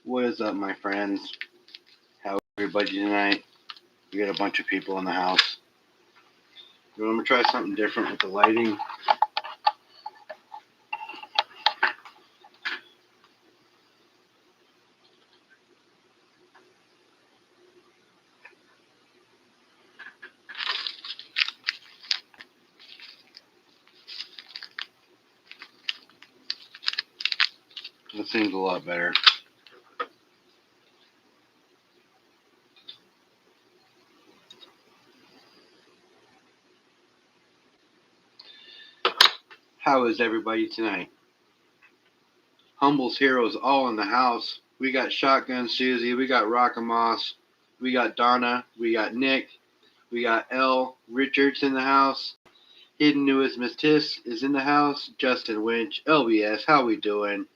What is up, my friends? How everybody tonight? We got a bunch of people in the house. I'm gonna try something different with the lighting. That seems a lot better. How is everybody tonight? Humble's Heroes all in the house. We got Shotgun Susie, we got Rockamoss, we got Donna, we got Nick, we got L. Richards in the house. Hidden Newest Miss Tiss is in the house. Justin Winch, LBS, how we doing?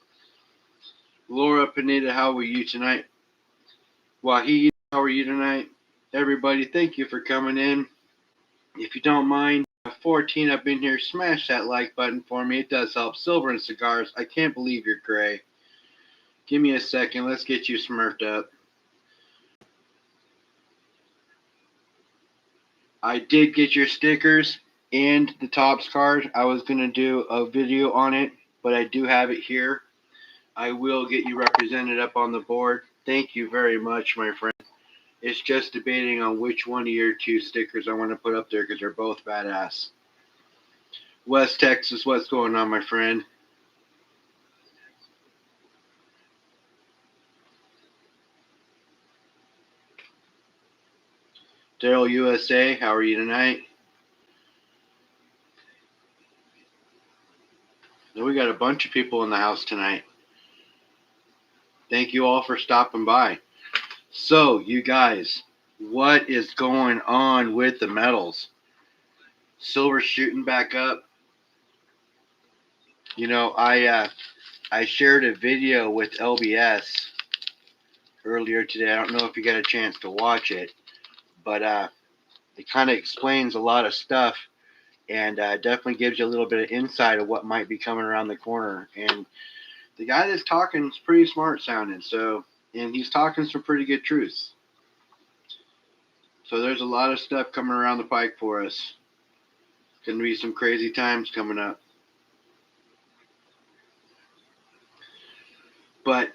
Laura Pineda, how are you tonight? Wahid, how are you tonight? Everybody, thank you for coming in. If you don't mind, 14 up in here, smash that like button for me. It does help. Silver and Cigars, I can't believe you're gray. Give me a second. Let's get you smurfed up. I did get your stickers and the Topps card. I was going to do a video on it, but I do have it here. I will get you represented up on the board. Thank you very much, my friend. It's just debating on which one of your two stickers I want to put up there because they're both badass. West Texas, what's going on, my friend? Daryl USA, how are you tonight? We got a bunch of people in the house tonight. Thank you all for stopping by. So, you guys, what is going on with the metals? Silver shooting back up. You know, I shared a video with LBS earlier today. I don't know if you got a chance to watch it, but it kind of explains a lot of stuff and definitely gives you a little bit of insight of what might be coming around the corner. And the guy that's talking is pretty smart sounding, and he's talking some pretty good truths. So there's a lot of stuff coming around the pike for us. Going to be some crazy times coming up. But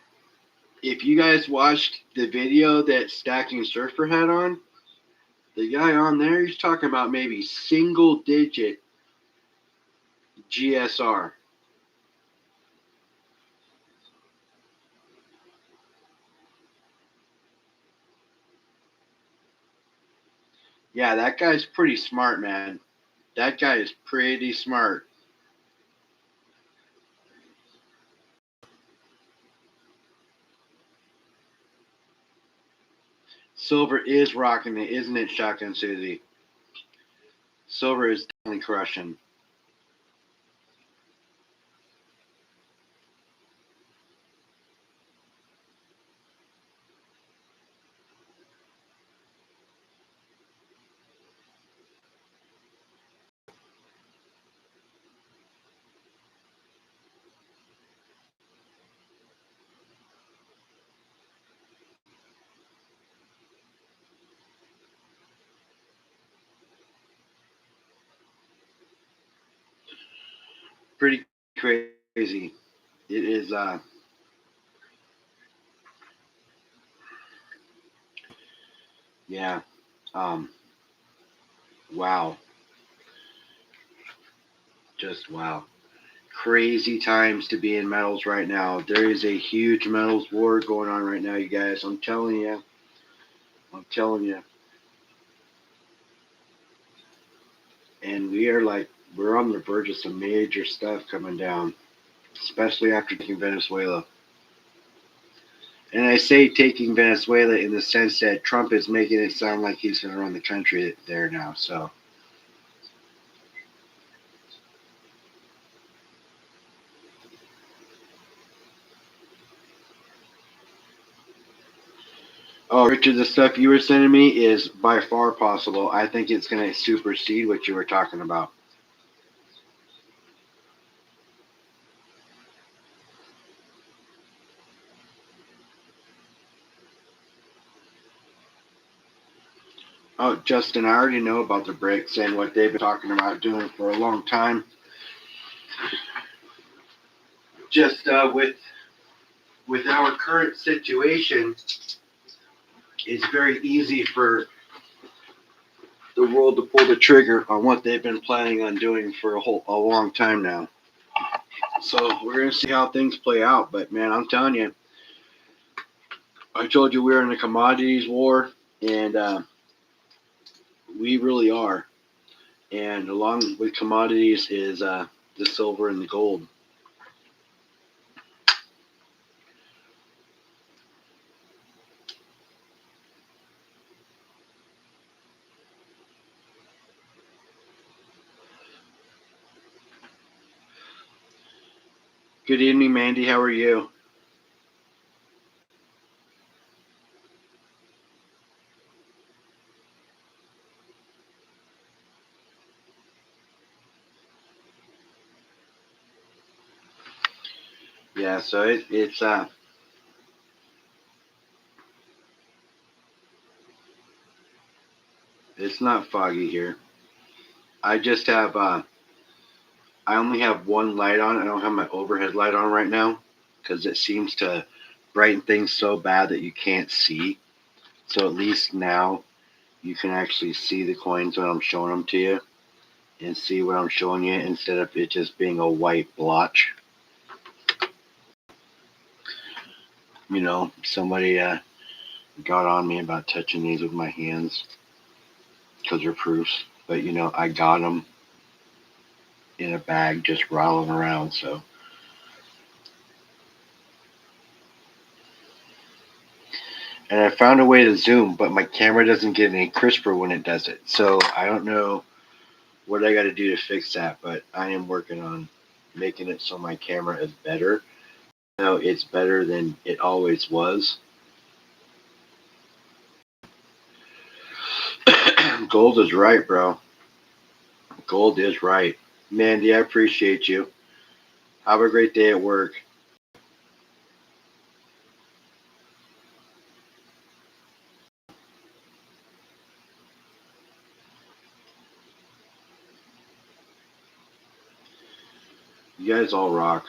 if you guys watched the video that Stacking Surfer had on, the guy on there, he's talking about maybe single digit GSR. Yeah, that guy's pretty smart, man. That guy is pretty smart. Silver is rocking it, isn't it, Shotgun Susie? Silver is definitely crushing. Pretty crazy. It is, yeah. Um, wow. Just wow. Crazy times to be in metals right now. There is a huge metals war going on right now, you guys. I'm telling you. I'm telling you. And we're on the verge of some major stuff coming down, especially after taking Venezuela. And I say taking Venezuela in the sense that Trump is making it sound like he's going to run the country there now. So, oh, Richard, the stuff you were sending me is by far possible. I think it's going to supersede what you were talking about. Oh, Justin, I already know about the bricks and what they've been talking about doing for a long time. Just with our current situation, it's very easy for the world to pull the trigger on what they've been planning on doing for a long time now. So we're gonna see how things play out. But man, I'm telling you, I told you we were in a commodities war, and we really are. And along with commodities is the silver and the gold. Good evening, Mandy. How are you? Yeah, so it's not foggy here. I just have I only have one light on. I don't have my overhead light on right now because it seems to brighten things so bad that you can't see. So at least now you can actually see the coins when I'm showing them to you and see what I'm showing you instead of it just being a white blotch. Somebody got on me about touching these with my hands because they're proofs. But I got them in a bag just rattling around. So, and I found a way to zoom, but my camera doesn't get any crisper when it does it. So I don't know what I got to do to fix that, but I am working on making it so my camera is better. No, it's better than it always was. Gold is right, bro. Gold is right. Mandy, I appreciate you. Have a great day at work. You guys all rock.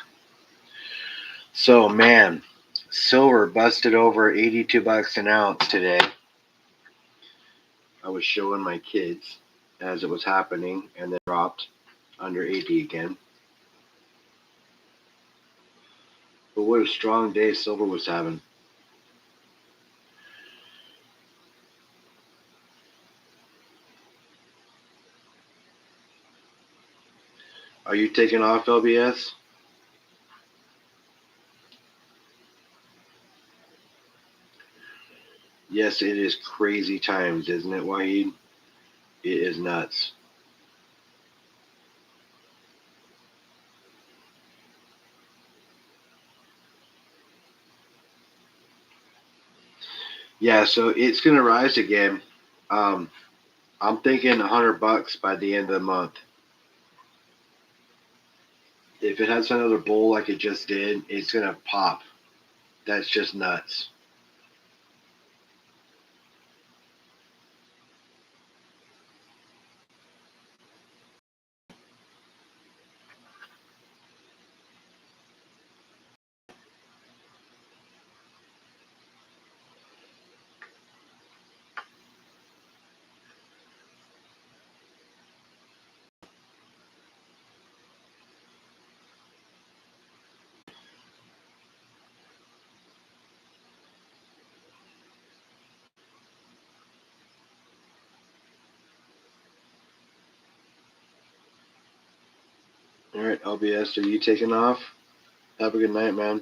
So, man, silver busted over 82 bucks an ounce today. I was showing my kids as it was happening and then dropped under 80 again. But what a strong day silver was having. Are you taking off, LBS? Yes, it is crazy times, isn't it, Wahid? It is nuts. Yeah, so it's gonna rise again. Um, I'm thinking $100 by the end of the month. If it has another bull like it just did, it's gonna pop. That's just nuts. All right, LBS, are you taking off? Have a good night, man.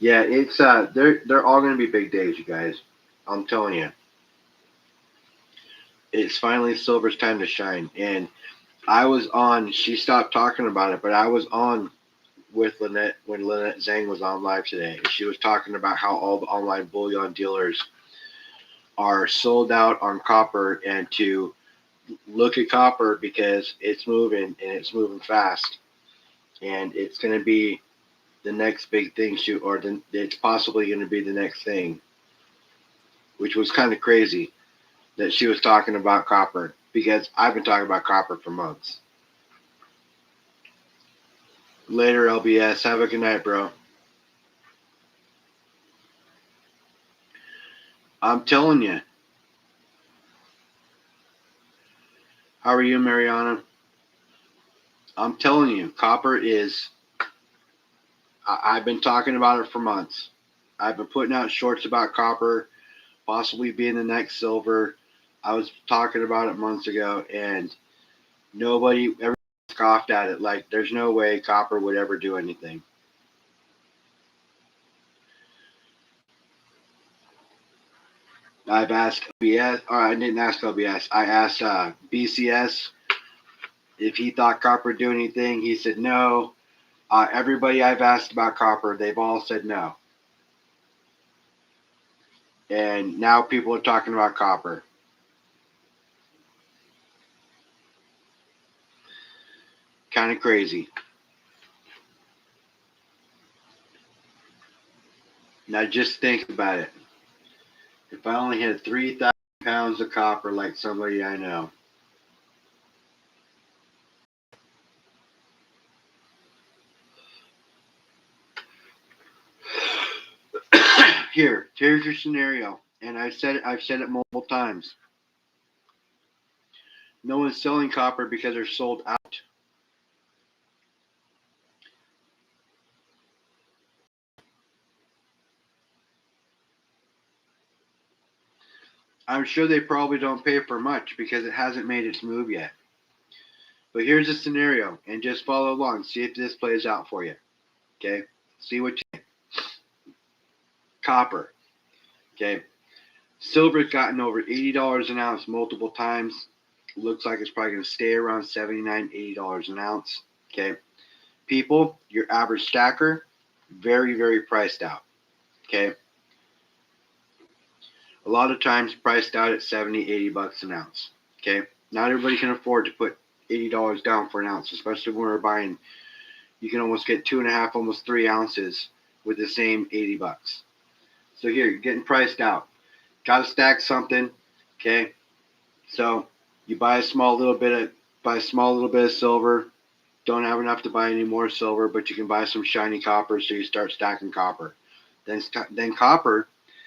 Yeah, it's they're all gonna be big days, you guys. I'm telling you, it's finally silver's time to shine. And I was on. She stopped talking about it, but I was on with Lynette when Lynette Zhang was on live today. She was talking about how all the online bullion dealers are sold out on copper and to look at copper because it's moving and it's moving fast and it's going to be the next big thing it's possibly going to be the next thing, which was kind of crazy that she was talking about copper because I've been talking about copper for months. Later, LBS. Have a good night, bro. I'm telling you. How are you, Mariana? I'm telling you, copper is. I've been talking about it for months. I've been putting out shorts about copper possibly being the next silver. I was talking about it months ago, and everyone scoffed at it. Like, there's no way copper would ever do anything. I've asked LBS, or I didn't ask LBS. I asked BCS if he thought copper would do anything. He said no. Everybody I've asked about copper, they've all said no. And now people are talking about copper. Kind of crazy. Now just think about it. If I only had 3,000 pounds of copper like somebody I know, here's your scenario. And I've said it multiple times. No one's selling copper because they're sold out. I'm sure they probably don't pay for much because it hasn't made its move yet. But here's the scenario, and just follow along. See if this plays out for you. Okay? See what you copper. Okay? Silver's gotten over $80 an ounce multiple times. Looks like it's probably going to stay around $79, $80 an ounce. Okay? People, your average stacker, very, very priced out. Okay? A lot of times priced out at 70, $80 an ounce. Okay? Not everybody can afford to put $80 down for an ounce, especially when we're buying. You can almost get 2.5, almost 3 ounces with the same $80. So here, you're getting priced out. Got to stack something. Okay? So you buy a small little bit of silver. Don't have enough to buy any more silver, but you can buy some shiny copper, so you start stacking copper. Then copper,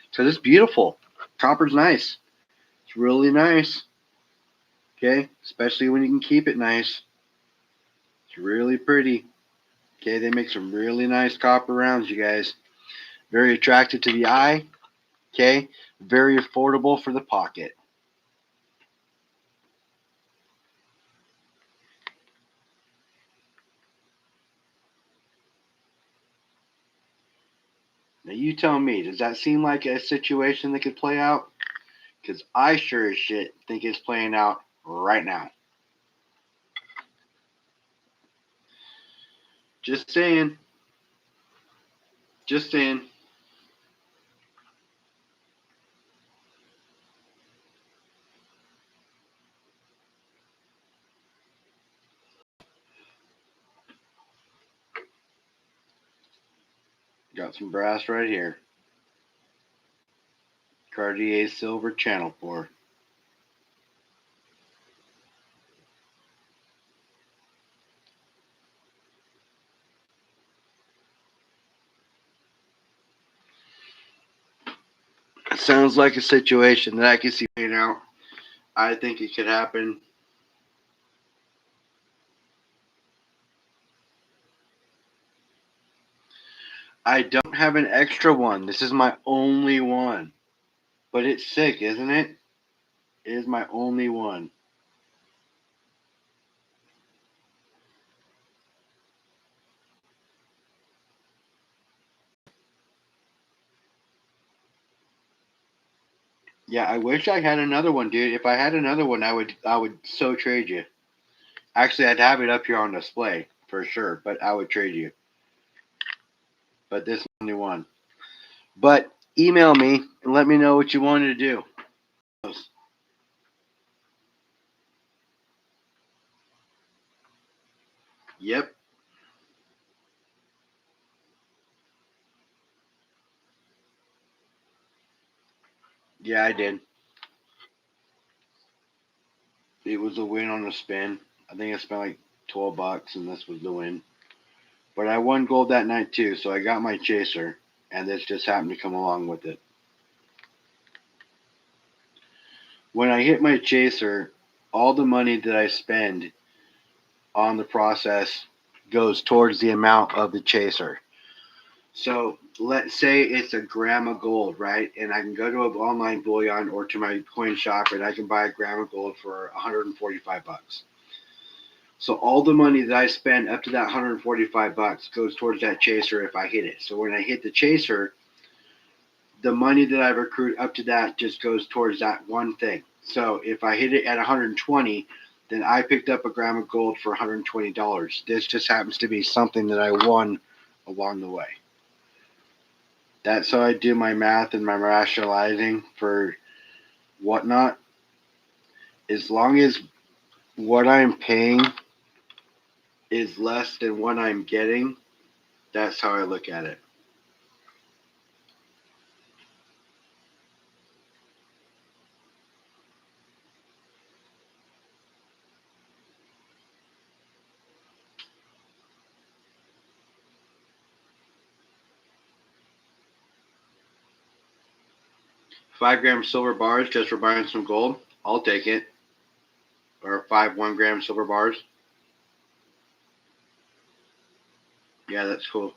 because it's beautiful. Copper's nice. It's really nice. Okay, especially when you can keep it nice. It's really pretty. Okay, they make some really nice copper rounds, you guys. Very attractive to the eye. Okay, very affordable for the pocket. Now you tell me, does that seem like a situation that could play out? Because I sure as shit think it's playing out right now. Just saying. Just saying. Got some brass right here. Cartier silver channel pour. Sounds like a situation that I can see playing out. I think it could happen. I don't have an extra one. This is my only one. But it's sick, isn't it? It is my only one. Yeah, I wish I had another one, dude. If I had another one, I would so trade you. Actually, I'd have it up here on display for sure, but I would trade you. But this is only one. But email me and let me know what you wanted to do. Yep. Yeah, I did. It was a win on the spin. I think I spent like $12, and this was the win. But I won gold that night too, so I got my chaser, and this just happened to come along with it. When I hit my chaser, all the money that I spend on the process goes towards the amount of the chaser. So let's say it's a gram of gold, right? And I can go to an online bullion or to my coin shop and I can buy a gram of gold for $145. So all the money that I spend up to that $145 goes towards that chaser if I hit it. So when I hit the chaser, the money that I've accrued up to that just goes towards that one thing. So if I hit it at 120, then I picked up a gram of gold for $120. This just happens to be something that I won along the way. That's how I do my math and my rationalizing for whatnot. As long as what I'm paying is less than what I'm getting, that's how I look at it. – 5 gram silver bars just for buying some gold, I'll take it. Or 5 1 gram silver bars. Yeah, that's cool.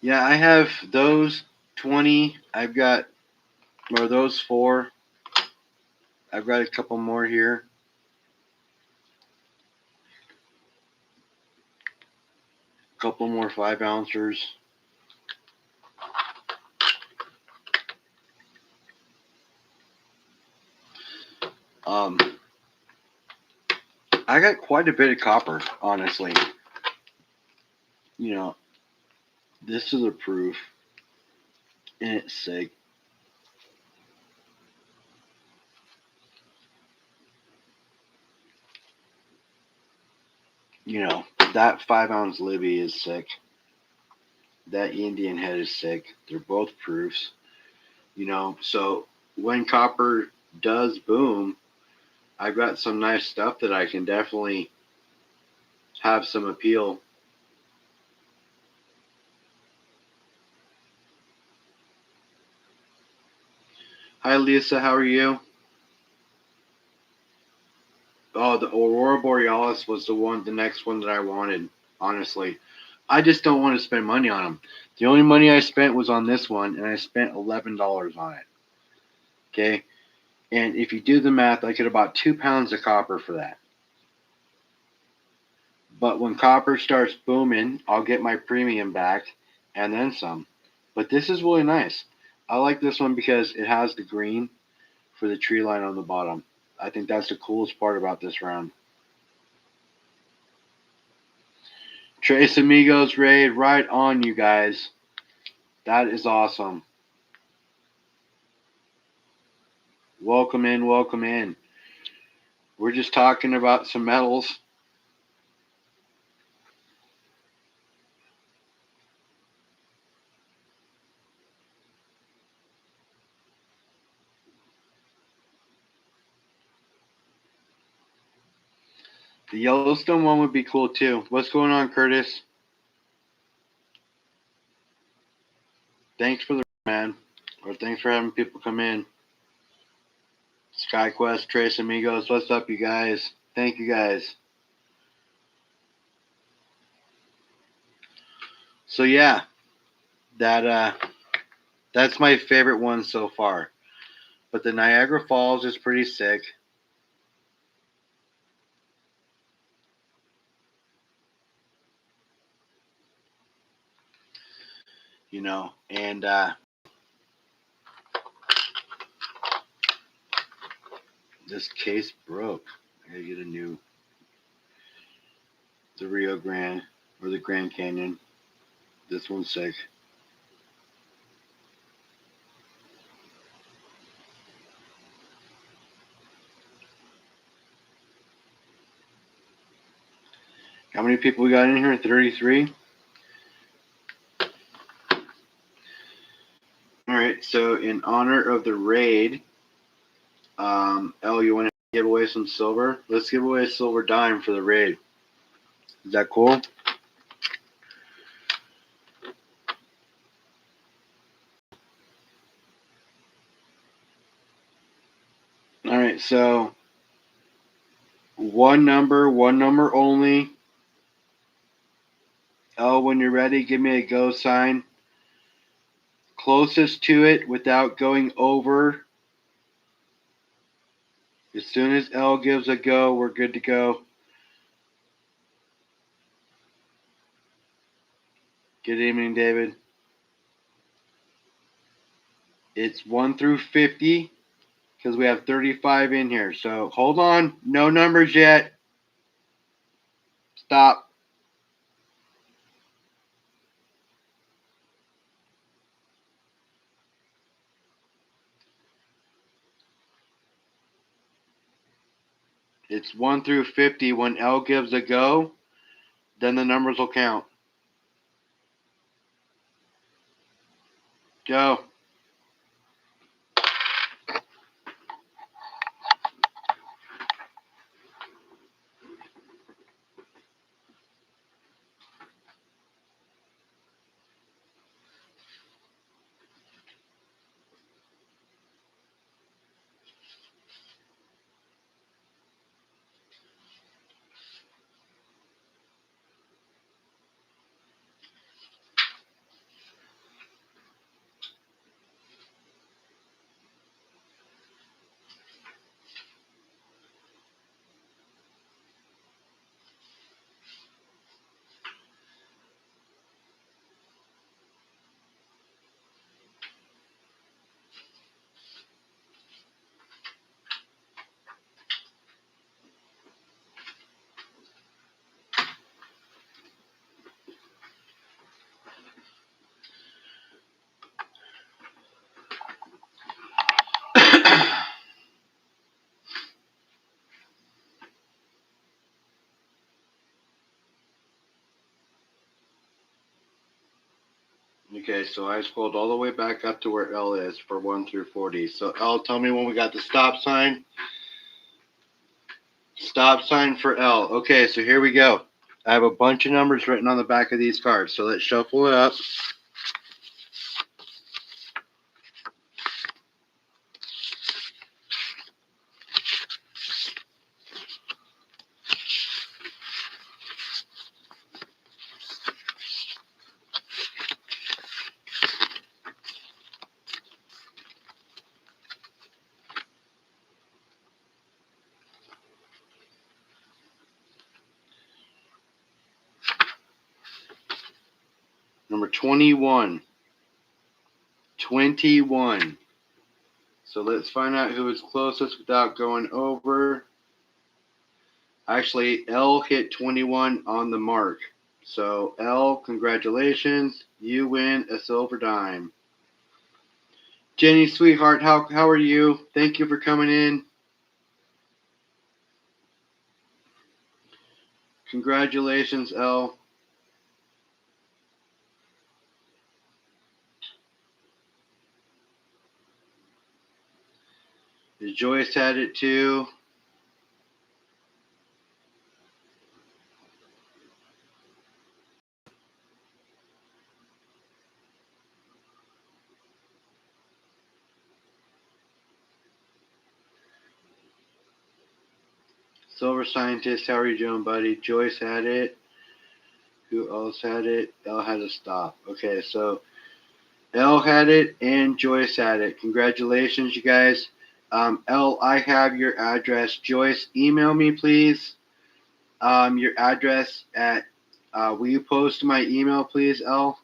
Yeah, I have those 20. I've got, or those 4. I've got a couple more here. A couple more 5 ounces. I got quite a bit of copper, honestly. You know, this is a proof, and it's sick. You know, that 5 ounce Libby is sick. That Indian head is sick. They're both proofs. You know, so when copper does boom, I've got some nice stuff that I can definitely have some appeal. Hi, Lisa. How are you? Oh, the Aurora Borealis was the next one that I wanted, honestly. I just don't want to spend money on them. The only money I spent was on this one, and I spent $11 on it. Okay? And if you do the math, I get about 2 pounds of copper for that. But when copper starts booming, I'll get my premium back and then some. But this is really nice. I like this one because it has the green for the tree line on the bottom. I think that's the coolest part about this round. Tres Amigos raid, right on, you guys. That is awesome. Welcome in, welcome in. We're just talking about some metals. The Yellowstone one would be cool too. What's going on, Curtis? Thanks for the man, or thanks for having people come in. SkyQuest, Tres Amigos, what's up, you guys? Thank you, guys. So yeah, that's my favorite one so far. But the Niagara Falls is pretty sick. and this case broke. I gotta get a new, the Rio Grande or the Grand Canyon. This one's sick. How many people we got in here? 33. All right. So in honor of the raid, Elle, you want to give away some silver? Let's give away a silver dime for the raid. Is that cool? All right. So one number only. Elle, when you're ready, give me a go sign. Closest to it without going over. As soon as Elle gives a go, we're good to go. Good evening, David. It's 1 through 50 because we have 35 in here. So hold on. No numbers yet. Stop. It's 1 through 50. When Elle gives a go, then the numbers will count. Go. Okay, so I scrolled all the way back up to where Elle is for 1 through 40. So Elle, tell me when we got the stop sign. Stop sign for Elle. Okay, so here we go. I have a bunch of numbers written on the back of these cards. So let's shuffle it up. Number 21. 21. So let's find out who is closest without going over. Actually, Elle hit 21 on the mark. So Elle, congratulations. You win a silver dime. Jenny, sweetheart, how are you? Thank you for coming in. Congratulations, Elle. Joyce had it too. Silver Scientist, how are you doing, buddy? Joyce had it. Who else had it? Elle had a stop. Okay, so Elle had it and Joyce had it. Congratulations, you guys. Elle, I have your address. Joyce, email me, please. Your address at. Will you post my email, please, Elle?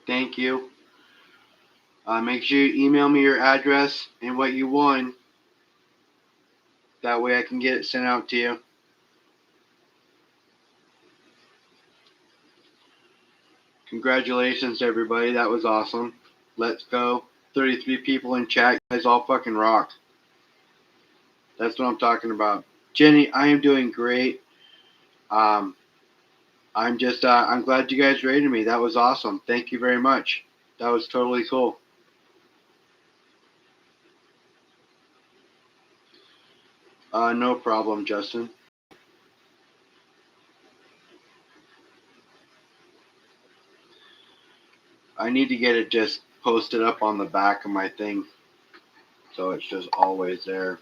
Thank you. Make sure you email me your address and what you won. That way I can get it sent out to you. Congratulations, everybody. That was awesome. Let's go. 33 people in chat. You guys all fucking rock. That's what I'm talking about. Jenny, I am doing great. Um, I'm glad you guys rated me. That was awesome. Thank you very much. That was totally cool. No problem, Justin. I need to get it just posted up on the back of my thing, so it's just always there.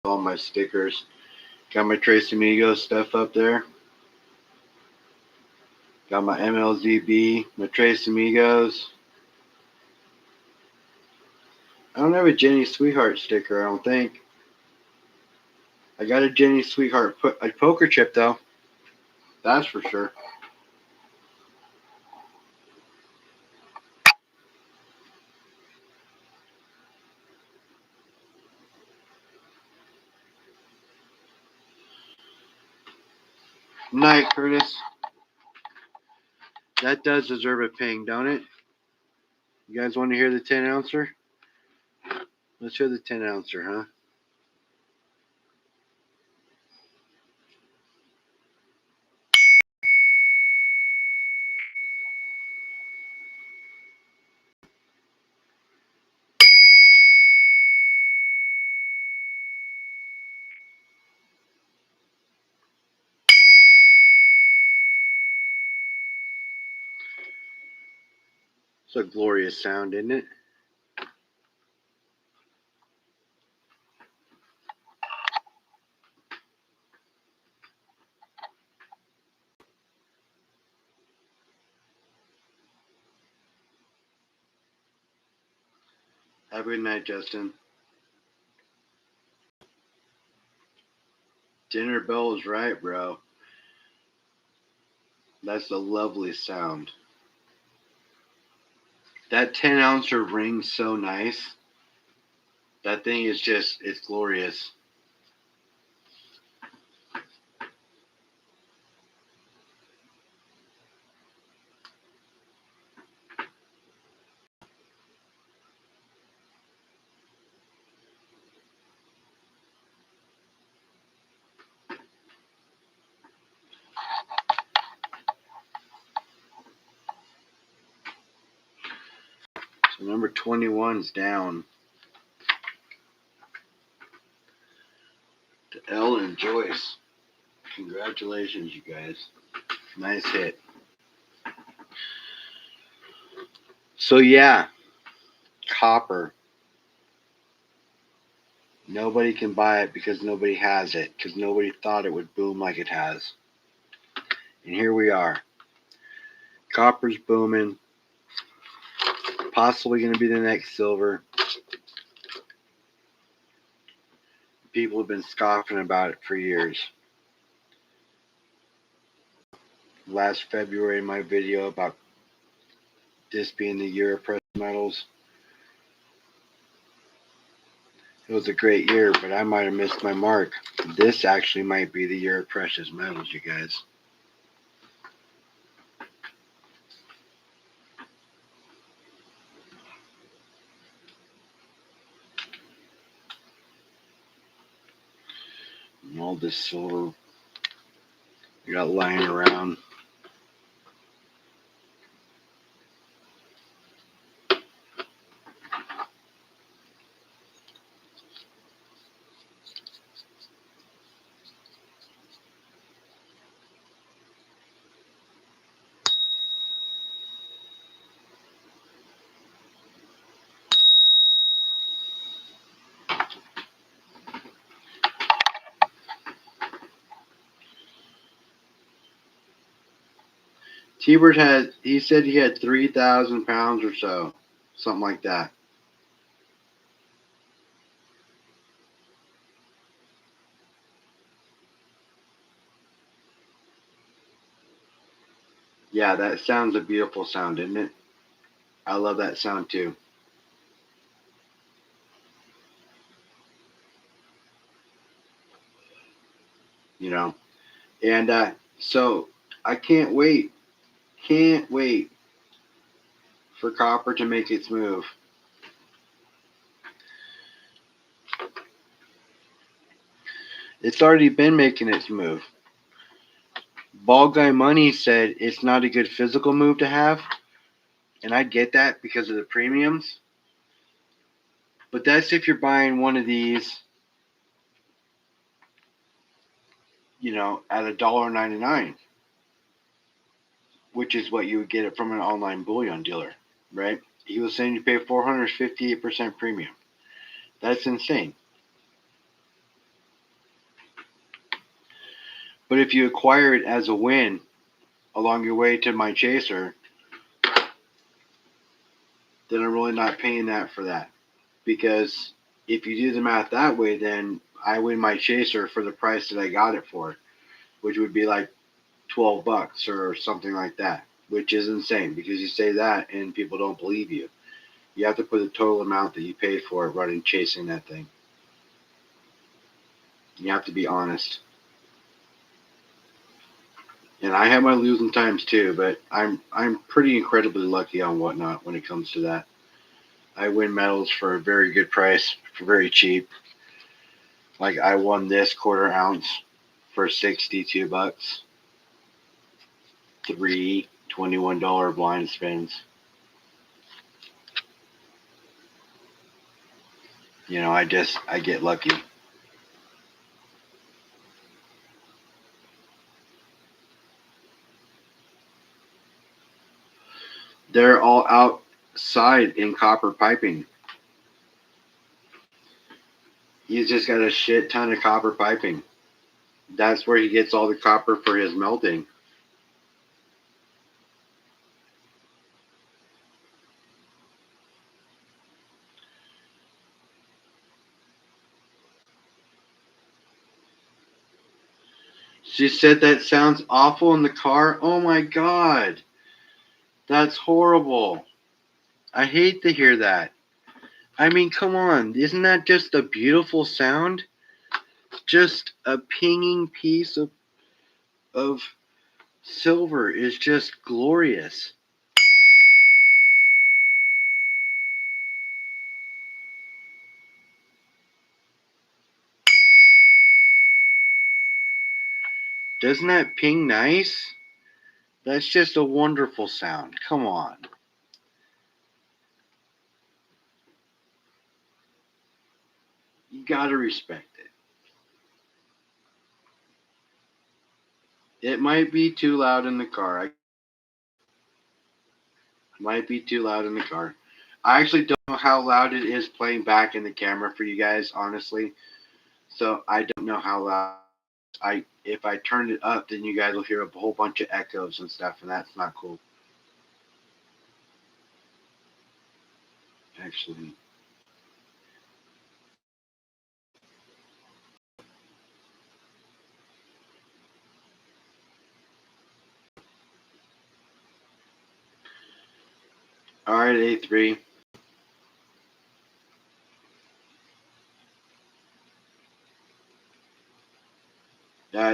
All my stickers. Got my Trace Amigos stuff up there. Got my MLZB, my Trace Amigos. I don't have a Jenny Sweetheart sticker, I don't think. I got a Jenny Sweetheart a poker chip, though. That's for sure. Night, Curtis. That does deserve a ping, don't it? You guys want to hear the 10 ouncer? Let's hear the 10 ouncer, huh? It's a glorious sound, isn't it? Have a good night, Justin. Dinner bell is right, bro. That's a lovely sound. That 10 ouncer rings so nice. That thing is just, it's glorious. So number 21's down to Elle and Joyce. Congratulations, you guys. Nice hit. So yeah, copper. Nobody can buy it because nobody has it, because nobody thought it would boom like it has. And here we are. Copper's booming. Possibly going to be the next silver. People have been scoffing about it for years. Last February, my video about this being the year of precious metals. It was a great year, but I might have missed my mark. This actually might be the year of precious metals, you guys. And all this silver we got lying around. T-Bird he said he had 3,000 pounds or so. Something like that. Yeah, that sounds a beautiful sound, isn't it? I love that sound too. You know, and so I can't wait for copper to make its move. It's already been making its move. Ball Guy Money said it's not a good physical move to have, and I get that because of the premiums. But that's if you're buying one of these, at $1.99, which is what you would get it from an online bullion dealer, right? He was saying you pay 458% premium. That's insane. But if you acquire it as a win along your way to my chaser, then I'm really not paying that for that. Because if you do the math that way, then I win my chaser for the price that I got it for, which would be like $12 or something like that, which is insane because you say that and people don't believe you. You have to put the total amount that you paid for it running chasing that thing. You have to be honest. And I have my losing times too, but I'm pretty incredibly lucky on Whatnot when it comes to that. I win medals for a very good price, for very cheap. Like I won this quarter ounce for $62. Three $21 blind spins. I get lucky. They're all outside in copper piping. He's just got a shit ton of copper piping. That's where he gets all the copper for his melting. She said that sounds awful in the car. Oh my god. That's horrible. I hate to hear that. I mean, come on. Isn't that just a beautiful sound? Just a pinging piece of silver is just glorious. Doesn't that ping nice? That's just a wonderful sound. Come on. You gotta respect it. It might be too loud in the car. Might be too loud in the car. I actually don't know how loud it is playing back in the camera for you guys, honestly. So I don't know how loud. I If I turn it up, then you guys will hear a whole bunch of echoes and stuff, and that's not cool. Actually, all right, A3.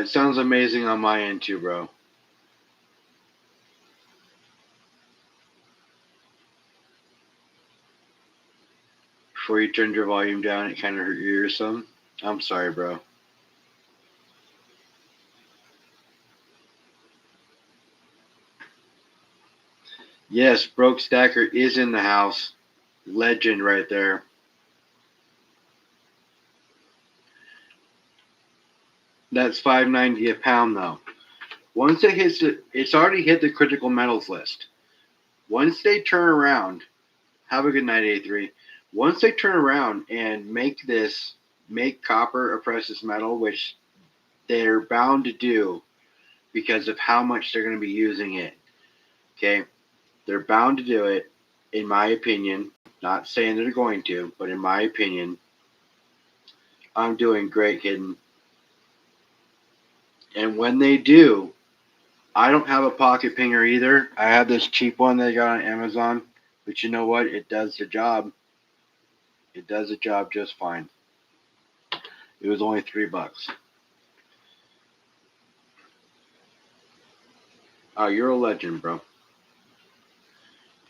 It sounds amazing on my end too, bro. Before you turned your volume down, it kind of hurt your ears some. I'm sorry, bro. Yes, Broke Stacker is in the house. Legend right there. That's 590 a pound though. Once it hits it's already hit the critical metals list. Once they turn around, have a good night, A3. Once they turn around and make copper a precious metal, which they're bound to do because of how much they're going to be using it. Okay, they're bound to do it, in my opinion. Not saying they're going to, but in my opinion, I'm doing great, Hidden. And when they do, I don't have a pocket pinger either. I have this cheap one that I got on Amazon, but you know what? It does the job. It does the job just fine. It was only $3. Oh, you're a legend, bro.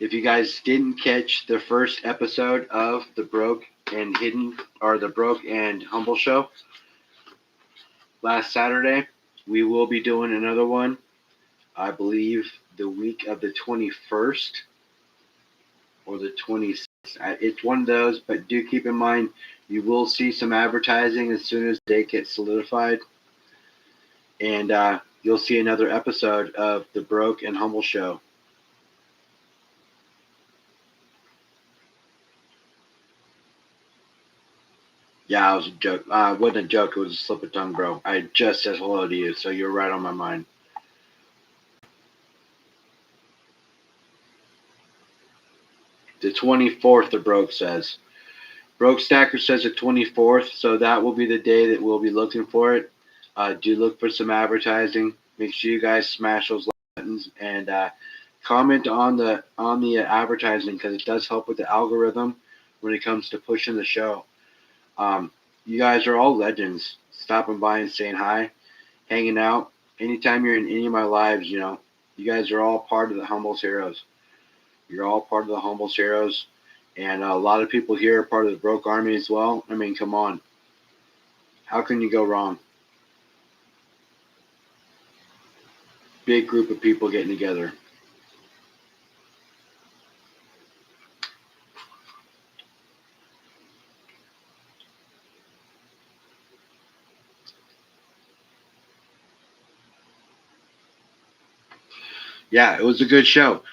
If you guys didn't catch the first episode of the Broke and Hidden or the Broke and Humble show last Saturday, we will be doing another one. I believe the week of the 21st or the 26th. It's one of those, but do keep in mind you will see some advertising as soon as they get solidified. And you'll see another episode of the Broke and Humble show. Yeah, it was a joke. It wasn't a joke. It was a slip of tongue, bro. I just said hello to you, so you're right on my mind. The 24th, the Broke says. Broke Stacker says the 24th, so that will be the day that we'll be looking for it. Do look for some advertising. Make sure you guys smash those buttons and comment on the advertising because it does help with the algorithm when it comes to pushing the show. You guys are all legends. Stopping by and saying hi, hanging out. Anytime you're in any of my lives, you know, you guys are all part of the Humbles Heroes. You're all part of the Humbles Heroes. And a lot of people here are part of the Broke Army as well. I mean, come on. How can you go wrong? Big group of people getting together. Yeah, it was a good show.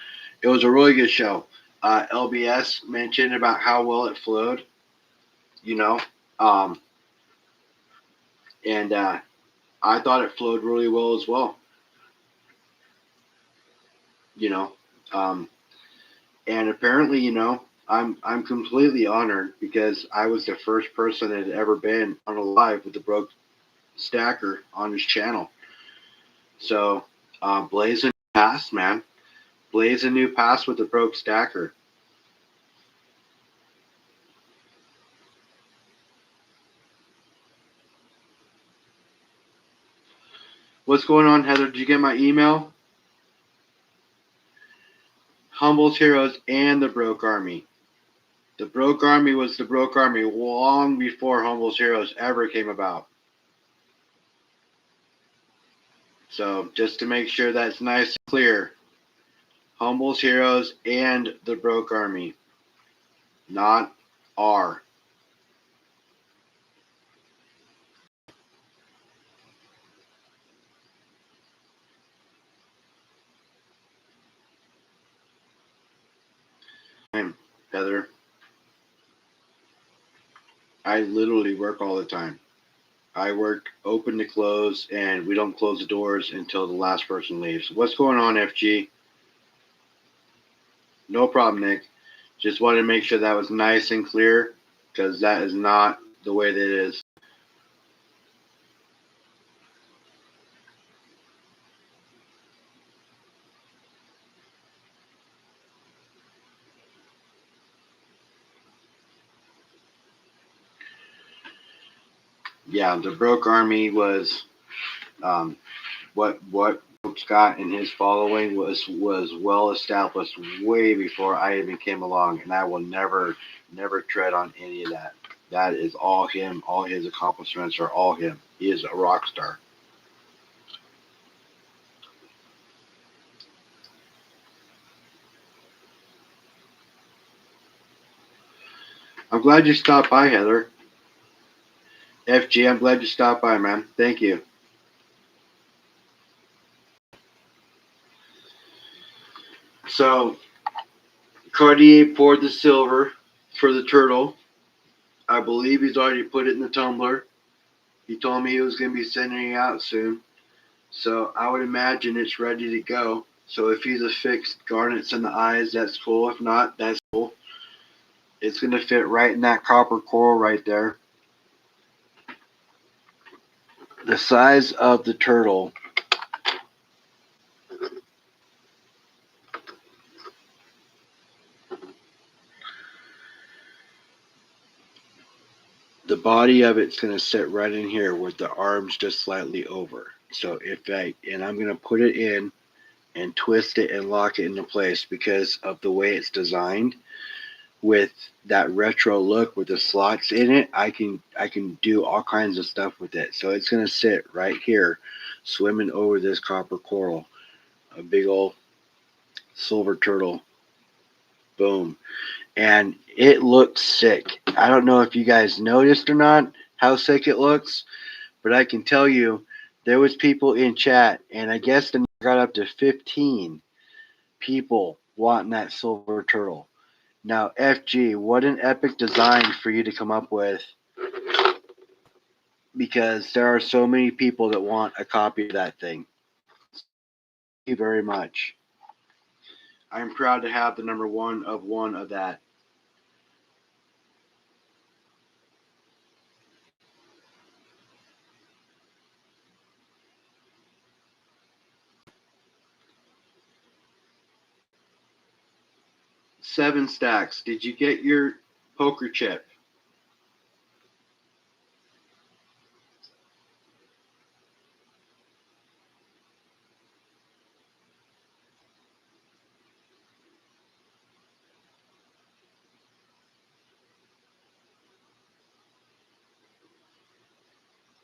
It was a really good show. LBS mentioned about how well it flowed, you know, um, and I thought it flowed really well as well, you know, um, and apparently, you know, I'm completely honored because I was the first person that had ever been on a live with the Broke Stacker on his channel. So blaze a new past, man. Blaze a new past with the Broke Stacker. What's going on, Heather? Did you get my email? Humbles Heroes and the Broke Army. The Broke Army was the Broke Army long before Humbles Heroes ever came about. So just to make sure that's nice and clear, Humbles Heroes and the Broke Army, not R. Heather, I literally work all the time. I work open to close, and we don't close the doors until the last person leaves. What's going on, FG? No problem, Nick. Just wanted to make sure that was nice and clear because that is not the way that it is. Yeah, the Broke Army was what Scott and his following was well established way before I even came along, and I will never tread on any of that. That is all him. All his accomplishments are all him. He is a rock star. I'm glad you stopped by, Heather. FG, I'm glad you stopped by, man. Thank you. So, Cartier poured the silver for the turtle. I believe he's already put it in the tumbler. He told me he was going to be sending it out soon. So I would imagine it's ready to go. So if he's affixed garnets in the eyes, that's cool. If not, that's cool. It's going to fit right in that copper coral right there. The size of the turtle the body of it's going to sit right in here with the arms just slightly over. So I'm going to put it in and twist it and lock it into place because of the way it's designed. With that retro look with the slots in it, I can do all kinds of stuff with it. So it's going to sit right here, swimming over this copper coral, a big old silver turtle. Boom. And it looks sick. I don't know if you guys noticed or not how sick it looks, but I can tell you there was people in chat, and I guess the got up to 15 people wanting that silver turtle. Now, FG, what an epic design for you to come up with, because there are so many people that want a copy of that thing. Thank you very much. I'm proud to have the number one of that. Seven stacks. Did you get your poker chip?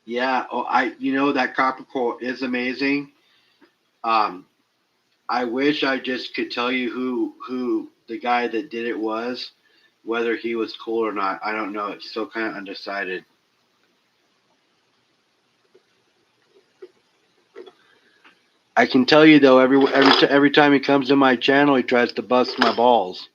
Yeah. Oh, that copper coral is amazing. Um, I wish I just could tell you who the guy that did it was, whether he was cool or not. I don't know. It's still kind of undecided. I can tell you though, every time he comes to my channel, he tries to bust my balls.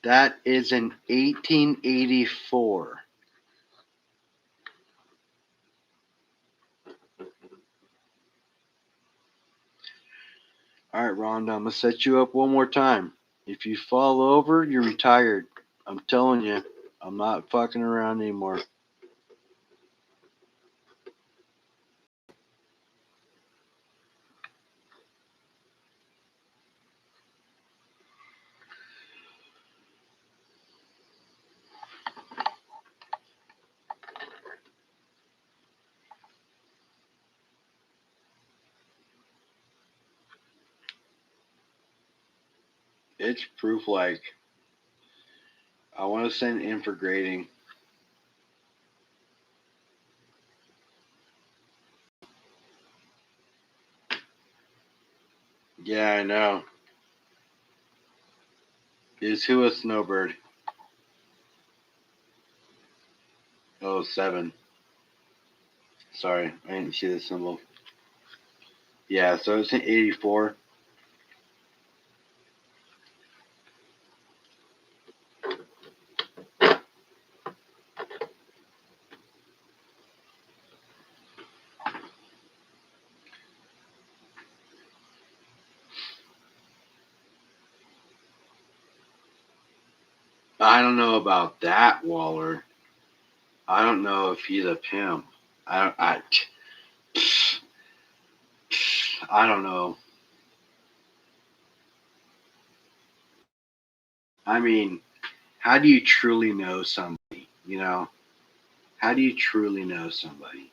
That is an 1884. All right, Rhonda, I'm gonna set you up one more time. If you fall over, you're retired. I'm telling you, I'm not fucking around anymore. It's proof like. I want to send in for grading. Yeah, I know. Is who a snowbird? Oh, 7. Sorry, I didn't see the symbol. Yeah, so it's an 84. I don't know about that, Waller. I don't know if he's a pimp. I don't know. I mean, how do you truly know somebody? You know, how do you truly know somebody?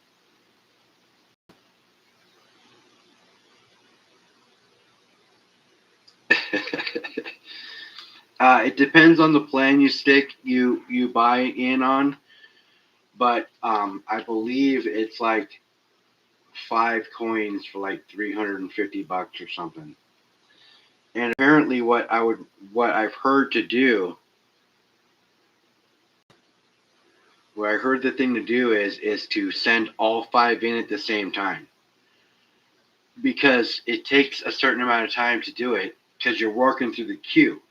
It depends on the plan you buy in on, but I believe it's like 5 coins for like $350 or something. And apparently, what I've heard to do, what I heard the thing to do is to send all 5 in at the same time, because it takes a certain amount of time to do it because you're working through the queue.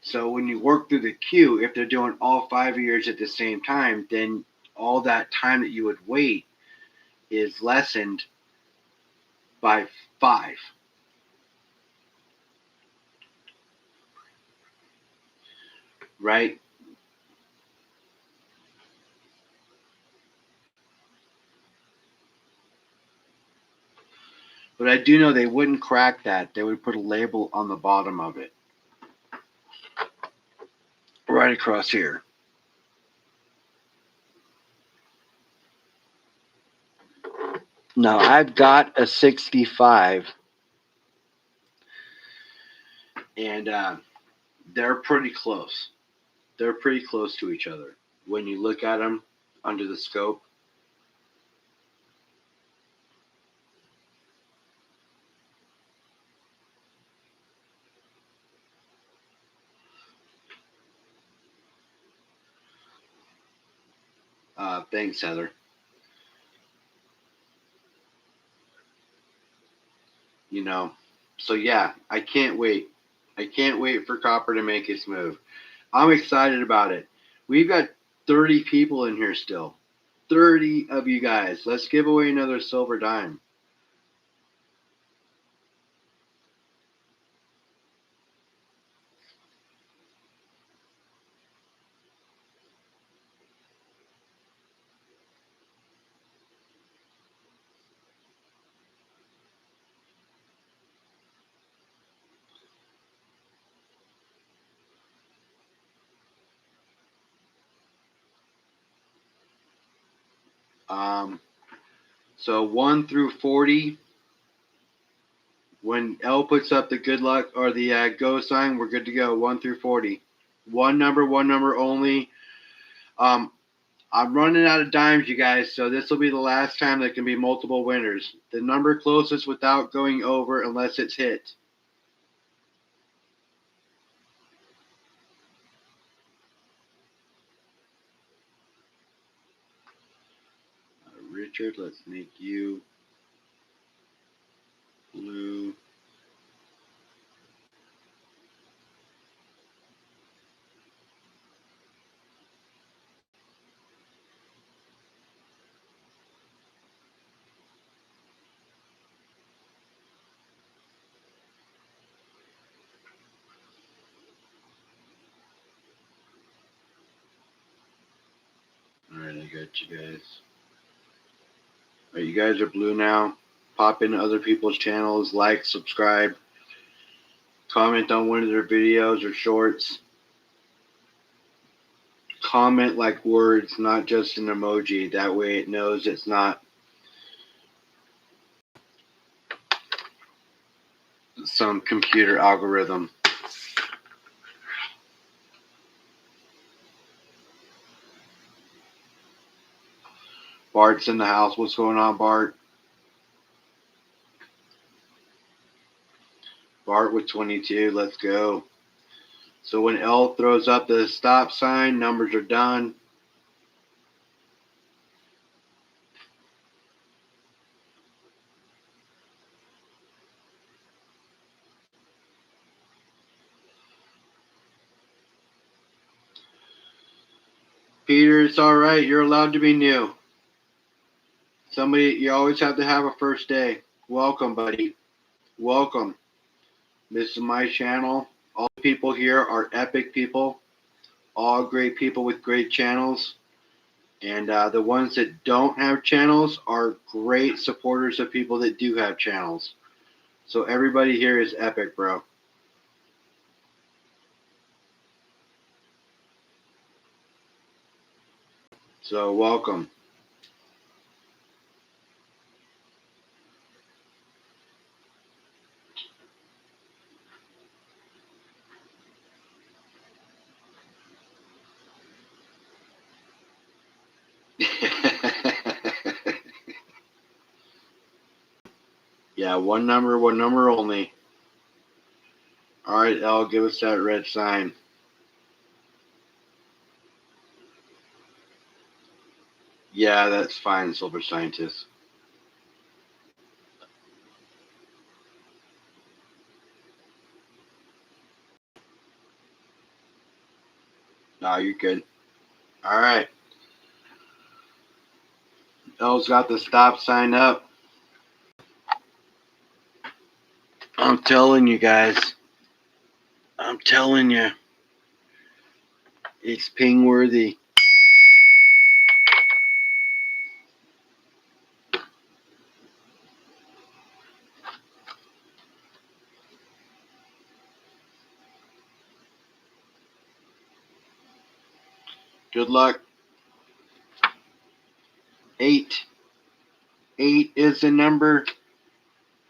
So when you work through the queue, if they're doing all 5 of yours at the same time, then all that time that you would wait is lessened by 5. right? But I do know they wouldn't crack that. They would put a label on the bottom of it, right across here. Now I've got a 65, and they're pretty close. They're pretty close to each other when you look at them under the scope. Thanks, Heather. You know, so yeah, I can't wait. I can't wait for Copper to make his move. I'm excited about it. We've got 30 people in here still. 30 of you guys. Let's give away another silver dime. Um, so 1 through 40. When L puts up the good luck or the go sign, we're good to go. 1 through 40. One number only. Um, I'm running out of dimes, you guys, so this will be the last time there can be multiple winners. The number closest without going over unless it's hit. Richard, let's make you blue. Alright, I got you guys. Alright, you guys are blue now. Pop into other people's channels, like, subscribe, comment on one of their videos or shorts. Comment like words, not just an emoji. That way it knows it's not some computer algorithm. Bart's in the house. What's going on, Bart? Bart with 22. Let's go. So when L throws up the stop sign, numbers are done. Peter, it's all right. You're allowed to be new. You always have to have a first day. Welcome, buddy. Welcome. This is my channel. All the people here are epic people. All great people with great channels. And the ones that don't have channels are great supporters of people that do have channels. So everybody here is epic, bro. So welcome. Yeah, one number only. All right, L, give us that red sign. Yeah, that's fine, Silver Scientist. No, you're good. All right. L's got the stop sign up. I'm telling you guys. I'm telling you. It's ping worthy. Good luck. 8. 8 is the number.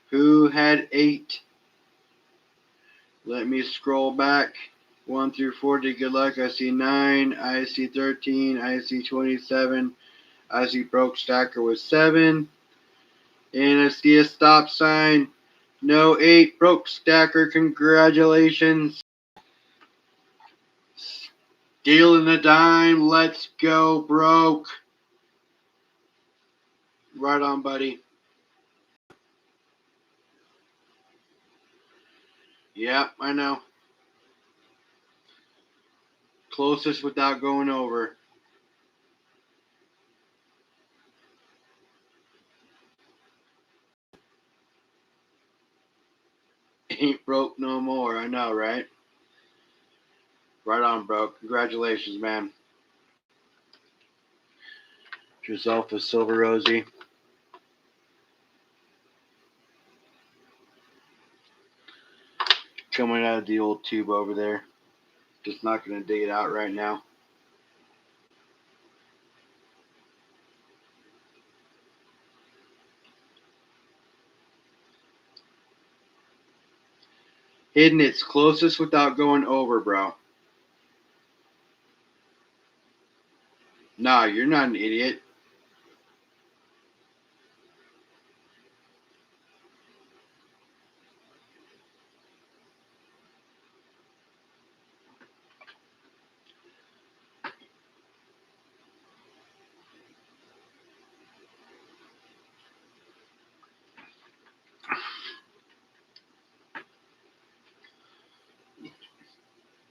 Who had 8? Let me scroll back. 1 through 40. Good luck. I see 9. I see 13. I see 27. I see broke stacker with 7. And I see a stop sign. No 8. Broke stacker. Congratulations. Stealing a dime. Let's go, broke. Right on, buddy. Yep, I know. Closest without going over. Ain't broke no more. I know, right? Right on, bro. Congratulations, man. Yourself a Silver Rosie. Coming out of the old tube over there. Just not going to dig it out right now. Hitting its closest without going over, bro. Nah, you're not an idiot.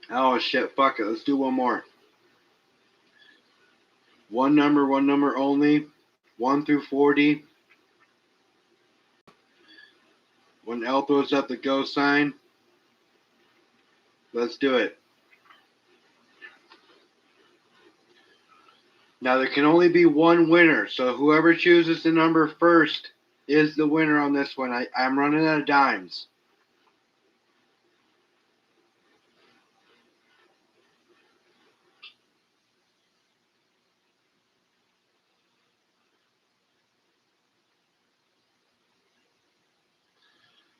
Oh, shit. Fuck it. Let's do one more. One number only. 1 through 40. When L throws up the go sign, let's do it. Now, there can only be one winner, so whoever chooses the number first is the winner on this one. I'm running out of dimes.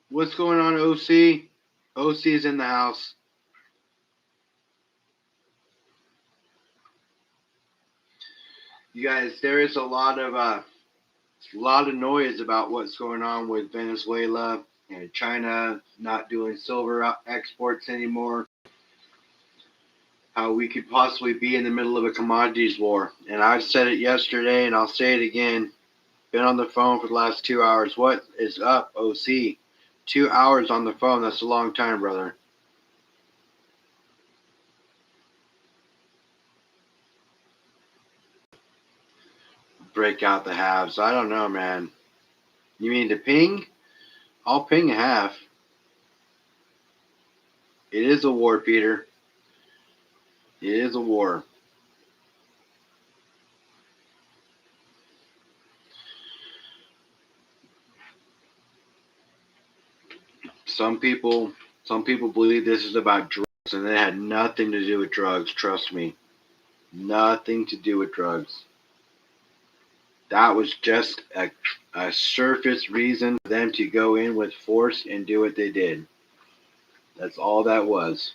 What's going on, OC? OC is in the house. You guys, there is a lot of noise about what's going on with Venezuela and China not doing silver exports anymore. How we could possibly be in the middle of a commodities war. And I said it yesterday, and I'll say it again. Been on the phone for the last 2 hours. What is up, OC? 2 hours on the phone. That's a long time, brother. Break out the halves. I don't know, man. You mean to ping? I'll ping a half. It is a war, Peter. It is a war. Some people believe this is about drugs, and it had nothing to do with drugs. Trust me, nothing to do with drugs. That was just a surface reason for them to go in with force and do what they did. That's all that was.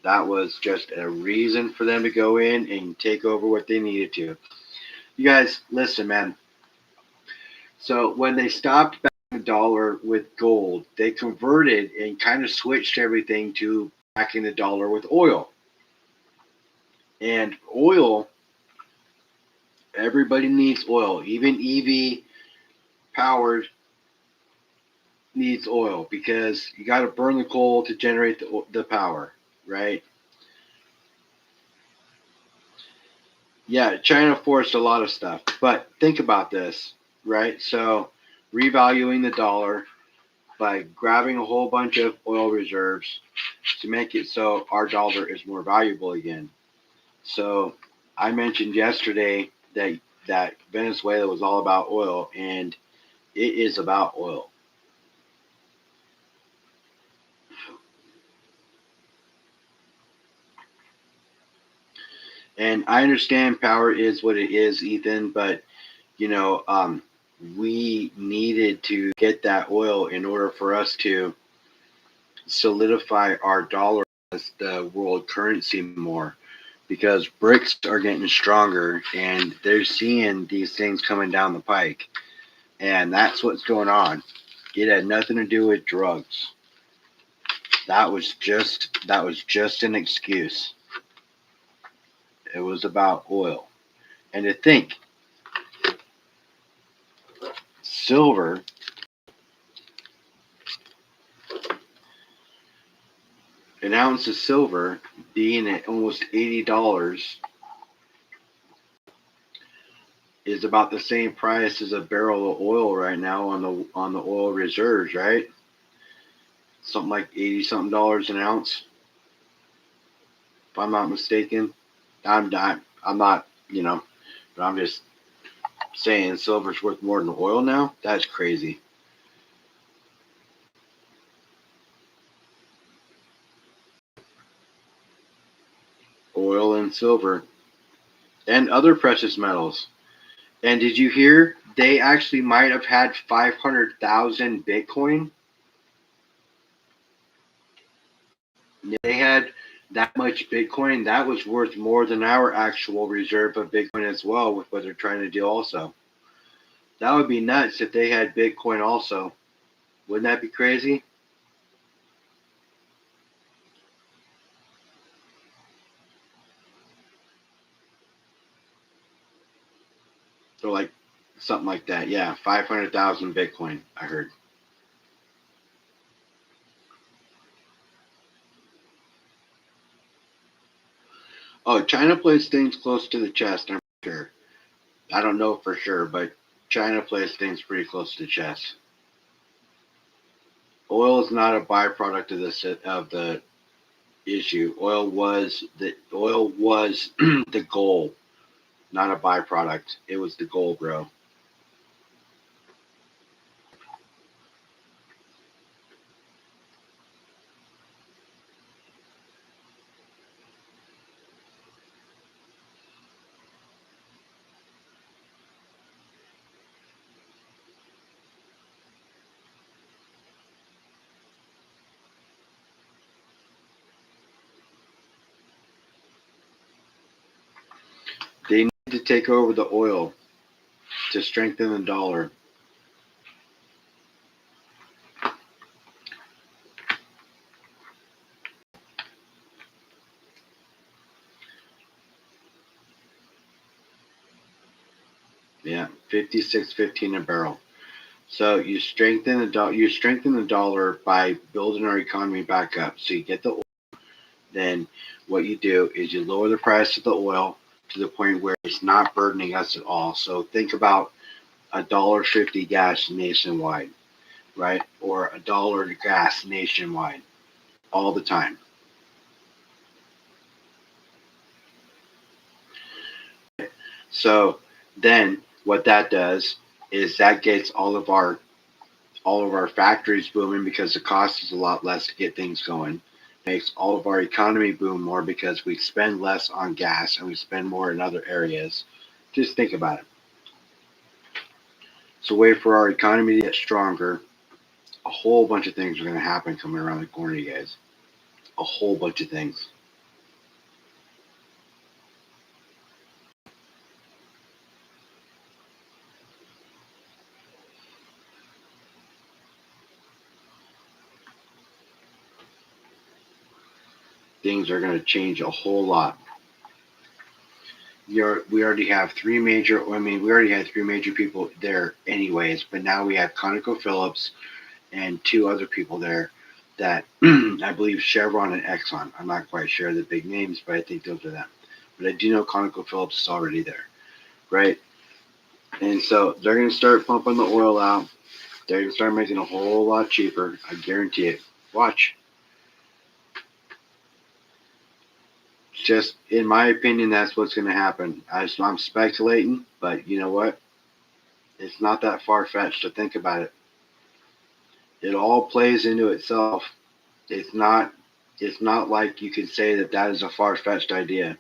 That was just a reason for them to go in and take over what they needed to. You guys, listen, man. So when they stopped backing the dollar with gold, they converted and kind of switched everything to backing the dollar with oil. And oil, everybody needs oil. Even EV powered needs oil because you got to burn the coal to generate the power, right? Yeah, China forced a lot of stuff. But think about this, right? So revaluing the dollar by grabbing a whole bunch of oil reserves to make it so our dollar is more valuable again. So I mentioned yesterday that Venezuela was all about oil, and it is about oil. And I understand power is what it is, Ethan, but you know, we needed to get that oil in order for us to solidify our dollar as the world currency more, because BRICS are getting stronger and they're seeing these things coming down the pike, and that's what's going on. It had nothing to do with drugs. That was just an excuse. It was about oil. And to think, silver, an ounce of silver being at almost $80 is about the same price as a barrel of oil right now on the oil reserves, right? Something like 80 something dollars an ounce, if I'm not mistaken. I'm not, but I'm just saying silver's worth more than oil now. That's crazy. Oil and silver and other precious metals. And did you hear they actually might have had 500,000 Bitcoin? They had that much Bitcoin. That was worth more than our actual reserve of Bitcoin as well, with what they're trying to do also. That would be nuts if they had Bitcoin also. Wouldn't that be crazy? So like something like that. Yeah, 500,000 Bitcoin, I heard. Oh, China plays things close to the chest, I'm sure. I don't know for sure, but China plays things pretty close to the chest. Oil is not a byproduct of the issue. Oil was the goal, not a byproduct. It was the goal, bro. They need to take over the oil to strengthen the dollar. Yeah, 56.15 a barrel. So you strengthen the dollar by building our economy back up. So you get the oil. Then what you do is you lower the price of the oil to the point where it's not burdening us at all. So think about $1.50 gas nationwide, right? Or $1 gas nationwide all the time. So then what that does is that gets all of our factories booming because the cost is a lot less to get things going. Makes all of our economy boom more because we spend less on gas and we spend more in other areas. Just think about it. It's a way for our economy to get stronger. A whole bunch of things are going to happen coming around the corner, you guys. A whole bunch of things. Things are going to change a whole lot. We already have three major. I mean, we already had three major people there, anyways. But now we have ConocoPhillips and two other people there that I believe Chevron and Exxon. I'm not quite sure the big names, but I think those are them. But I do know ConocoPhillips is already there, right? And so they're going to start pumping the oil out. They're going to start making a whole lot cheaper. I guarantee it. Watch. Just in my opinion, that's what's going to happen. I'm speculating, but you know what? It's not that far fetched to think about it. It all plays into itself. It's not. It's not like you could say that that is a far fetched idea.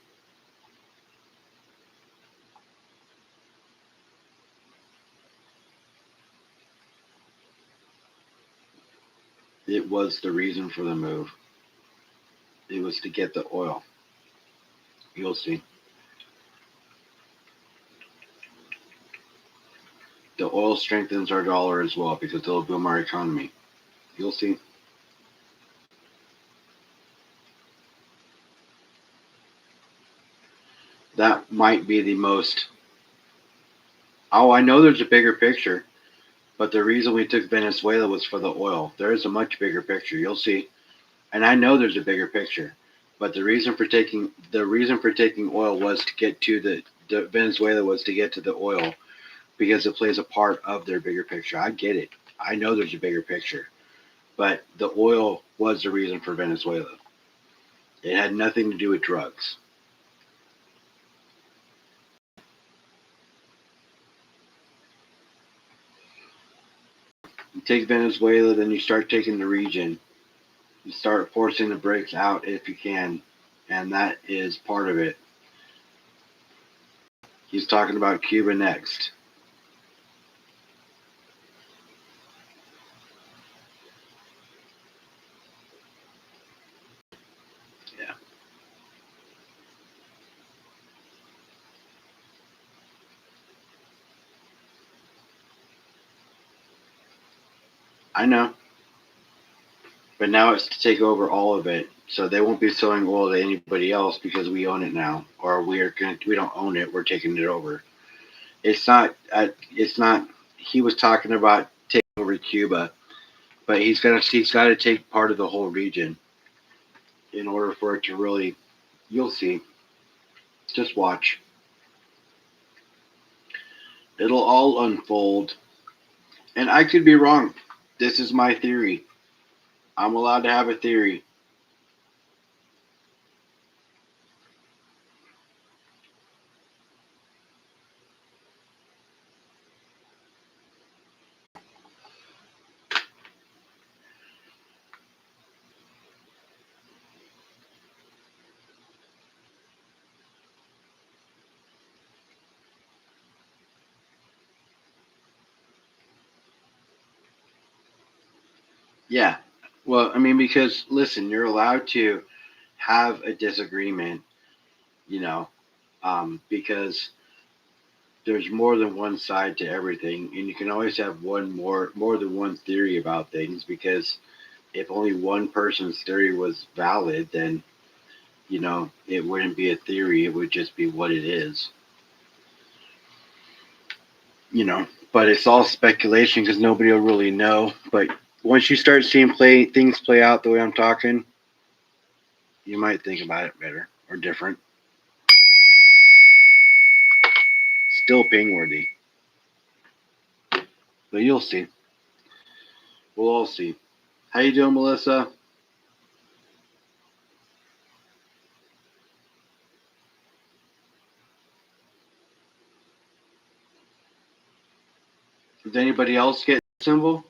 It was the reason for the move. It was to get the oil. You'll see. The oil strengthens our dollar as well because it'll boom our economy. You'll see. That might be the most. Oh, I know there's a bigger picture, but the reason we took Venezuela was for the oil. There is a much bigger picture. You'll see. And I know there's a bigger picture, but the reason for taking oil was to get to the Venezuela was to get to the oil because it plays a part of their bigger picture. I get it. I know there's a bigger picture, but the oil was the reason for Venezuela. It had nothing to do with drugs. You take Venezuela, then you start taking the region. You start forcing the brakes out if you can, and that is part of it. He's talking about Cuba next. Yeah, I know. But now it's to take over all of it. So they won't be selling oil to anybody else because we own it now, or we don't own it. We're taking it over. It's not. It's not. He was talking about taking over Cuba, but he's got to take part of the whole region in order for it to really. You'll see. Just watch. It'll all unfold, and I could be wrong. This is my theory. I'm allowed to have a theory. Yeah. Well, I mean, because listen, you're allowed to have a disagreement, you know, because there's more than one side to everything, and you can always have more than one theory about things. Because if only one person's theory was valid, then it wouldn't be a theory; it would just be what it is. But it's all speculation because nobody will really know. But once you start seeing things play out the way I'm talking, you might think about it better or different. Still ping worthy, but you'll see. We'll all see. How you doing, Melissa? Does anybody else get symbol?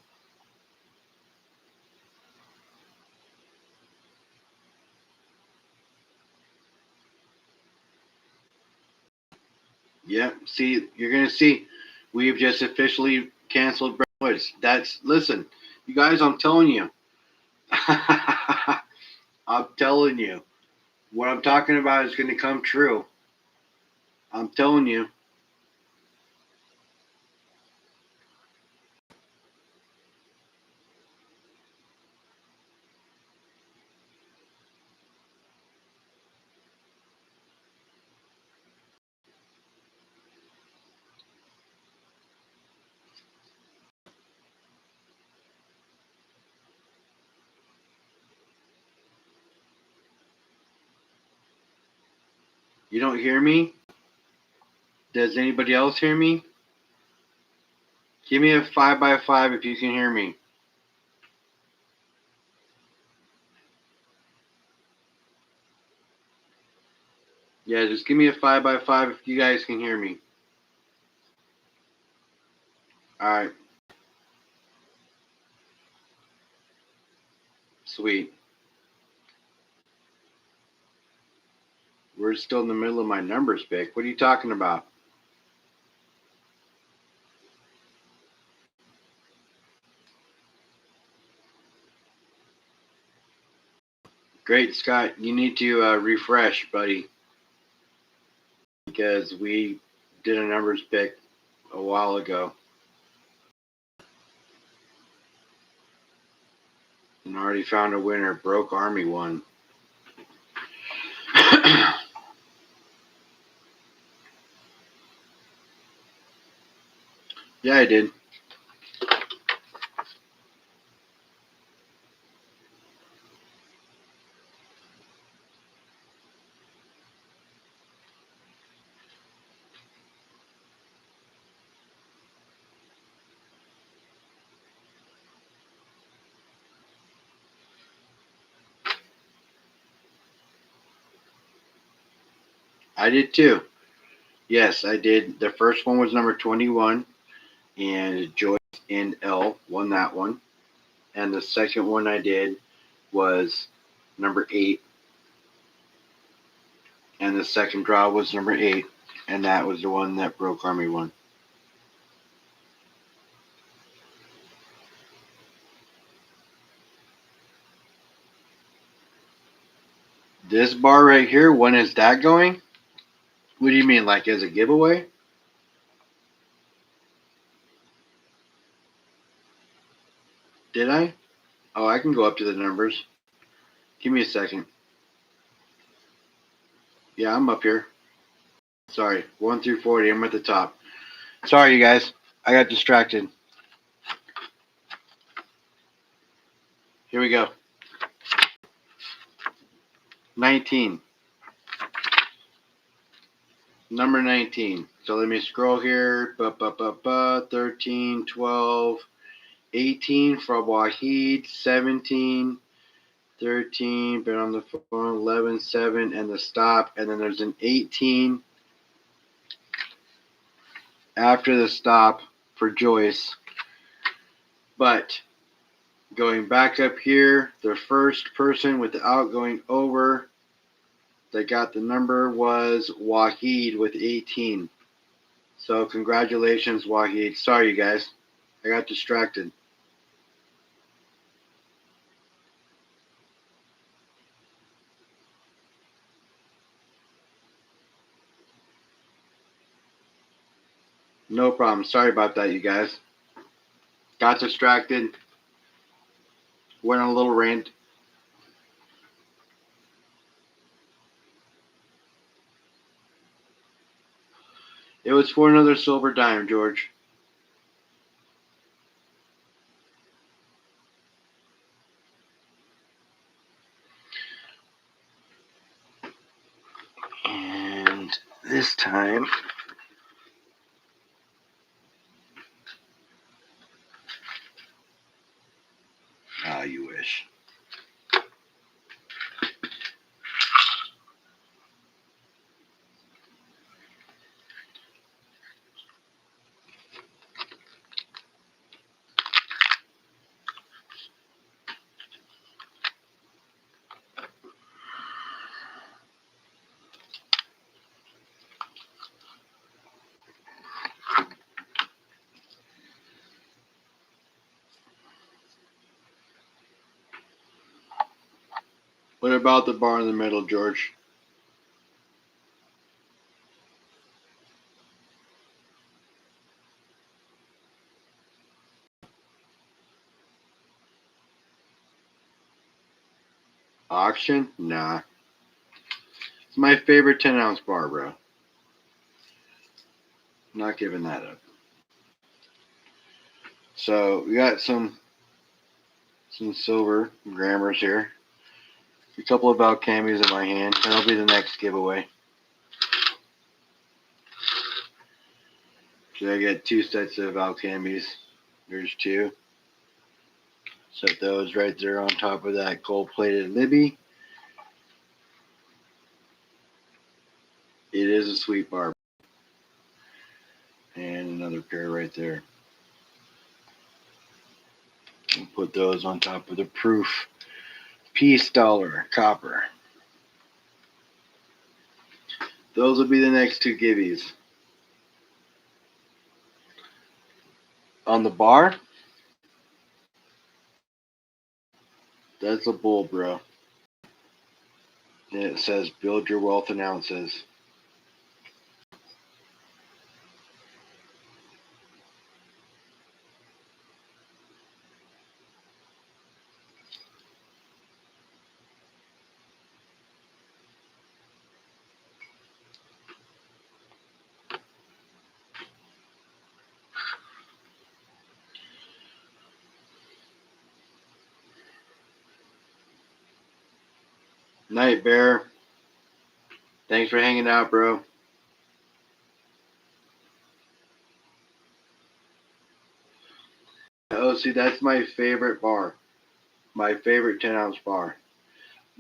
Yeah. See, you're gonna see. We've just officially canceled Brent Woods. Listen, you guys. I'm telling you. I'm telling you. What I'm talking about is going to come true. I'm telling you. You don't hear me? Does anybody else hear me? Give me a 5 by 5 if you can hear me. Yeah, just give me a 5x5 if you guys can hear me. Alright. Sweet. We're still in the middle of my numbers pick. What are you talking about? Great, Scott. You need to refresh, buddy, because we did a numbers pick a while ago and already found a winner. Broke Army won. Yeah, I did. I did too. Yes, I did. The first one was number 21, and Joyce and L won that one. And the second one I did was number 8, and the second draw was number 8, and that was the one that Broke Army won. This bar right here, when is that going? What do you mean, like as a giveaway? Did I? Oh, I can go up to the numbers. Give me a second. Yeah, I'm up here. Sorry, 1 through 40. I'm at the top. Sorry, you guys. I got distracted. Here we go. 19. Number 19. So let me scroll here. 13, 12, 18 for Wahid, 17, 13, been on the phone, 11, 7, and the stop. And then there's an 18 after the stop for Joyce. But going back up here, the first person without going over that got the number was Wahid with 18. So congratulations, Wahid. Sorry, you guys. I got distracted. No problem. Sorry about that, you guys. Got distracted. Went on a little rant. It was for another silver dime, George. And this time, you wish. What about the bar in the middle, George? Auction? Nah. It's my favorite 10-ounce bar, bro. Not giving that up. So we got some silver grammars here. A couple of Alchemies in my hand. That'll be the next giveaway. So I get 2 sets of Alchemies. There's 2. Set those right there on top of that gold-plated Libby. is a sweet bar. And another pair right there. We'll put those on top of the proof Peace Dollar copper. Those will be the next two gibbies. On the bar, that's a bull, bro. And it says build your wealth in ounces. Night Bear. Thanks for hanging out, bro. Oh, see, that's my favorite bar. My favorite 10-ounce bar.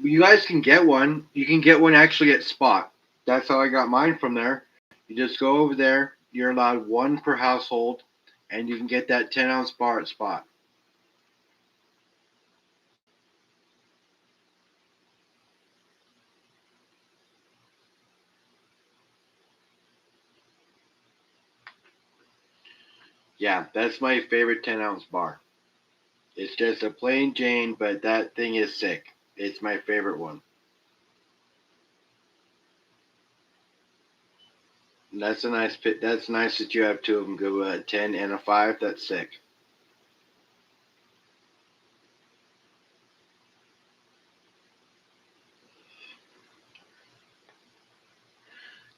You guys can get one. You can get one actually at Spot. That's how I got mine from there. You just go over there. You're allowed one per household, and you can get that 10-ounce bar at Spot. Yeah, that's my favorite 10-ounce bar. It's just a plain Jane, but that thing is sick. It's my favorite one. And that's a nice pit. That's nice that you have two of them. Go a 10 and a 5. That's sick.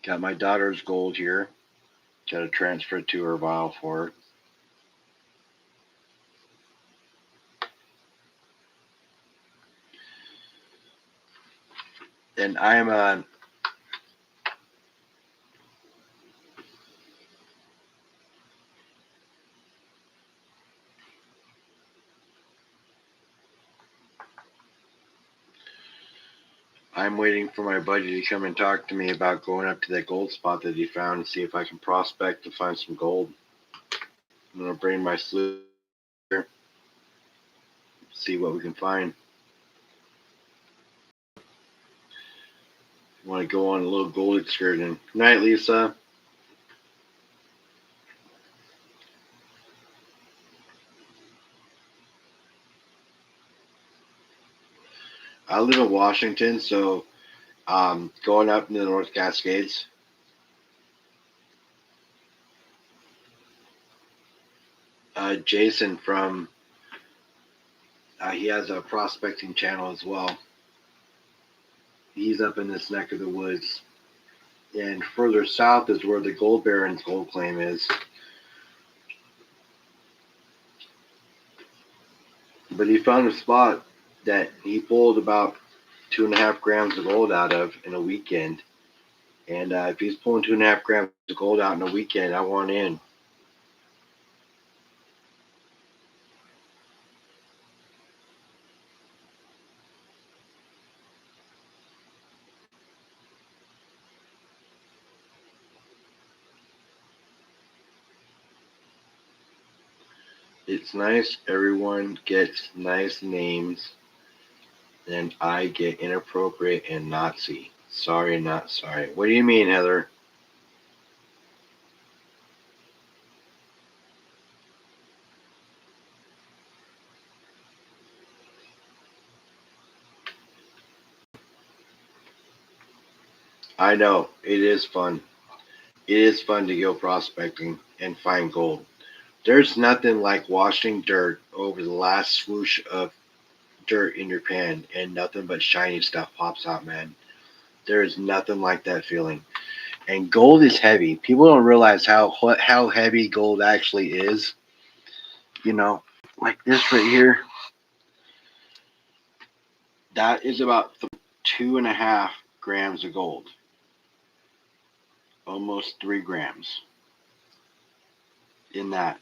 Got my daughter's gold here. Got to transfer it to her vial for her. And I'm waiting for my buddy to come and talk to me about going up to that gold spot that he found and see if I can prospect to find some gold. I'm gonna bring my sleuth here, see what we can find. Want to go on a little gold excursion. Good night, Lisa. I live in Washington, so going up into the North Cascades. Jason from he has a prospecting channel as well. He's up in this neck of the woods, and further south is where the Gold Baron's gold claim is. But he found a spot that he pulled about 2.5 grams of gold out of in a weekend. And if he's pulling 2.5 grams of gold out in a weekend, I want in. It's nice everyone gets nice names, and I get inappropriate and Nazi. Sorry, not sorry. What do you mean, Heather? I know, it is fun. It is fun to go prospecting and find gold. There's nothing like washing dirt over the last swoosh of dirt in your pan and nothing but shiny stuff pops out, man. There is nothing like that feeling. And gold is heavy. People don't realize how heavy gold actually is. You know, like this right here. That is about 2.5 grams of gold. Almost 3 grams in that.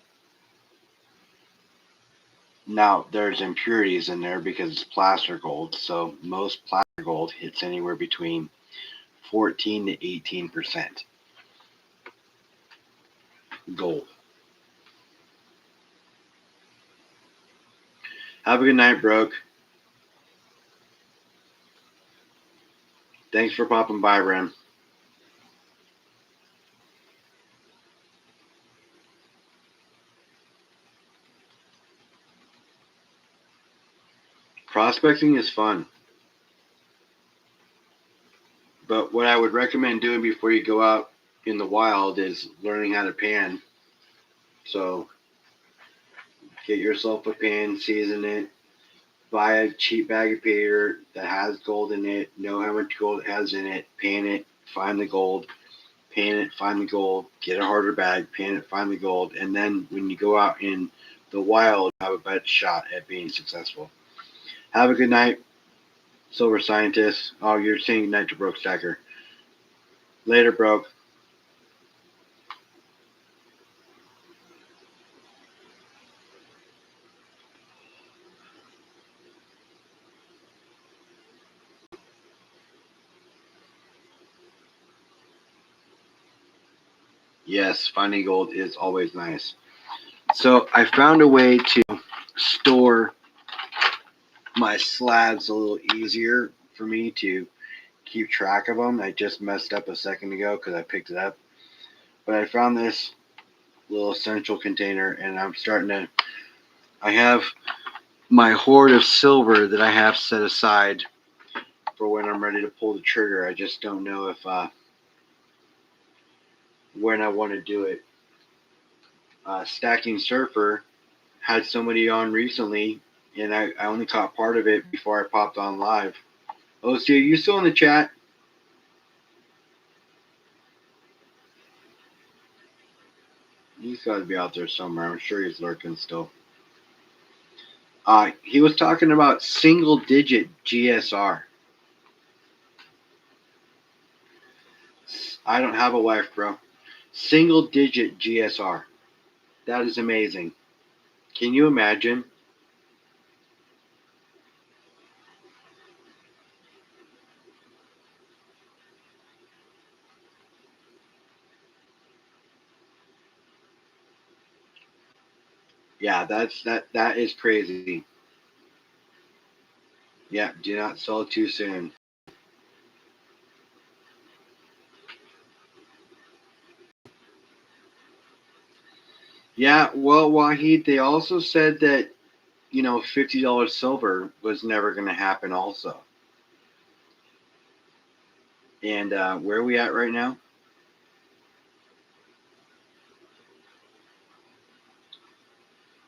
Now, there's impurities in there because it's placer gold. So most placer gold hits anywhere between 14 to 18% gold. Have a good night, Brooke. Thanks for popping by, Ren. Prospecting is fun. But what I would recommend doing before you go out in the wild is learning how to pan. So get yourself a pan, season it, buy a cheap bag of paper that has gold in it, know how much gold it has in it, pan it, find the gold, pan it, find the gold, get a harder bag, pan it, find the gold, and then when you go out in the wild, have a better shot at being successful. Have a good night, Silver Scientist. Oh, you're saying good night to Broke Stacker. Later, Broke. Yes, finding gold is always nice. So I found a way to store my slabs a little easier for me to keep track of them. I just messed up a second ago because I picked it up. But I found this little essential container and I have my hoard of silver that I have set aside for when I'm ready to pull the trigger. I just don't know if when I want to do it. Stacking Surfer had somebody on recently, and I only caught part of it before I popped on live. OC, are you still in the chat? He's got to be out there somewhere. I'm sure he's lurking still. He was talking about single digit GSR. I don't have a wife, bro. Single digit GSR. That is amazing. Can you imagine? Yeah, that is crazy. Yeah, do not sell too soon. Yeah, well, Wahid, they also said that, $50 silver was never going to happen also. And where are we at right now?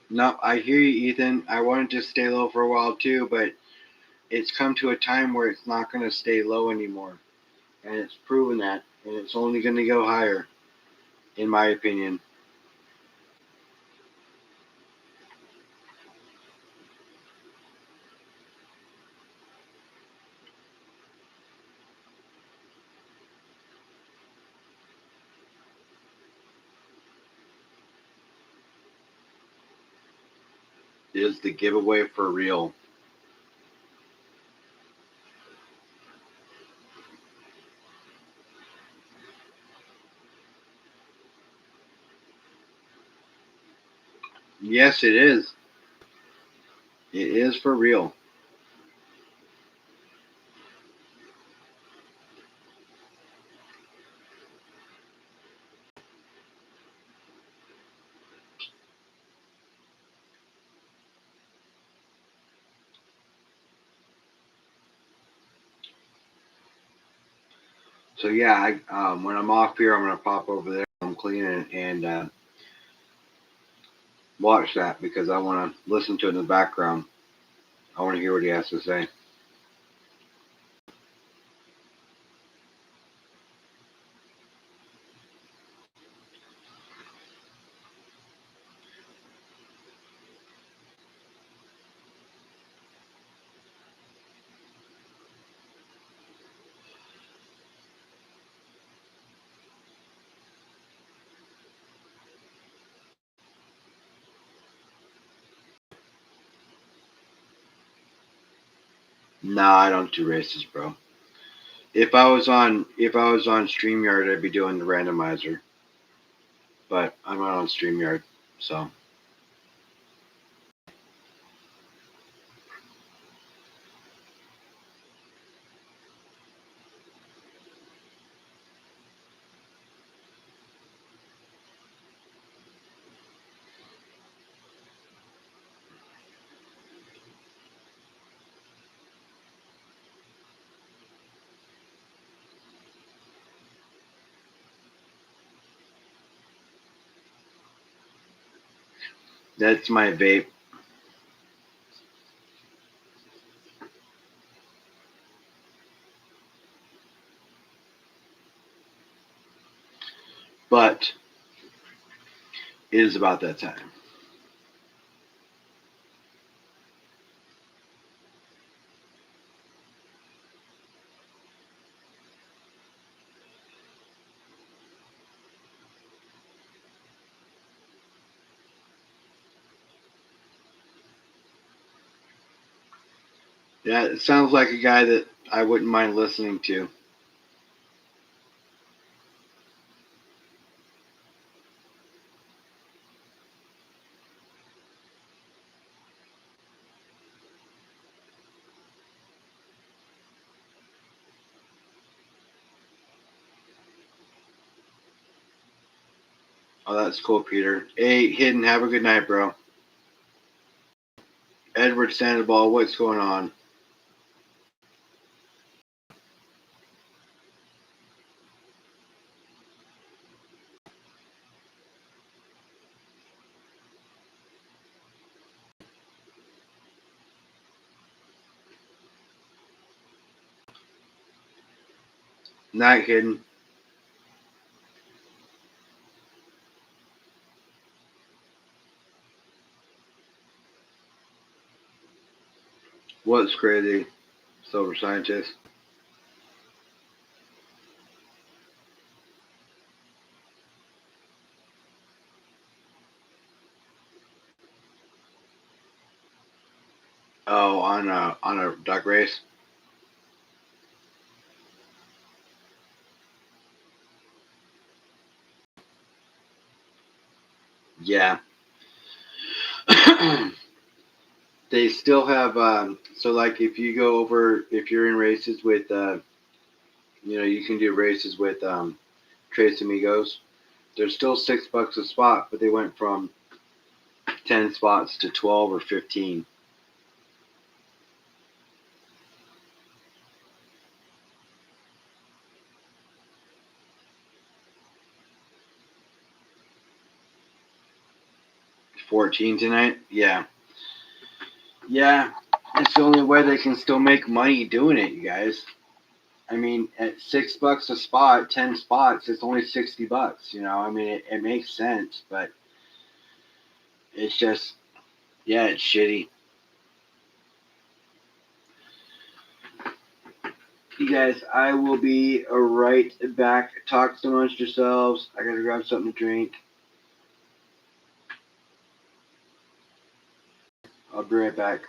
No, I hear you, Ethan. I wanted to stay low for a while too, but it's come to a time where it's not going to stay low anymore. And it's proven that. And it's only going to go higher, in my opinion. Is the giveaway for real? Yes, it is. It is for real. So yeah, when I'm off here, I'm gonna pop over there. I'm cleaning and watch that because I want to listen to it in the background. I want to hear what he has to say. Nah, I don't do races, bro. If I was on StreamYard, I'd be doing the randomizer. But I'm not on StreamYard, so that's my vape. But it is about that time. Yeah, it sounds like a guy that I wouldn't mind listening to. Oh, that's cool, Peter. Hey, Hidden, have a good night, bro. Edward Sandoval, what's going on? Night, Hidden. What's crazy? Silver Scientist. Oh, on a duck race. Yeah. They still have so like if you go over if you're in races with you can do races with Tres Amigos. There's still $6 a spot, but they went from 10 spots to 12 or 15. 14 tonight. Yeah. Yeah. It's the only way they can still make money doing it, you guys. I mean, at $6 a spot, 10 spots, it's only $60. I mean, it makes sense, but it's just, yeah, it's shitty. You guys, I will be right back. Talk amongst yourselves. I gotta grab something to drink. I'll be right back.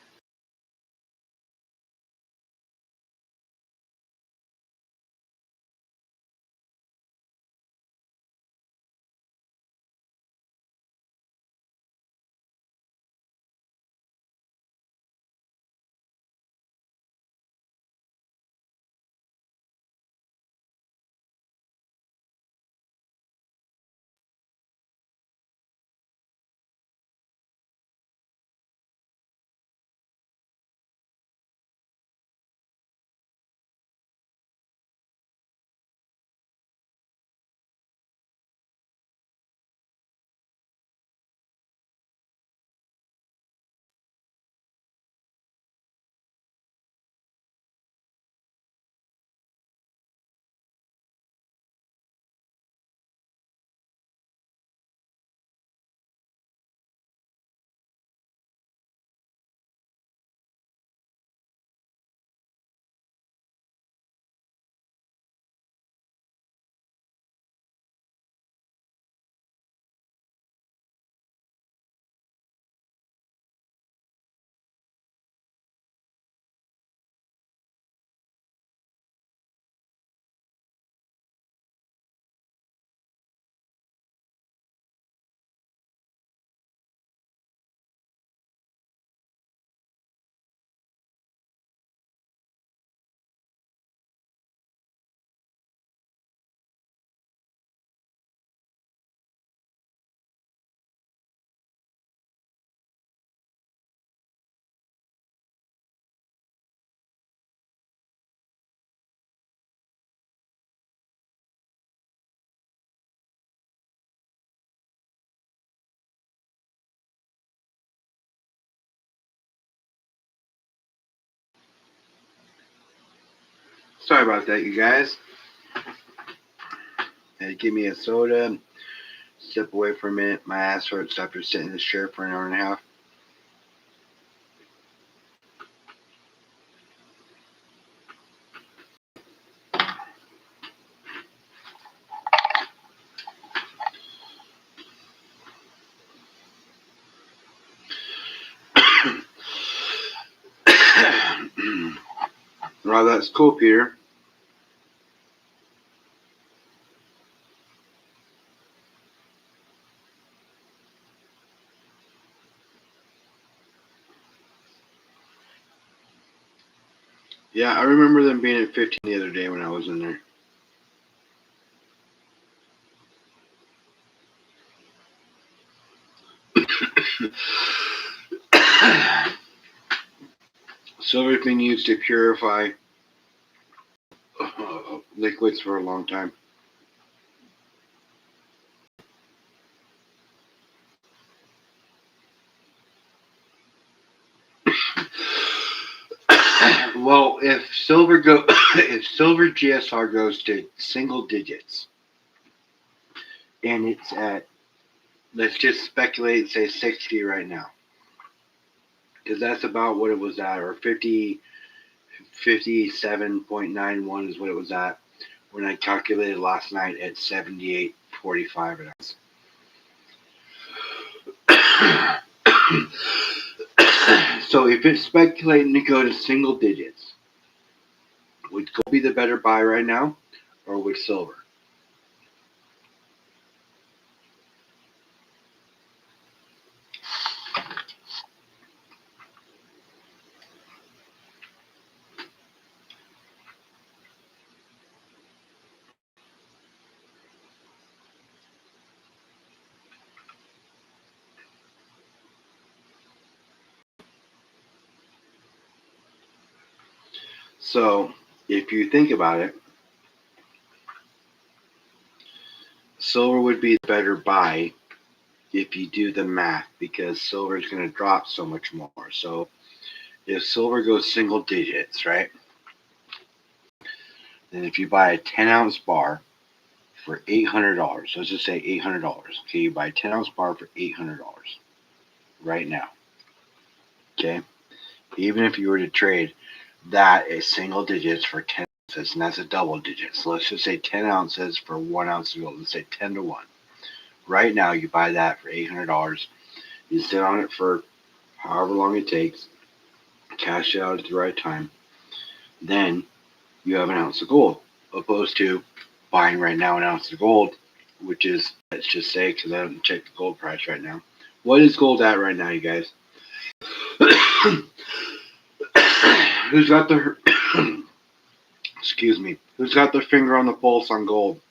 Sorry about that, you guys. Hey, give me a soda. Step away for a minute. My ass hurts after sitting in this chair for an hour and a half. Well, that's cool, Peter. Yeah, I remember them being at 15 the other day when I was in there. Silver's been used to purify liquids for a long time. Well, if if silver GSR goes to single digits, and it's at, let's just speculate and say 60 right now, because that's about what it was at, or 57.91 is what it was at when I calculated last night at 78.45 an ounce. So if it's speculating to go to single digits, would gold be the better buy right now, or would silver? So if you think about it, silver would be the better buy if you do the math, because silver is going to drop so much more. So if silver goes single digits, right? Then if you buy a 10-ounce bar for $800, let's just say $800. Okay, you buy a 10-ounce bar for $800 right now. Okay, even if you were to trade that as single digits for 10 ounces, and that's a double digit. So let's just say 10 ounces for 1 ounce of gold. Let's say 10 to 1. Right now, you buy that for $800. You sit on it for however long it takes, cash it out at the right time. Then you have an ounce of gold, opposed to buying right now an ounce of gold, which is, let's just say, because I haven't checked the gold price right now. What is gold at right now, you guys? Who's got the excuse me? Who's got their finger on the pulse on gold?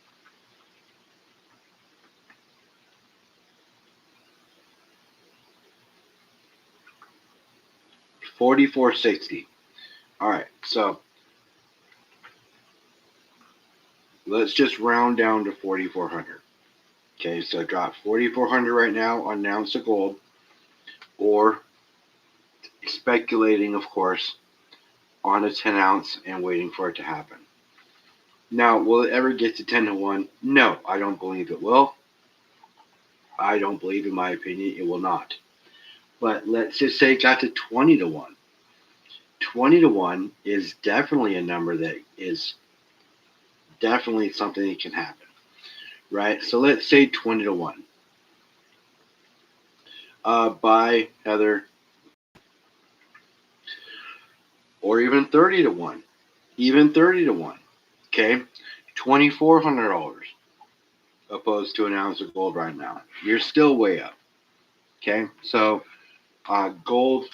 $44.60. All right, so let's just round down to 4,400. Okay, so drop 4,400 right now on an ounce of gold, or speculating, of course, on a 10 ounce and waiting for it to happen. Now, will it ever get to 10 to 1? No, I don't believe it will. I don't believe, in my opinion, it will not. But let's just say it got to 20 to 1. 20 to 1 is definitely a number that is definitely something that can happen, right? So let's say 20 to 1. Buy Heather, or even 30 to 1. Even 30 to 1. Okay? $2,400 opposed to an ounce of gold right now. You're still way up. Okay? So gold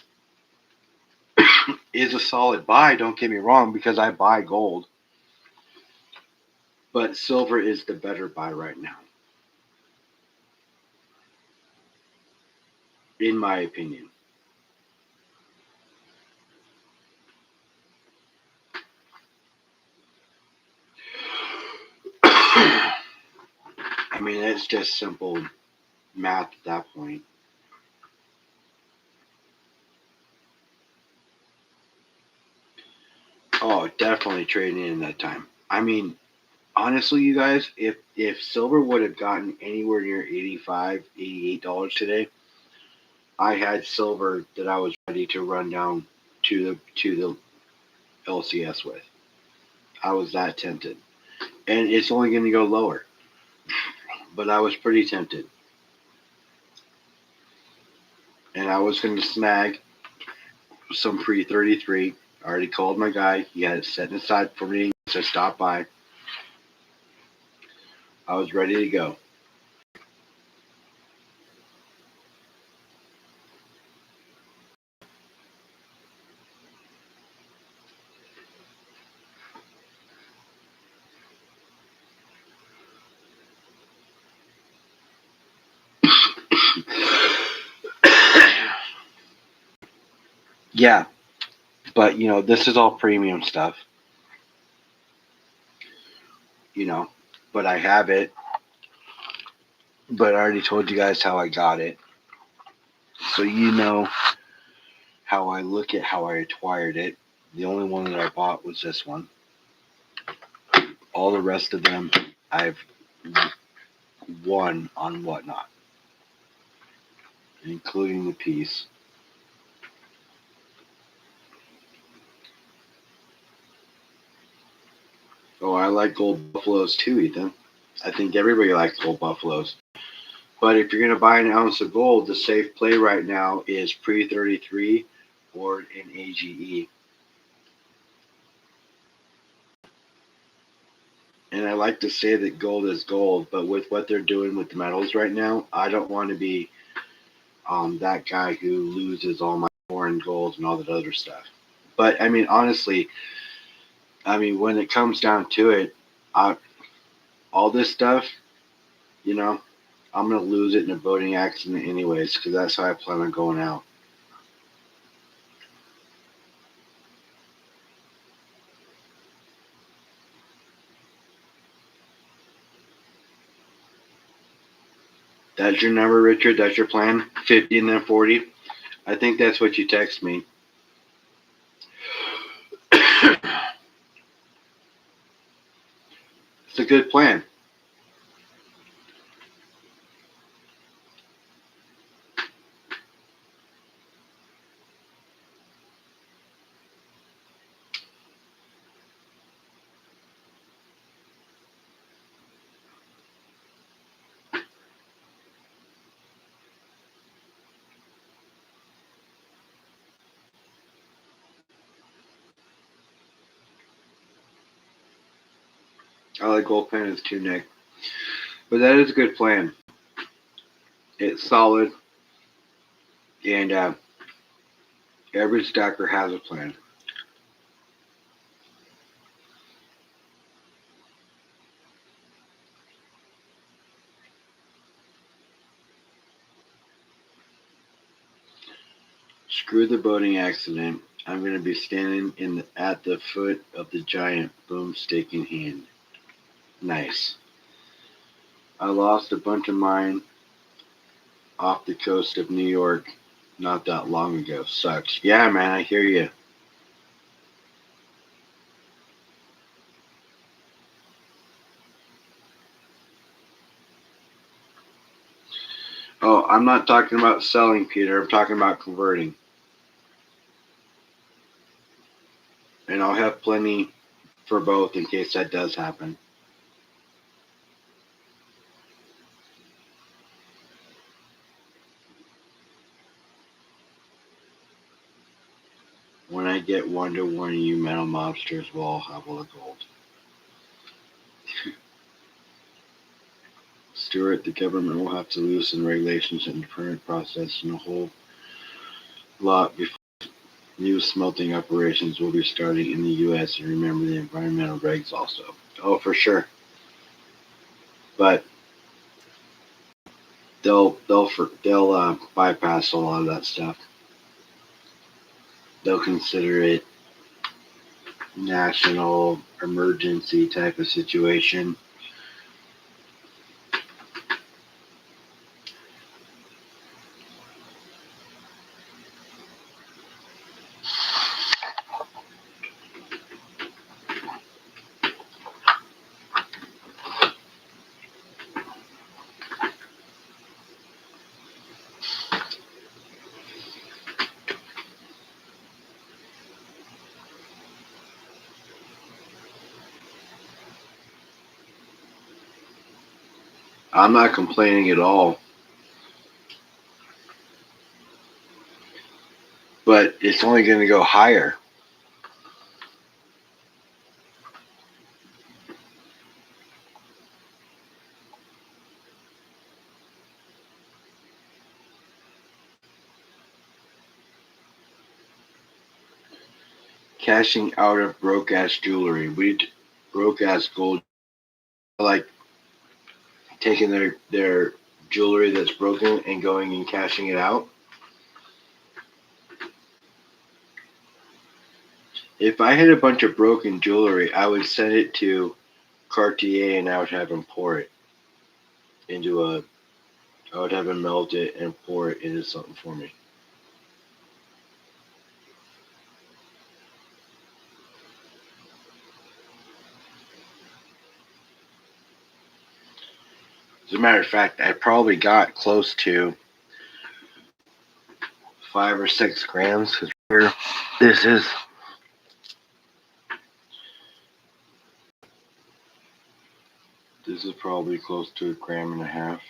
is a solid buy, don't get me wrong, because I buy gold. But silver is the better buy right now, in my opinion. I mean, it's just simple math at that point. Oh, definitely trading in that time. I mean, honestly, you guys, if silver would have gotten anywhere near $85, $88 today, I had silver that I was ready to run down to the LCS with. I was that tempted, and it's only going to go lower. But I was pretty tempted, and I was going to snag some pre 33. I already called my guy. He had it set aside for me to stop by. I was ready to go. Yeah, but this is all premium stuff. You know, but I have it. But I already told you guys how I got it, so how I look at how I acquired it. The only one that I bought was this one. All the rest of them I've won on Whatnot, including the piece. Oh, I like gold buffaloes too, Ethan. I think everybody likes gold buffaloes. But if you're going to buy an ounce of gold, the safe play right now is pre 33 or an AGE. And I like to say that gold is gold, but with what they're doing with the metals right now, I don't want to be that guy who loses all my foreign golds and all that other stuff. But I mean, honestly, when it comes down to it, all this stuff, you know, I'm gonna lose it in a boating accident anyways, because that's how I plan on going out. That's your number, Richard. That's your plan. 50 and then 40. I think that's what you text me. It's a good plan. I like gold plans too, Nick. But that is a good plan. It's solid, and every stacker has a plan. Screw the boating accident. I'm going to be standing at the foot of the giant boomstick in hand. Nice. I lost a bunch of mine off the coast of New York not that long ago. Sucks. Yeah, man, I hear you. Oh, I'm not talking about selling, Peter. I'm talking about converting. And I'll have plenty for both in case that does happen. When I get one to one of you metal mobsters, we'll all have all the gold. Stuart, the government will have to loosen regulations and permit process and a whole lot before new smelting operations will be starting in the U.S. and remember the environmental regs also. Oh, for sure. But they'll bypass a lot of that stuff. They'll consider it national emergency type of situation. I'm not complaining at all, but it's only going to go higher. Cashing out of broke ass jewelry. Broke ass gold, like taking their jewelry that's broken and going and cashing it out. If I had a bunch of broken jewelry, I would send it to Cartier and I would have them pour it into a. I would have them melt it and pour it into something for me. As a matter of fact, I probably got close to 5 or 6 grams because here, this is probably close to 1.5 grams.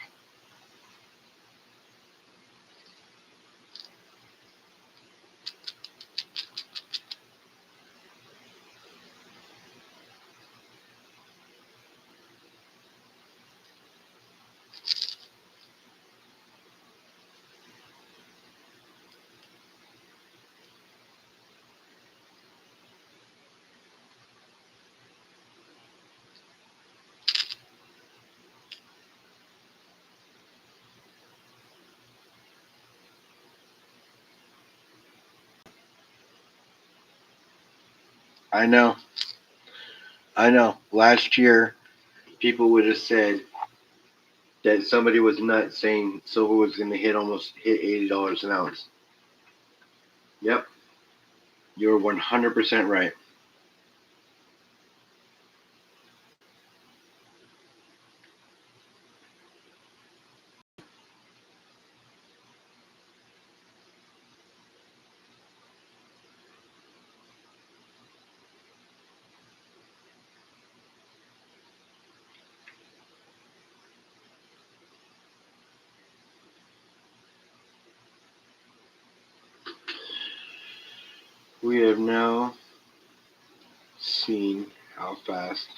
I know, I know. Last year, people would have said that somebody was nuts saying silver was going to hit $80 an ounce. Yep, you're 100% right. We have now seen how fast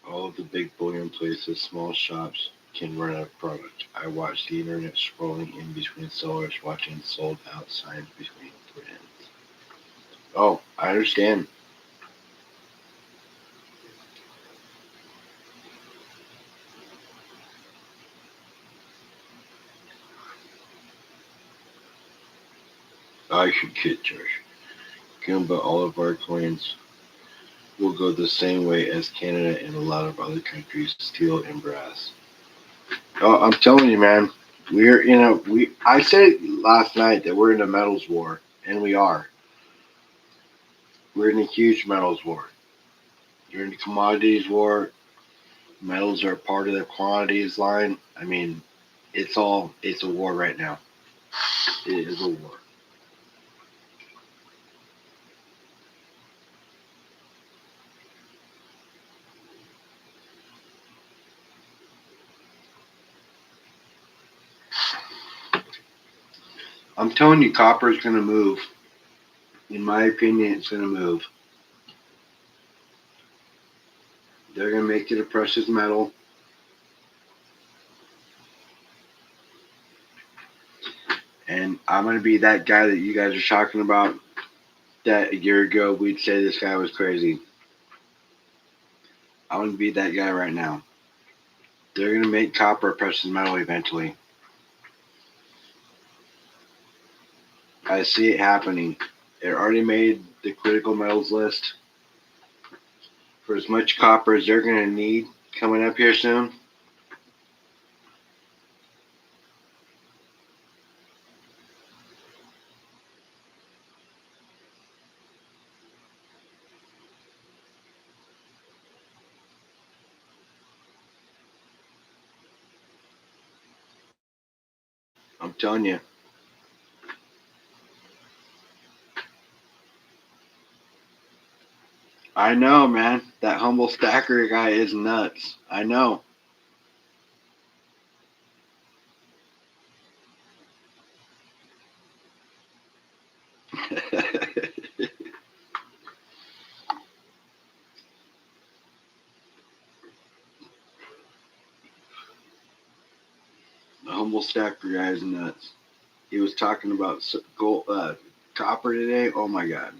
all of the big bullion places, small shops can run out of product. I watch the internet scrolling in between sellers, watching sold out signs between brands. Oh, I understand. I should kid Josh. But all of our coins will go the same way as Canada and a lot of other countries, steel and brass. Oh, I'm telling you, man, we're in a we. I said last night that we're in a metals war, and we are. We're in a huge metals war. You're in a commodities war. Metals are part of the commodities line. I mean, it's a war right now. It is a war. I'm telling you, copper is going to move. In my opinion, it's going to move. They're going to make it a precious metal. And I'm going to be that guy that you guys are talking about that a year ago we'd say this guy was crazy. I'm going to be that guy right now. They're going to make copper a precious metal eventually. I see it happening. It already made the critical metals list. For as much copper as they're going to need coming up here soon, I'm telling you. I know, man. That humble stacker guy is nuts. I know. The humble stacker guy is nuts. He was talking about gold, copper today. Oh my god.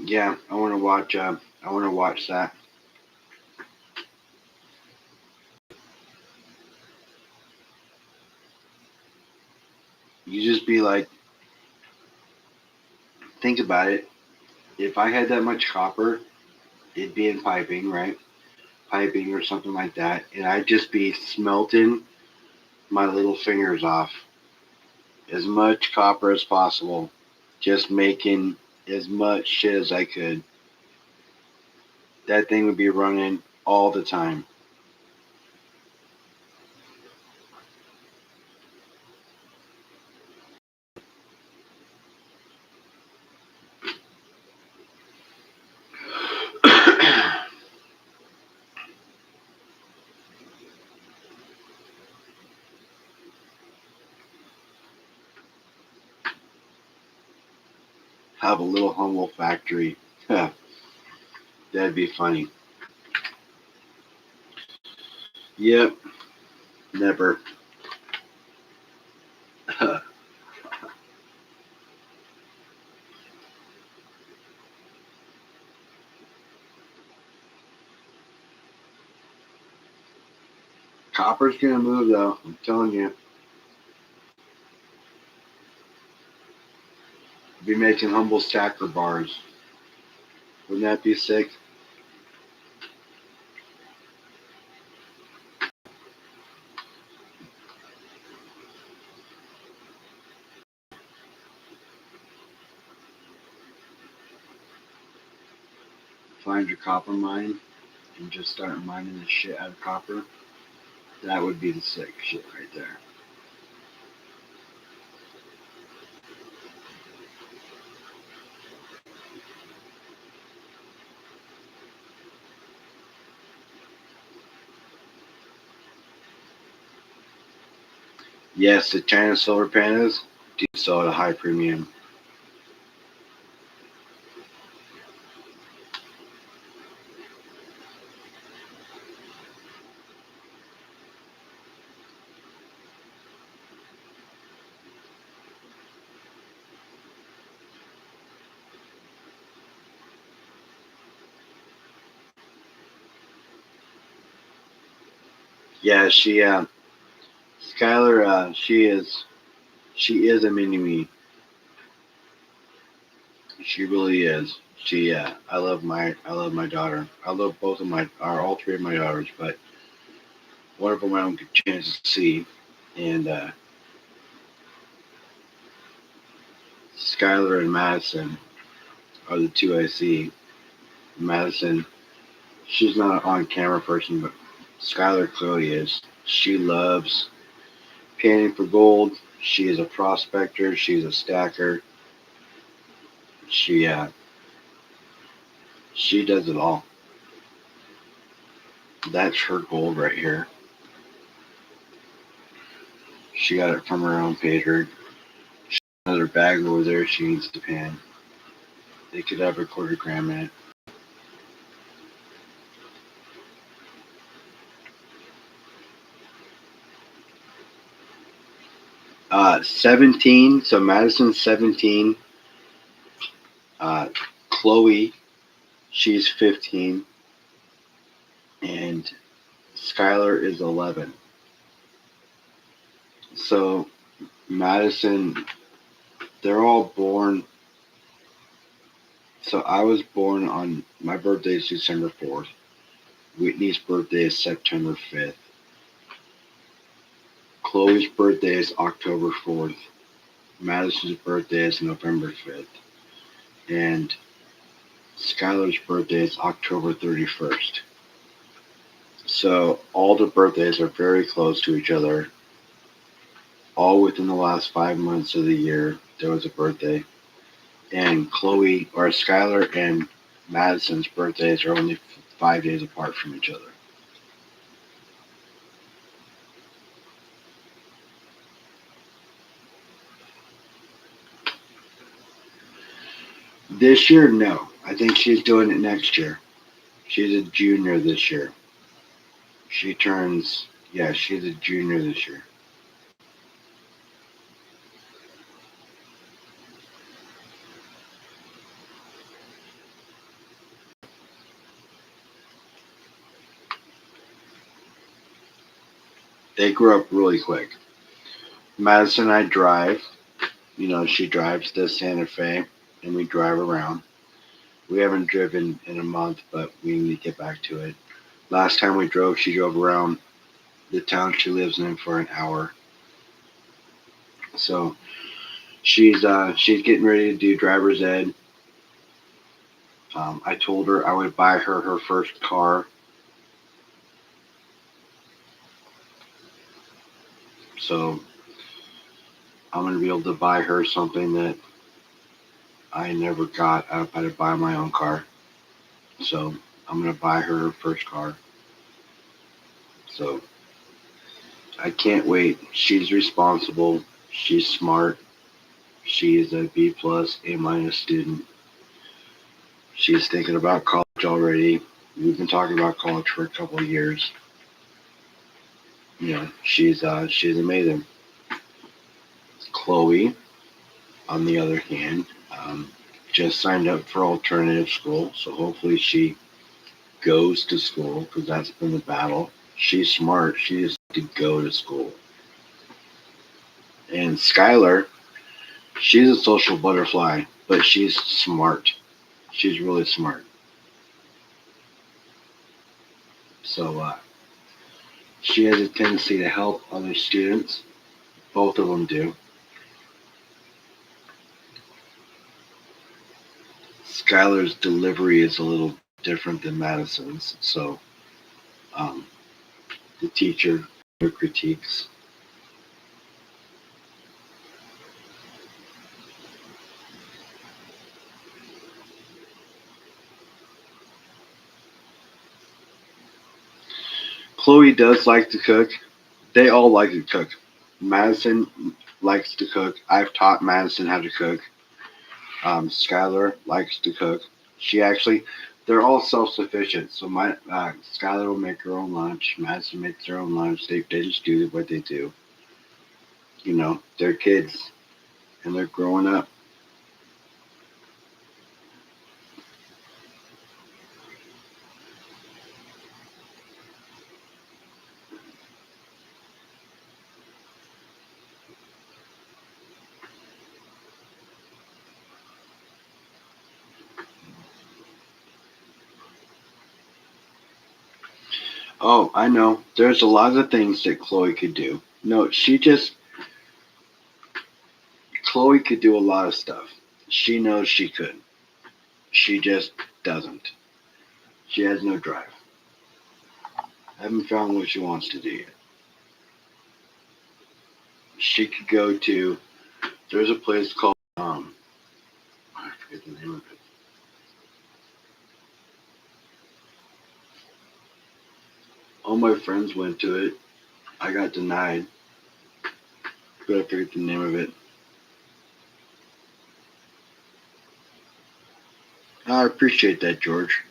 Yeah, I want to watch. I want to watch that. You just be like, think about it. If I had that much copper, it'd be in piping, right? Piping or something like that, and I'd just be smelting my little fingers off as much copper as possible, just making as much shit as I could. That thing would be running all the time. Have a little humble factory. That'd be funny. Yep, never. Copper's gonna move though. I'm telling you. Be making humble stacker bars. Wouldn't that be sick? Find your copper mine and just start mining the shit out of copper. That would be the sick shit right there. Yes, the China silver pandas do sell at a high premium. Yeah, Skylar, she is a mini me. She really is. I love my daughter. I love both of all three of my daughters, but one of them I don't get a chance to see. And Skylar and Madison are the two I see. Madison, she's not an on camera person, but Skylar clearly is. She loves panning for gold. She is a prospector. She's a stacker. She she does it all. That's her gold right here. She got it from her own pager. Another bag over there she needs to pan. They could have a $250 in it. 17. So Madison's 17. Chloe, she's 15. And Skylar is 11. So Madison, they're all born. So I was born on, my birthday is December 4th. Whitney's birthday is September 5th. Chloe's birthday is October 4th. Madison's birthday is November 5th. And Skylar's birthday is October 31st. So all the birthdays are very close to each other. All within the last 5 months of the year, there was a birthday. And Chloe, or Skylar and Madison's birthdays are only 5 days apart from each other. This year, no. I think she's doing it next year. She's a junior this year. She turns, yeah, she's a junior this year. They grew up really quick. Madison and I drive. She drives to Santa Fe and we drive around. We haven't driven in a month, but we need to get back to it. Last time we drove, she drove around the town she lives in for an hour. So she's getting ready to do driver's ed. I told her I would buy her first car. So I'm gonna be able to buy her something that I never got. I had to buy my own car. So I'm gonna buy her first car. So I can't wait. She's responsible. She's smart. She is a B plus, A minus student. She's thinking about college already. We've been talking about college for a couple of years. She's amazing. Chloe, on the other hand, just signed up for alternative school, so hopefully she goes to school because that's been the battle. She's smart. She just to go to school. And Skylar, she's a social butterfly, but she's smart. She's really smart. So she has a tendency to help other students. Both of them do. Skylar's delivery is a little different than Madison's, so um, the teacher critiques. Chloe does like to cook. They all like to cook. Madison likes to cook. I've taught Madison how to cook. Skylar likes to cook. She actually, they're all self-sufficient. So my Skylar will make her own lunch. Madison makes their own lunch. They just do what they do. They're kids and they're growing up. Oh, I know. There's a lot of things that Chloe could do. No, Chloe could do a lot of stuff. She knows she could. She just doesn't. She has no drive. I haven't found what she wants to do yet. She could go to, there's a place called, I forget the name of it. All my friends went to it. I got denied, but I forget the name of it. I appreciate that, George.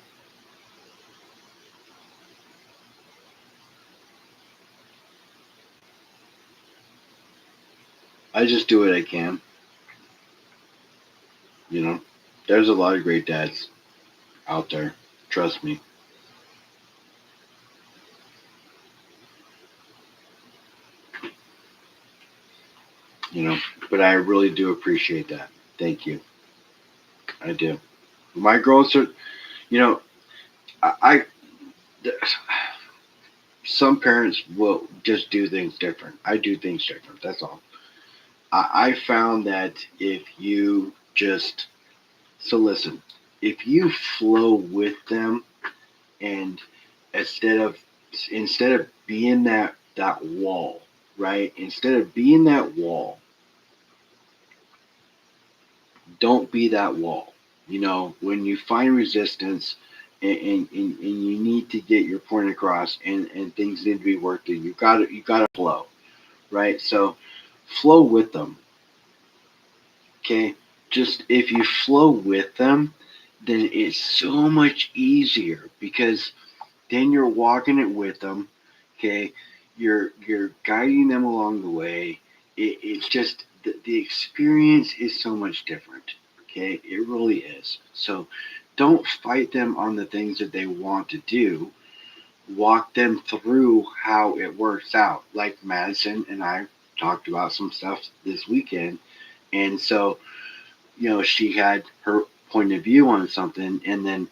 I just do what I can. You know, there's a lot of great dads out there. Trust me. You know, but I really do appreciate that. Thank you. I do. My girls are, you know, I some parents will just do things different. I do things different. That's all. I found that if you just, so listen, if you flow with them, and instead of instead of being that wall, right? Instead of being that wall, don't be that wall. When you find resistance, and you need to get your point across, and things need to be worked through, you gotta flow, right? So flow with them. Okay, just if you flow with them, then it's so much easier, because then you're walking it with them. Okay, you're guiding them along the way. It's just the experience is so much different. Okay, it really is. So don't fight them on the things that they want to do. Walk them through how it works out. Like Madison and I talked about some stuff this weekend, and so she had her point of view on something, and then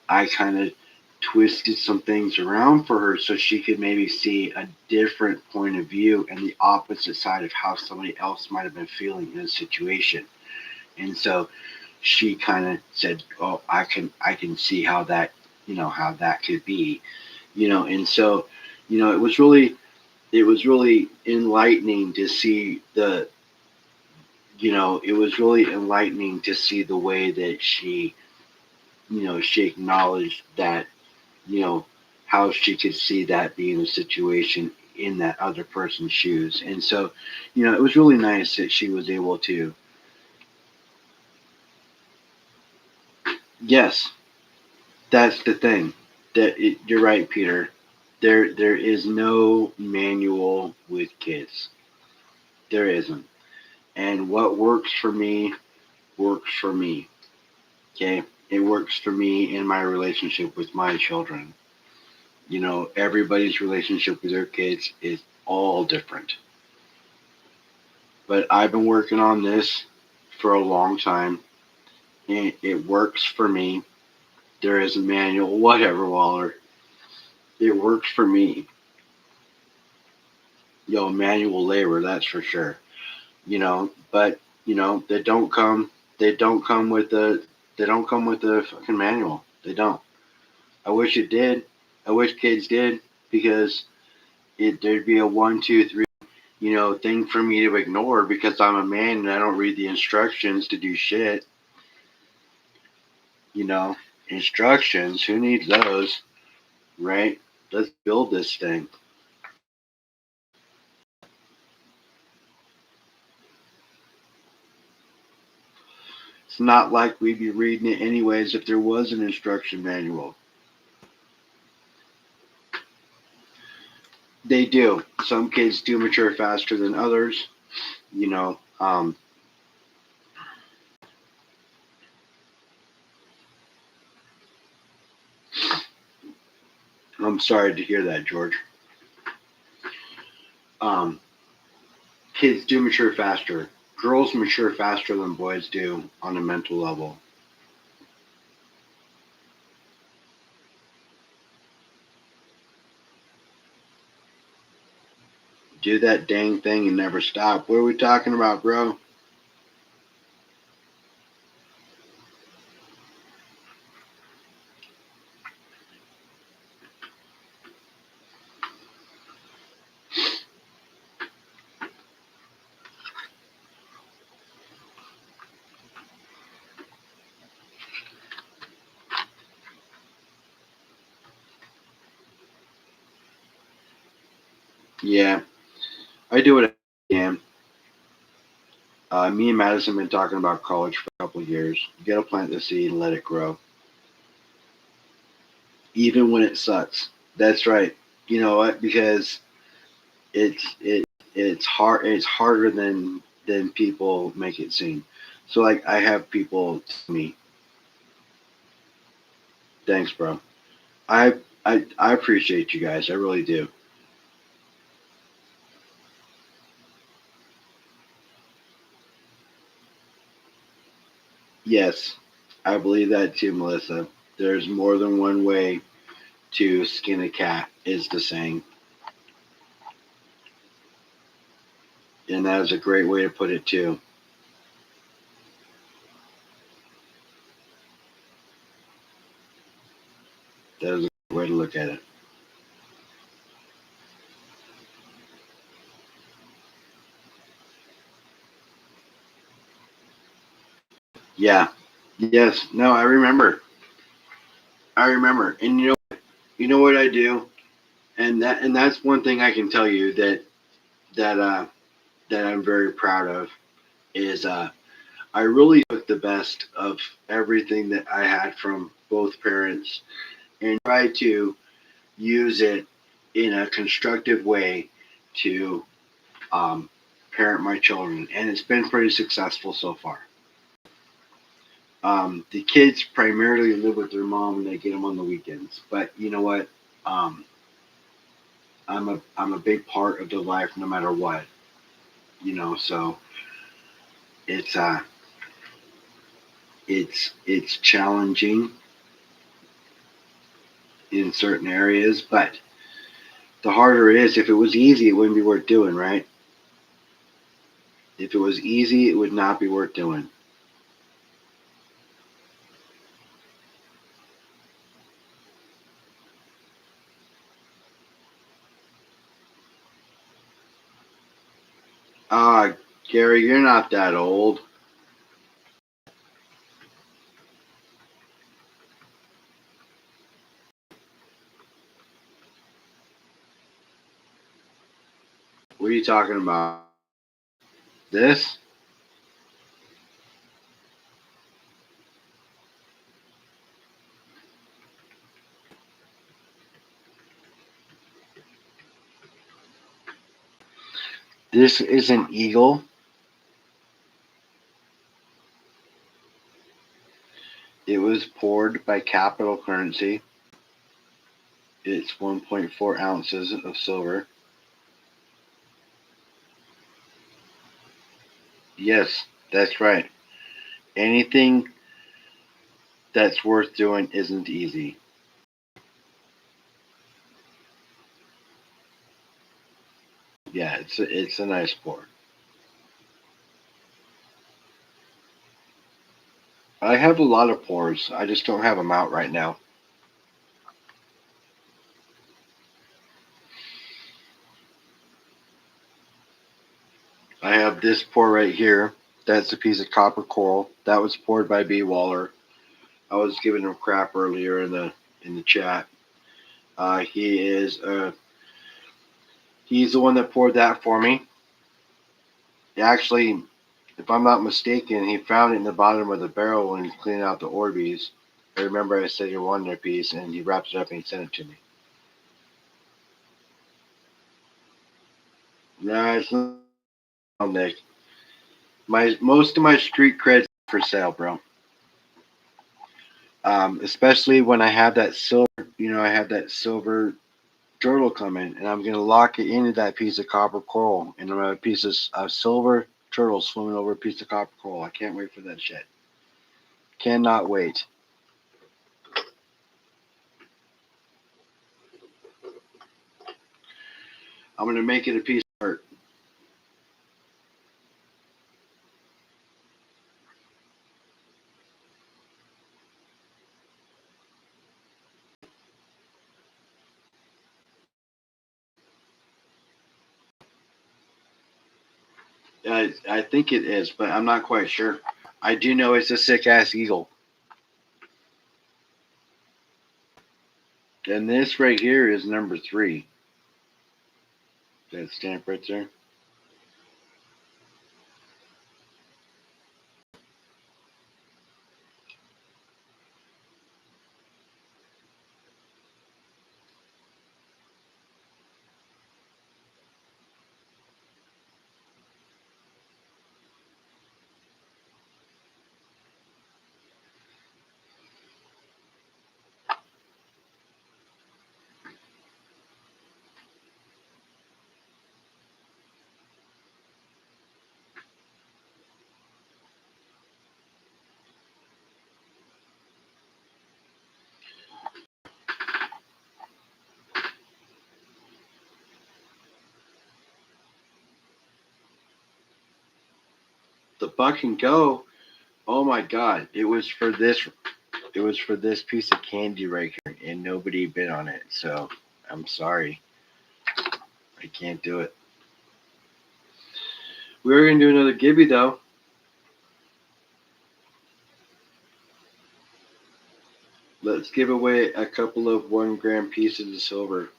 I kind of twisted some things around for her so she could maybe see a different point of view and the opposite side of how somebody else might have been feeling in a situation. And so she kind of said, "Oh, I can see how that could be." And so it was really enlightening to see the way that she acknowledged that, you know, how she could see that being a situation in that other person's shoes. And so, it was really nice that she was able to, yes, that's the thing. You're right, Peter. There is no manual with kids. There isn't. And what works for me. Okay? It works for me in my relationship with my children. Everybody's relationship with their kids is all different. But I've been working on this for a long time, and it works for me. There is a manual, whatever, Waller. It works for me. Manual labor, that's for sure. But they don't come with the fucking manual. They don't. I wish it did. I wish kids did, because there'd be a one, two, three, thing for me to ignore, because I'm a man and I don't read the instructions to do shit. You know, Instructions. Who needs those, right? Let's build this thing. It's not like we'd be reading it anyways if there was an instruction manual. They do. Some kids do mature faster than others. You know, um, I'm sorry to hear that, George. Um, Kids do mature faster. Girls mature faster than boys do on a mental level. Do that dang thing and never stop. What are we talking about, bro? Yeah, I do what I can. Me and Madison have been talking about college for a couple of years. You gotta plant the seed and let it grow, even when it sucks. That's right. You know what? Because it's hard. It's harder than people make it seem. So like, I have people tell me, "Thanks, bro. I I appreciate you guys. I really do." Yes, I believe that too, Melissa. There's more than one way to skin a cat, is the saying, and that is a great way to put it too. look at it. Yeah. Yes. No, I remember. I remember. And you know what I do? And that's one thing I can tell you that that I'm very proud of is I really took the best of everything that I had from both parents and tried to use it in a constructive way to um, parent my children, and it's been pretty successful so far. The kids primarily live with their mom and they get them on the weekends, but you know what? Um, I'm a big part of their life no matter what, so it's it's challenging in certain areas, but the harder it is, if it was easy, it wouldn't be worth doing, right? If it was easy, it would not be worth doing. Ah, Gary, you're not that old. What are you talking about? This? This is an eagle. It was poured by Capital Currency. It's 1.4 ounces of silver. Yes, that's right. Anything that's worth doing isn't easy. Yeah, it's a nice pour. I have a lot of pours. I just don't have them out right now. I have this pour right here. That's a piece of copper coral. That was poured by B. Waller. I was giving him crap earlier in the chat. He is he's the one that poured that for me. Actually, if I'm not mistaken, he found it in the bottom of the barrel when he's cleaning out the Orbeez. I remember I said you wanted a piece, and he wrapped it up and he sent it to me. Nah, it's not Nick. My most of my street creds for sale, bro. Especially when I have that silver, I have that silver turtle coming, and I'm gonna lock it into that piece of copper coral, and I'm gonna have a piece of silver turtle swimming over a piece of copper coral. I can't wait for that shit. Cannot wait. I'm gonna make it a piece of art. I think it is, but I'm not quite sure. I do know it's a sick ass eagle. And this right here is number 3. That stamp right there. The buck and go. Oh my god! It was for this. It was for this piece of candy right here. and nobody bid on it. So I'm sorry. I can't do it. We were going to do another Gibby, though. Let's give away a couple of 1 gram pieces of silver.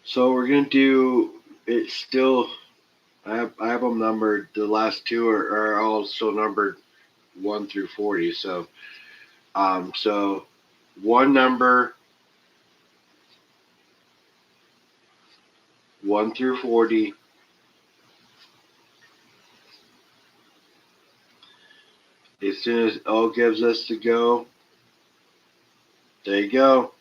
So we're going to do, it's still, I have them numbered. The last two are all still numbered 1 through 40. So, so one number 1 through 40. As soon as L gives us the go, there you go.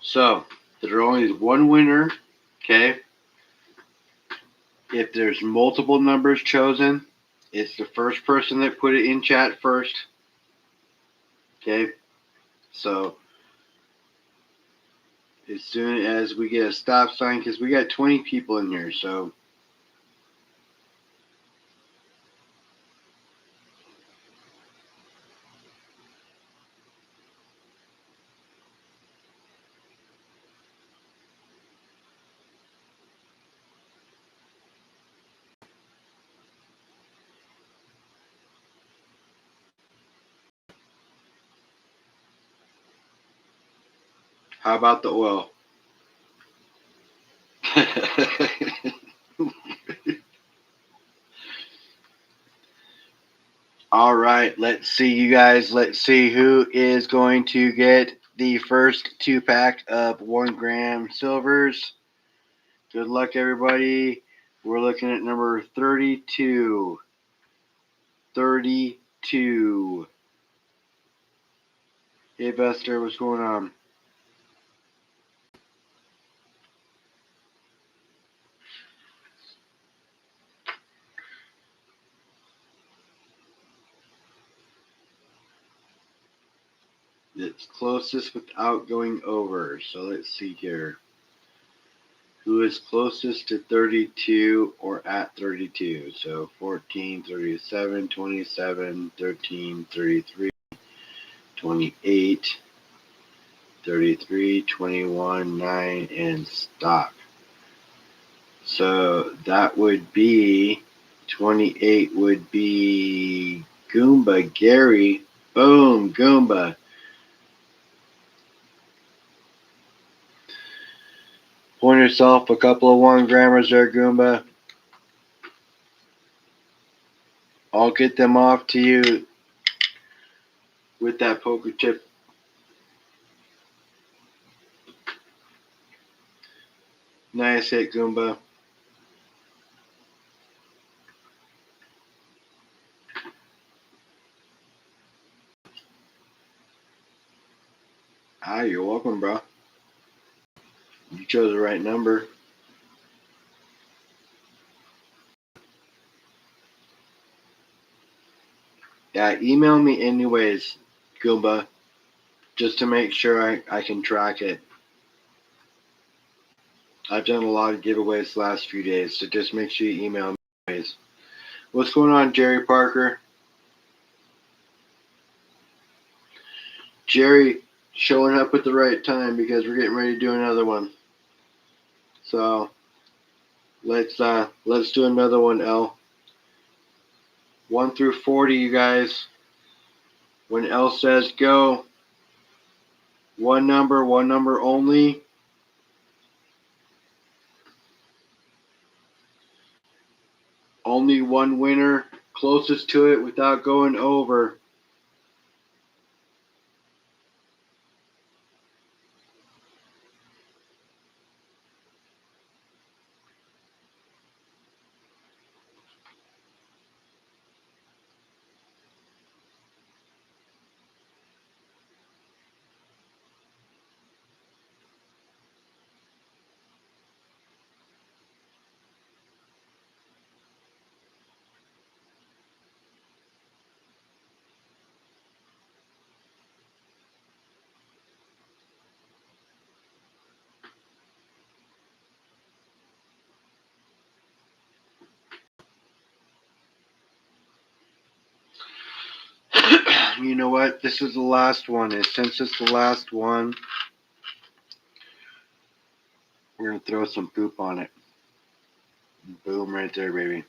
So there only is one winner, okay? If there's multiple numbers chosen, it's the first person that put it in chat first, okay? So as soon as we get a stop sign, because we got 20 people in here, so how about the oil? All right, let's see, you guys. Let's see who is going to get the first 2-pack of 1 gram silvers. Good luck, everybody. We're looking at number 32. 32. Hey, Buster, what's going on? It's closest without going over. So let's see here. Who is closest to 32 or at 32? So 14, 37, 27, 13, 33, 28, 33, 21, 9, and stop. So that would be 28 would be Goomba Gary. Boom, Goomba. Point yourself a couple of 1 grammers there, Goomba. I'll get them off to you with that poker chip. Nice hit, Goomba. Ah, you're welcome, bro. You chose the right number. Yeah, email me anyways, Goomba, just to make sure I can track it. I've done a lot of giveaways the last few days, so just make sure you email me anyways. What's going on, Jerry Parker? Jerry showing up at the right time because we're getting ready to do another one. So let's do another one, L. 1 through 40, you guys. When L says go, one number only. Only one winner, closest to it without going over. You know what? This is the last one. And since it's the last one, we're going to throw some poop on it. Boom, right there, baby.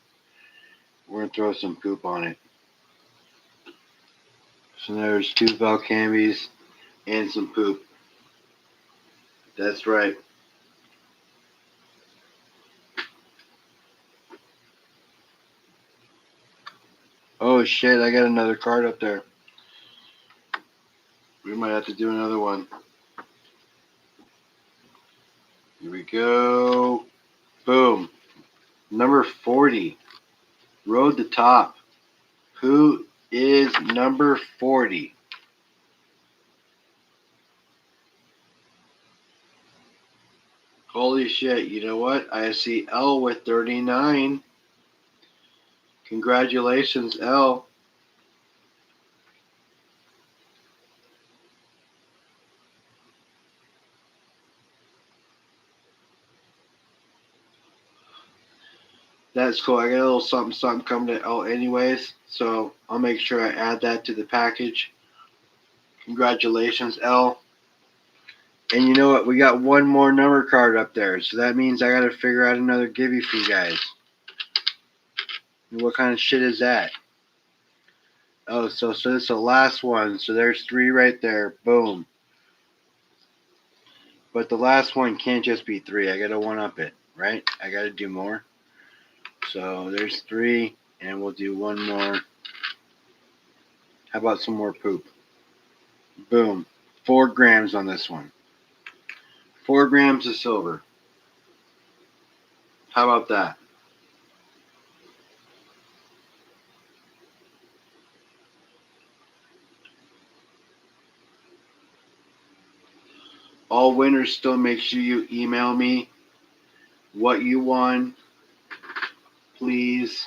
We're going to throw some poop on it. So there's 2 Valcambis and some poop. That's right. Oh shit, I got another card up there. We might have to do another one. Here we go. Boom. Number 40. Road to top. Who is number 40? Holy shit, you know what? I see L with 39. Congratulations, L. That's cool. I got a little something coming to L anyways, so I'll make sure I add that to the package. Congratulations, L. And you know what? We got one more number card up there, so that means I got to figure out another givey for you guys. And what kind of shit is that? Oh, so this is the last one. So there's 3 right there. Boom. But the last one can't just be 3. I got to one-up it, right? I got to do more. So there's 3, and we'll do one more. How about some more poop? Boom. 4 grams on this one. 4 grams of silver. How about that? All winners, still make sure you email me what you won, please.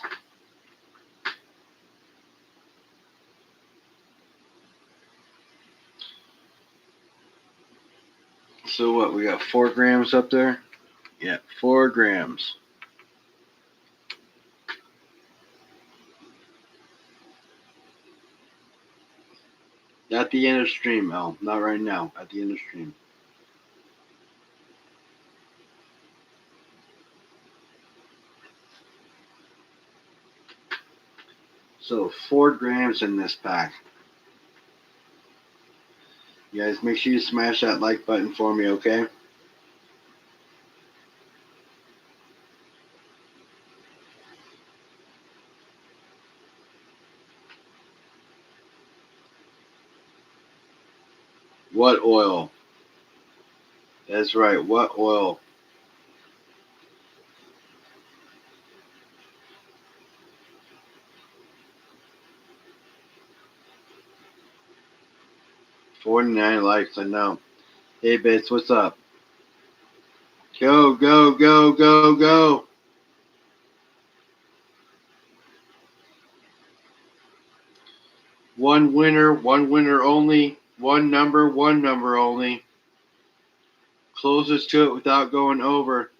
So what, we got 4 grams up there? Yeah, 4 grams. At the end of stream, Al. Not right now. At the end of stream. So 4 grams in this pack. You guys, make sure you smash that like button for me, okay? What oil? That's right. What oil? $49 likes, I know. Hey, Bits, what's up? Go, go, go, go, go. One winner only. One number only. Closest to it without going over.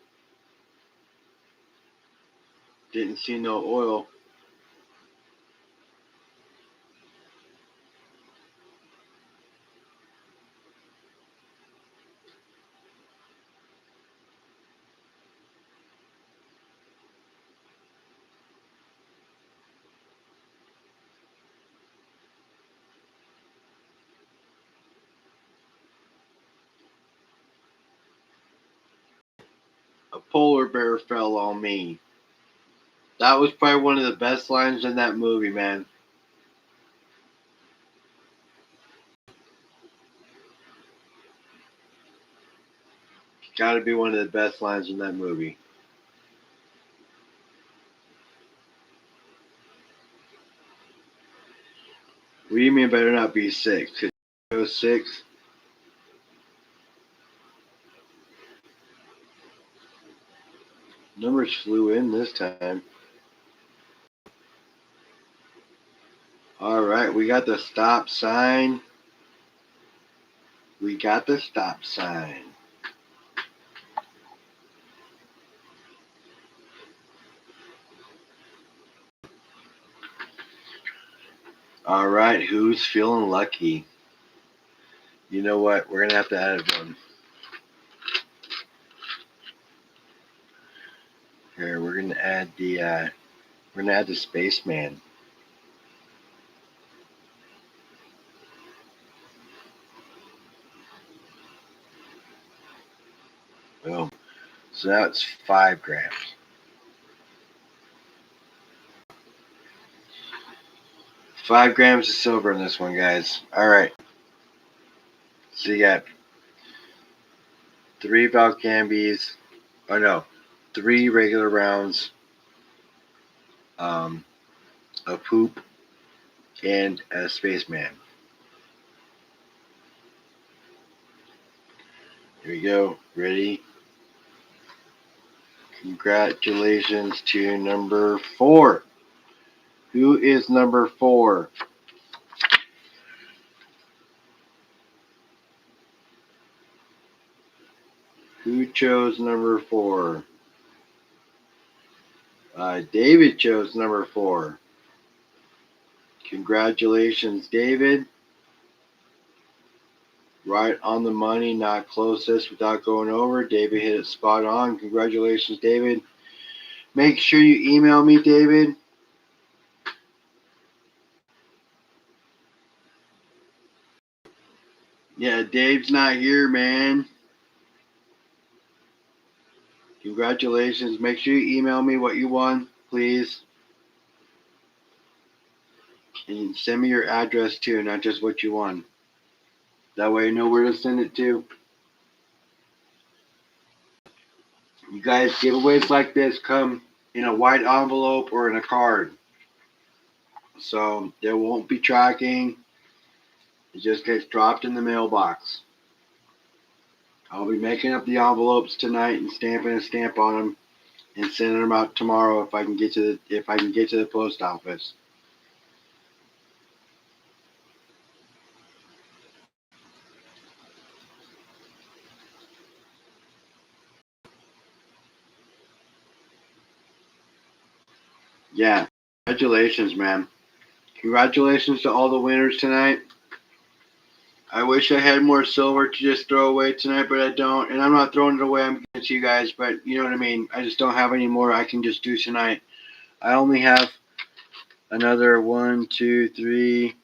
Didn't see no oil. A polar bear fell on me. That was probably one of the best lines in that movie, man. Gotta be one of the best lines in that movie. What do you mean better not be 6? Could you go 6? Numbers flew in this time. Alright, we got the stop sign. We got the stop sign. All right, who's feeling lucky? You know what? We're gonna have to add one. Here, we're gonna add the spaceman. Boom. So that's 5 grams. 5 grams of silver in this one, guys. All right. So you got 3 Valcambis. Oh no, 3 regular rounds. A poop and a spaceman. Here we go. Ready? Congratulations to number 4. Who is number 4? Who chose number 4? David chose number 4. Congratulations, David. Right on the money, not closest without going over. David hit it spot on. Congratulations, David. Make sure you email me, David. Yeah, Dave's not here, man. Congratulations. Make sure you email me what you won, please. And send me your address too, not just what you won. That way I know where to send it to. You guys, giveaways like this come in a white envelope or in a card. So there won't be tracking. It just gets dropped in the mailbox. I'll be making up the envelopes tonight and stamping a stamp on them and sending them out tomorrow if I can get to the post office. Yeah. Congratulations, man. Congratulations to all the winners tonight. I wish I had more silver to just throw away tonight, but I don't. And I'm not throwing it away. I'm giving it to you guys, but you know what I mean. I just don't have any more I can just do tonight. I only have another 1, 2, 3.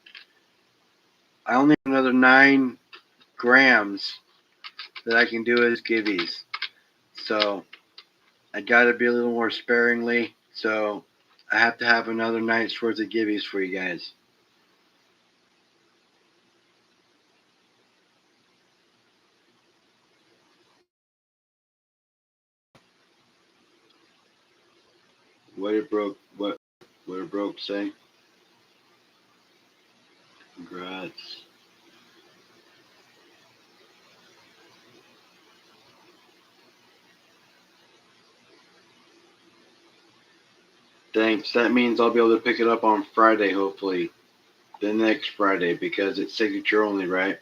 I only have another 9 grams that I can do as givvies. So I got to be a little more sparingly. So I have to have another night's worth of givvies for you guys. What did Broke say? Congrats. Thanks. That means I'll be able to pick it up on Friday, hopefully. The next Friday, because it's signature only, right?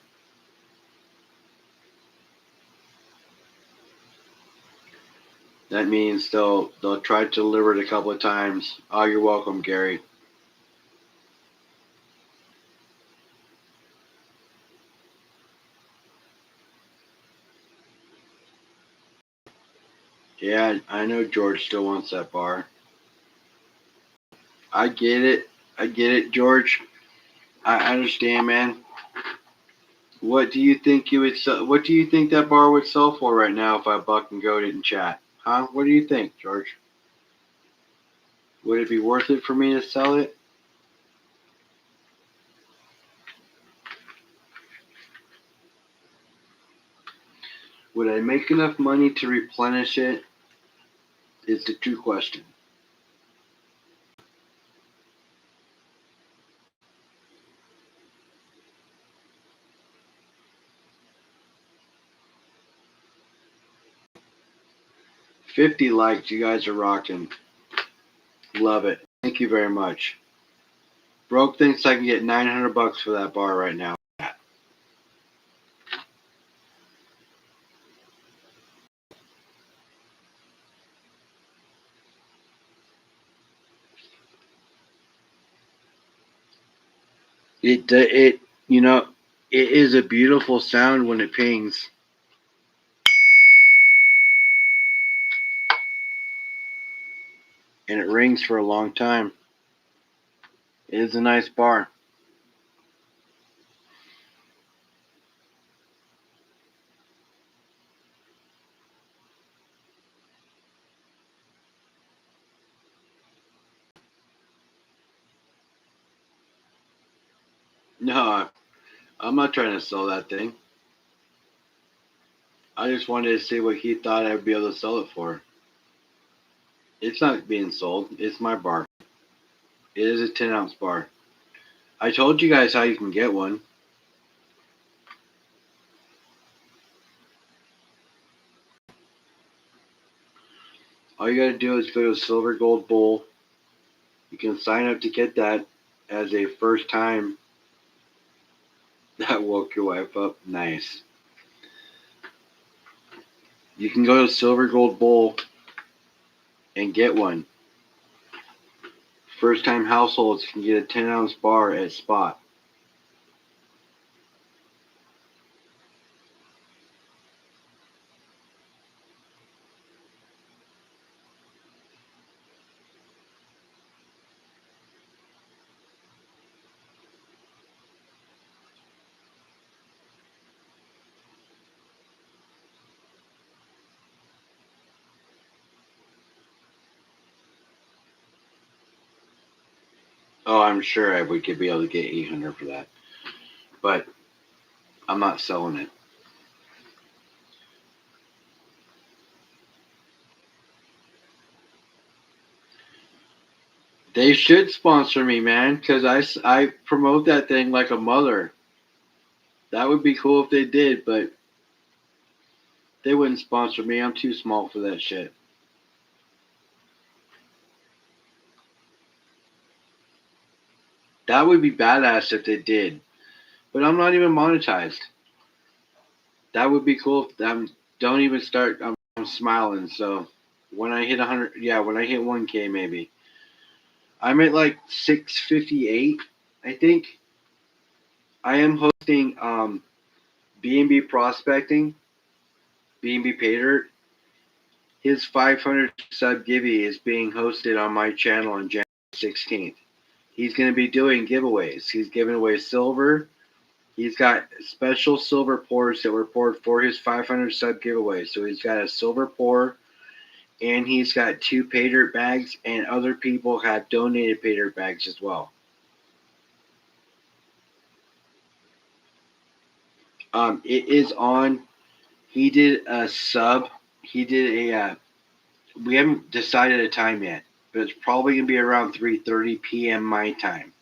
That means they'll try to deliver it a couple of times. Oh, you're welcome, Gary. Yeah, I know George still wants that bar. I get it. I get it, George. I understand, man. What do you think you would sell? What do you think that bar would sell for right now if I buck and goat it in chat? Huh? What do you think, George? Would it be worth it for me to sell it? Would I make enough money to replenish it? Is the true question. $50 likes. You guys are rocking. Love it. Thank you very much. Broke thinks I can get $900 for that bar right now. It you know it is a beautiful sound when it pings, and it rings for a long time. It is a nice bar. No, I'm not trying to sell that thing. I just wanted to see what he thought I'd be able to sell it for. It's not being sold. It's my bar. It is a 10-ounce bar. I told you guys how you can get one. All you gotta do is go to Silver Gold Bowl. You can sign up to get that as a first time. That woke your wife up. Nice. You can go to Silver Gold Bowl and get one. First time households can get a 10-ounce bar at Spot. Oh, I'm sure we could be able to get 800 for that. But I'm not selling it. They should sponsor me, man, because I promote that thing like a mother. That would be cool if they did, but they wouldn't sponsor me. I'm too small for that shit. That would be badass if they did. But I'm not even monetized. That would be cool. Don't even start. I'm smiling. So when I hit 100, yeah, when I hit 1K, maybe. I'm at like 658, I think. I am hosting B&B Prospecting, B&B Paydirt. His 500 sub givey is being hosted on my channel on January 16th. He's going to be doing giveaways. He's giving away silver. He's got special silver pours that were poured for his 500 sub giveaway. So he's got a silver pour, and he's got 2 pay dirt bags, and other people have donated pay dirt bags as well. It is on. He did a sub. He did a. We haven't decided a time yet, but it's probably gonna be around 3:30 p.m. my time.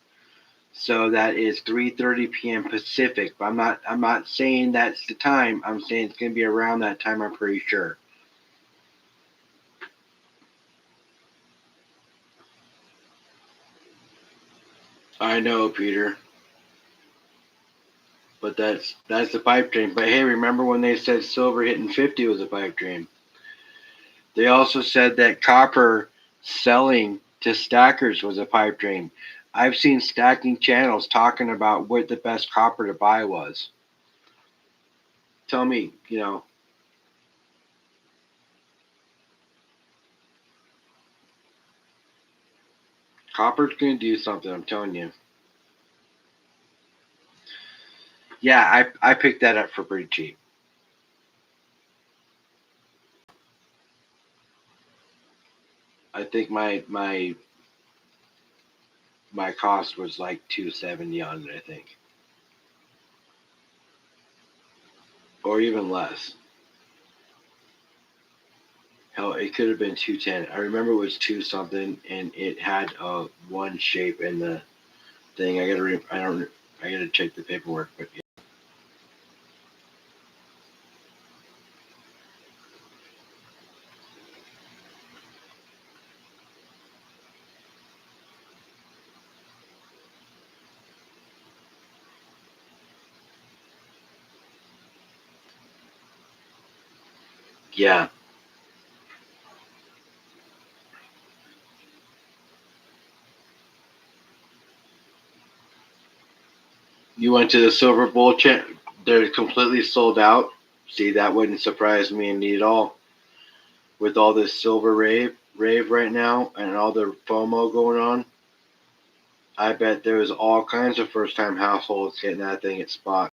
So that is 3:30 p.m. Pacific. But I'm not saying that's the time. I'm saying it's gonna be around that time. I'm pretty sure. I know, Peter. But that's the pipe dream. But hey, remember when they said silver hitting 50 was a pipe dream? They also said that copper selling to stackers was a pipe dream. I've seen stacking channels talking about what the best copper to buy was. Tell me, copper's going to do something, I'm telling you. Yeah, I picked that up for pretty cheap. I think my cost was like 270 on it, I think. Or even less. Hell, it could have been 210. I remember it was 2 something, and it had one shape in the thing. I gotta check the paperwork, but yeah. You went to the Silver Bowl they're completely sold out. See, that wouldn't surprise me any at all. With all this silver rave right now and all the FOMO going on, I bet there was all kinds of first time households getting that thing at spot.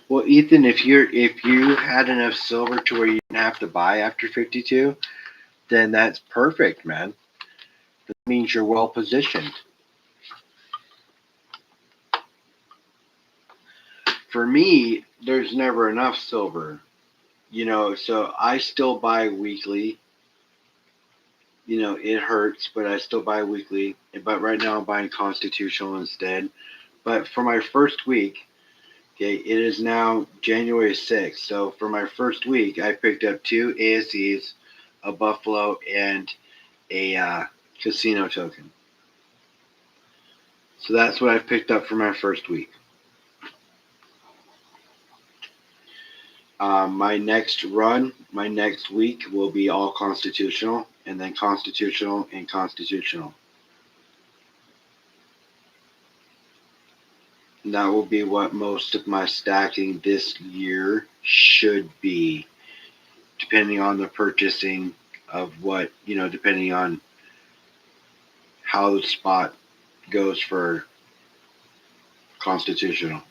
Well, Ethan, if you had enough silver to where you didn't have to buy after 52, then that's perfect, man. That means you're well positioned. For me, there's never enough silver, so I still buy weekly. It hurts, but I still buy weekly. But right now I'm buying constitutional instead. But for my first week, okay, it is now January 6th. So for my first week, I picked up two ASEs, a Buffalo, and a casino token. So that's what I picked up for my first week. My next week will be all constitutional, and then constitutional and constitutional. And that will be what most of my stacking this year should be, depending on the purchasing of what, depending on how the spot goes for constitutional.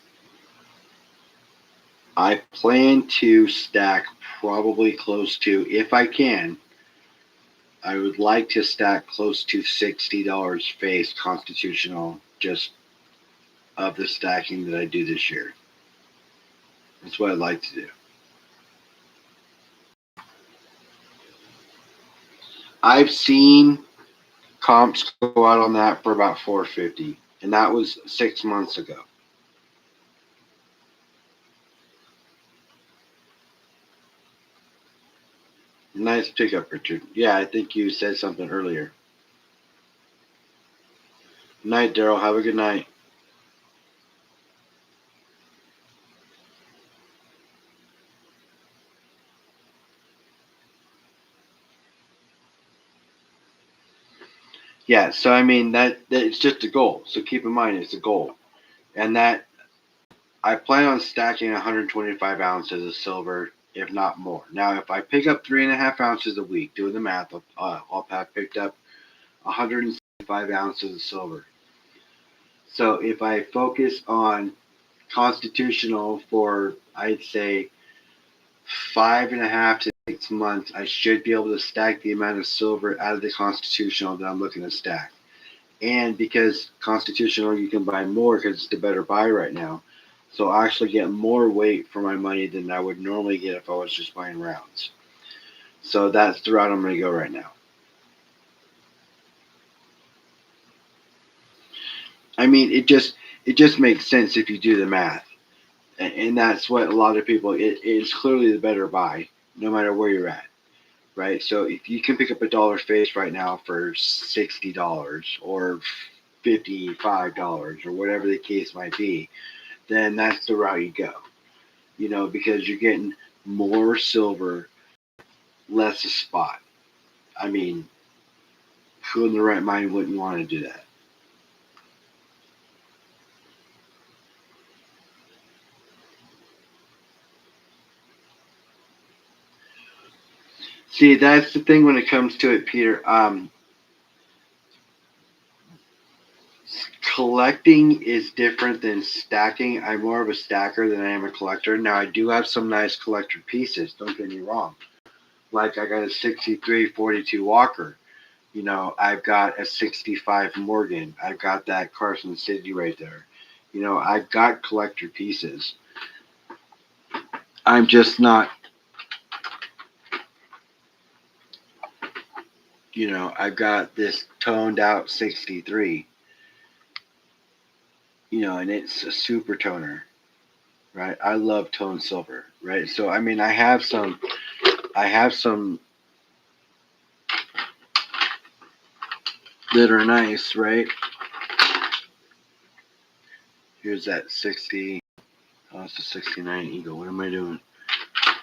I plan to stack probably close to, if I can, I would like to stack close to $60 face constitutional just of the stacking that I do this year. That's what I'd like to do. I've seen comps go out on that for about 450, and that was 6 months ago. Nice pickup, Richard. Yeah, I think you said something earlier. Night, Daryl. Have a good night. Yeah, so I mean that it's just a goal. So keep in mind it's a goal, and that I plan on stacking 125 ounces of silver, if not more. Now, if I pick up 3.5 ounces a week, doing the math, I'll have picked up 175 ounces of silver. So if I focus on constitutional for, I'd say, 5.5 to 6 months, I should be able to stack the amount of silver out of the constitutional that I'm looking to stack. And because constitutional, you can buy more because it's the better buy right now. So I actually get more weight for my money than I would normally get if I was just buying rounds. So that's the route I'm going to go right now. I mean, it just makes sense if you do the math, and that's what a lot of people. It's clearly the better buy, no matter where you're at, right? So if you can pick up a dollar face right now for $60 or $55 or whatever the case might be, then that's the route you go. Because you're getting more silver, less a spot. I mean, who in the right mind wouldn't want to do that? See, that's the thing when it comes to it, Peter. Collecting is different than stacking. I'm more of a stacker than I am a collector. Now, I do have some nice collector pieces, don't get me wrong. Like, I got a 63-42 Walker. I've got a 65 Morgan. I've got that Carson City right there. I've got collector pieces. I'm just not, I've got this toned out 63, and it's a super toner, right? I love toned silver, right? So, I mean, I have some that are nice, right? Here's that 60. Oh, it's a 69 Eagle. What am I doing?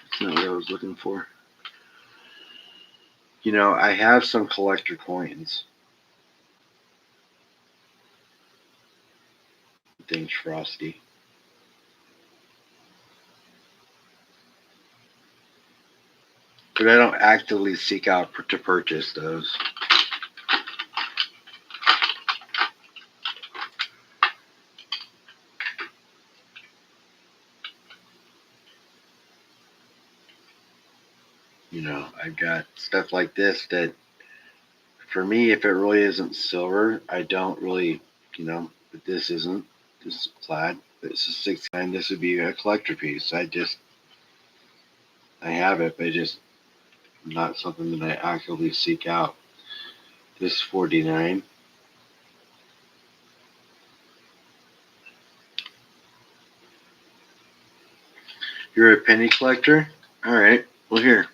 It's not what I was looking for. You know, I have some collector coins. Things frosty. But I don't actively seek out to purchase those. You know, I've got stuff like this that, for me, if it really isn't silver, I don't really, but this isn't. This is plaid. This is 69. This would be a collector piece. I have it, but just not something that I actively seek out. This is 49. You're a penny collector? All right. Well, here.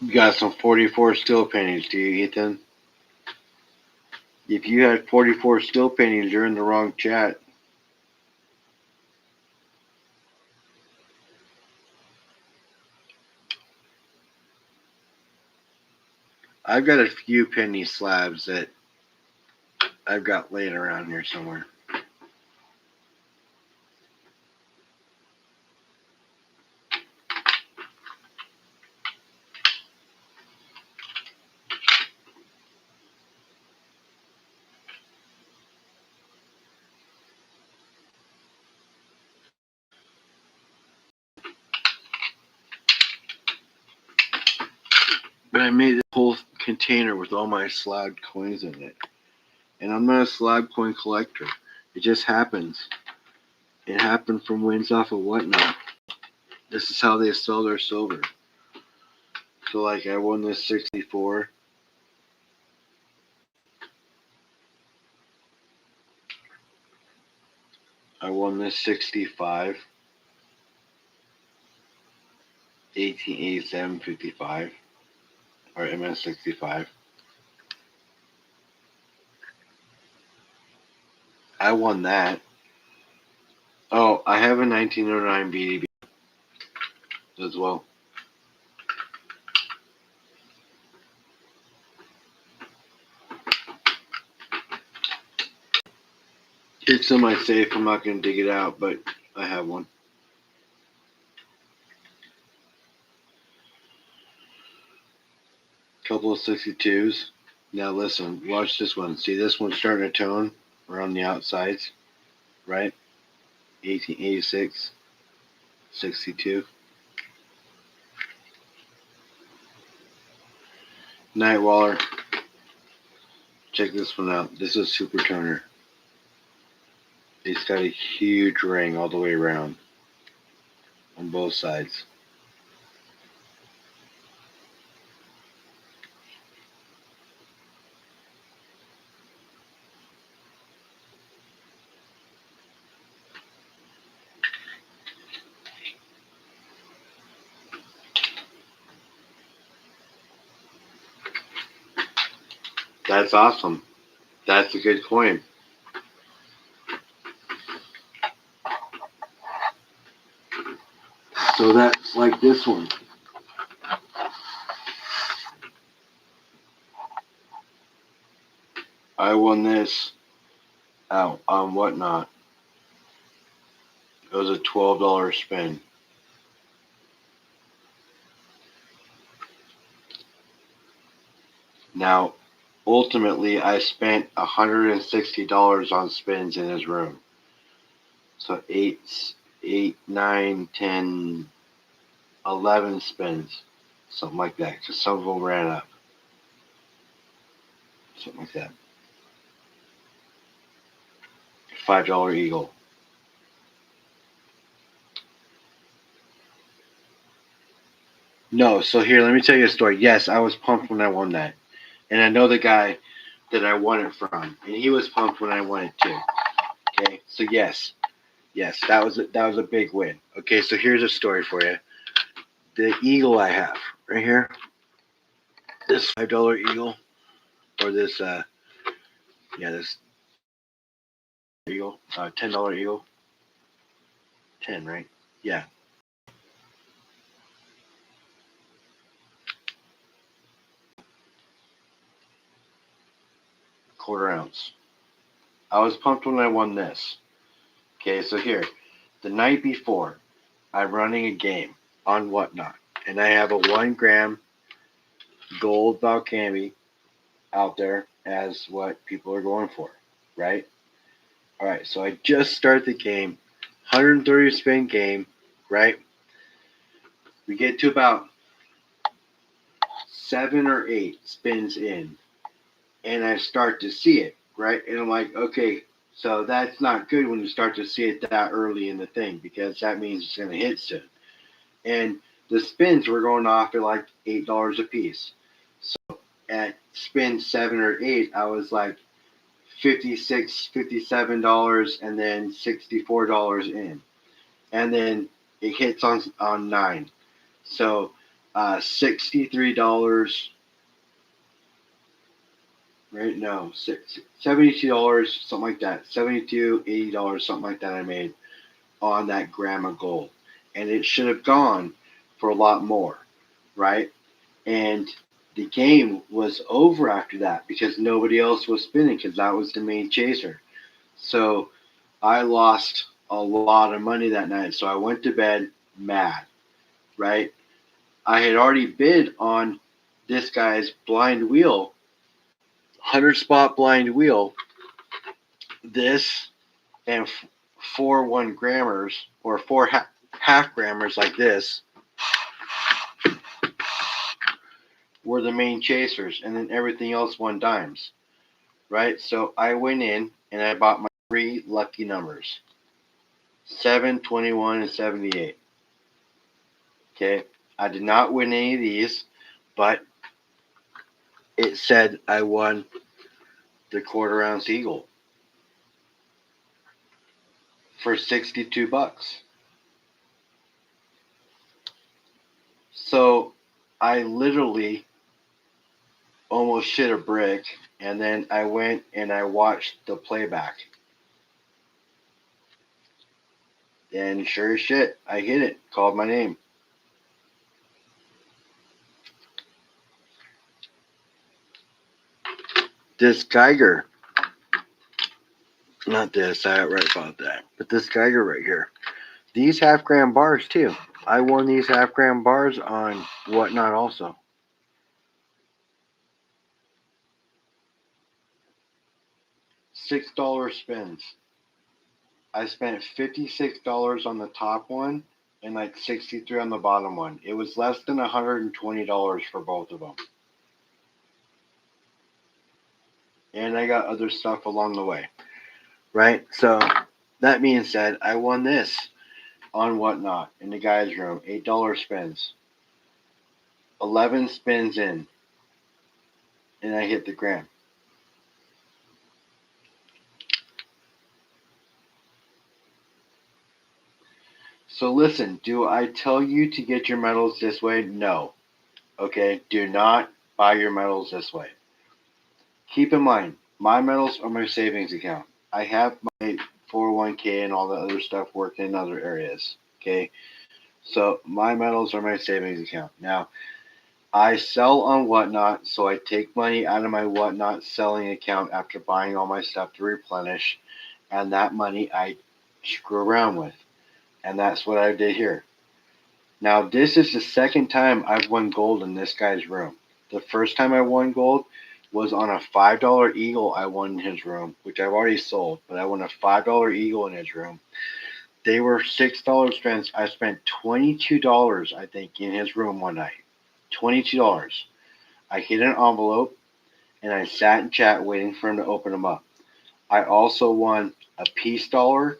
You got some 44 steel pennies, do you, Ethan? If you had 44 steel pennies, you're in the wrong chat. I've got a few penny slabs that I've got laying around here somewhere. But I made this whole container with all my slab coins in it. And I'm not a slab coin collector. It just happens. It happened from wins off of Whatnot. This is how they sell their silver. So, like, I won this 64. I won this 65. 1887 55. Or MS65. I won that. Oh, I have a 1909 BDB as well. It's in my safe. I'm not going to dig it out, but I have one. Couple of 62s. Now listen, watch this one. See this one starting to tone around the outsides, right? 1886, 62. Nightwaller. Check this one out. This is Super Toner. It's got a huge ring all the way around on both sides. That's awesome. That's a good coin. So that's like this one. I won this out on Whatnot. It was a $12 spin. Now, ultimately, I spent $160 on spins in his room. So 10, 11 spins, something like that. Because some of them ran up, something like that. $5 eagle. No, so here, let me tell you a story. Yes, I was pumped when I won that. And I know the guy that I won it from, and he was pumped when I won it too. Okay, so yes, that was a big win. Okay, so here's a story for you. The eagle I have right here, this $5 eagle, or this this eagle, $10 eagle, 10, right? Yeah, quarter ounce. I was pumped when I won this. Okay, so here, the night before, I'm running a game on Whatnot, and I have a 1 gram gold Balcami out there as what people are going for, right? All right, so I just start the game, 130 spin game, right? We get to about 7 or 8 spins in, and I start to see it, right? And I'm like, okay, so that's not good when you start to see it that early in the thing because that means it's going to hit soon. And the spins were going off at like $8 a piece. So at spin 7 or 8, I was like $56, $57, and then $64 in, and then it hits on 9. So $63, right? No, $72, something like that. 72, $80, something like that. I made on that gram of gold, and it should have gone for a lot more, right? And the game was over after that because nobody else was spinning because that was the main chaser. So I lost a lot of money that night. So I went to bed mad, right? I had already bid on this guy's blind wheel, 100 spot blind wheel, this and 4 1 grammers or 4 half grammers like this were the main chasers, and then everything else won dimes, right? So I went in and I bought my 3 lucky numbers 7, 21, and 78. Okay, I did not win any of these, but it said I won the quarter ounce eagle for $62. So I literally almost shit a brick, and then I went and I watched the playback. And sure as shit, I hit it, called my name. This Geiger, not this, I right about that, but this Geiger right here. These half-gram bars too. I won these half-gram bars on Whatnot also. $6 spins. I spent $56 on the top one and like 63 on the bottom one. It was less than $120 for both of them. And I got other stuff along the way. Right? So that being said, I won this on Whatnot in the guy's room. $8 spins. 11 spins in. And I hit the gram. So listen, do I tell you to get your medals this way? No. Okay? Do not buy your medals this way. Keep in mind, my medals are my savings account. I have my 401k and all the other stuff working in other areas. Okay? So my medals are my savings account. Now, I sell on Whatnot, so I take money out of my Whatnot selling account after buying all my stuff to replenish, and that money I screw around with. And that's what I did here. Now, this is the second time I've won gold in this guy's room. The first time I won gold was on a $5 eagle I won in his room, which I've already sold, but I won a $5 eagle in his room. They were $6 spends. I spent $22, I think, in his room one night. $22. I hit an envelope and I sat in chat waiting for him to open them up. I also won a peace dollar,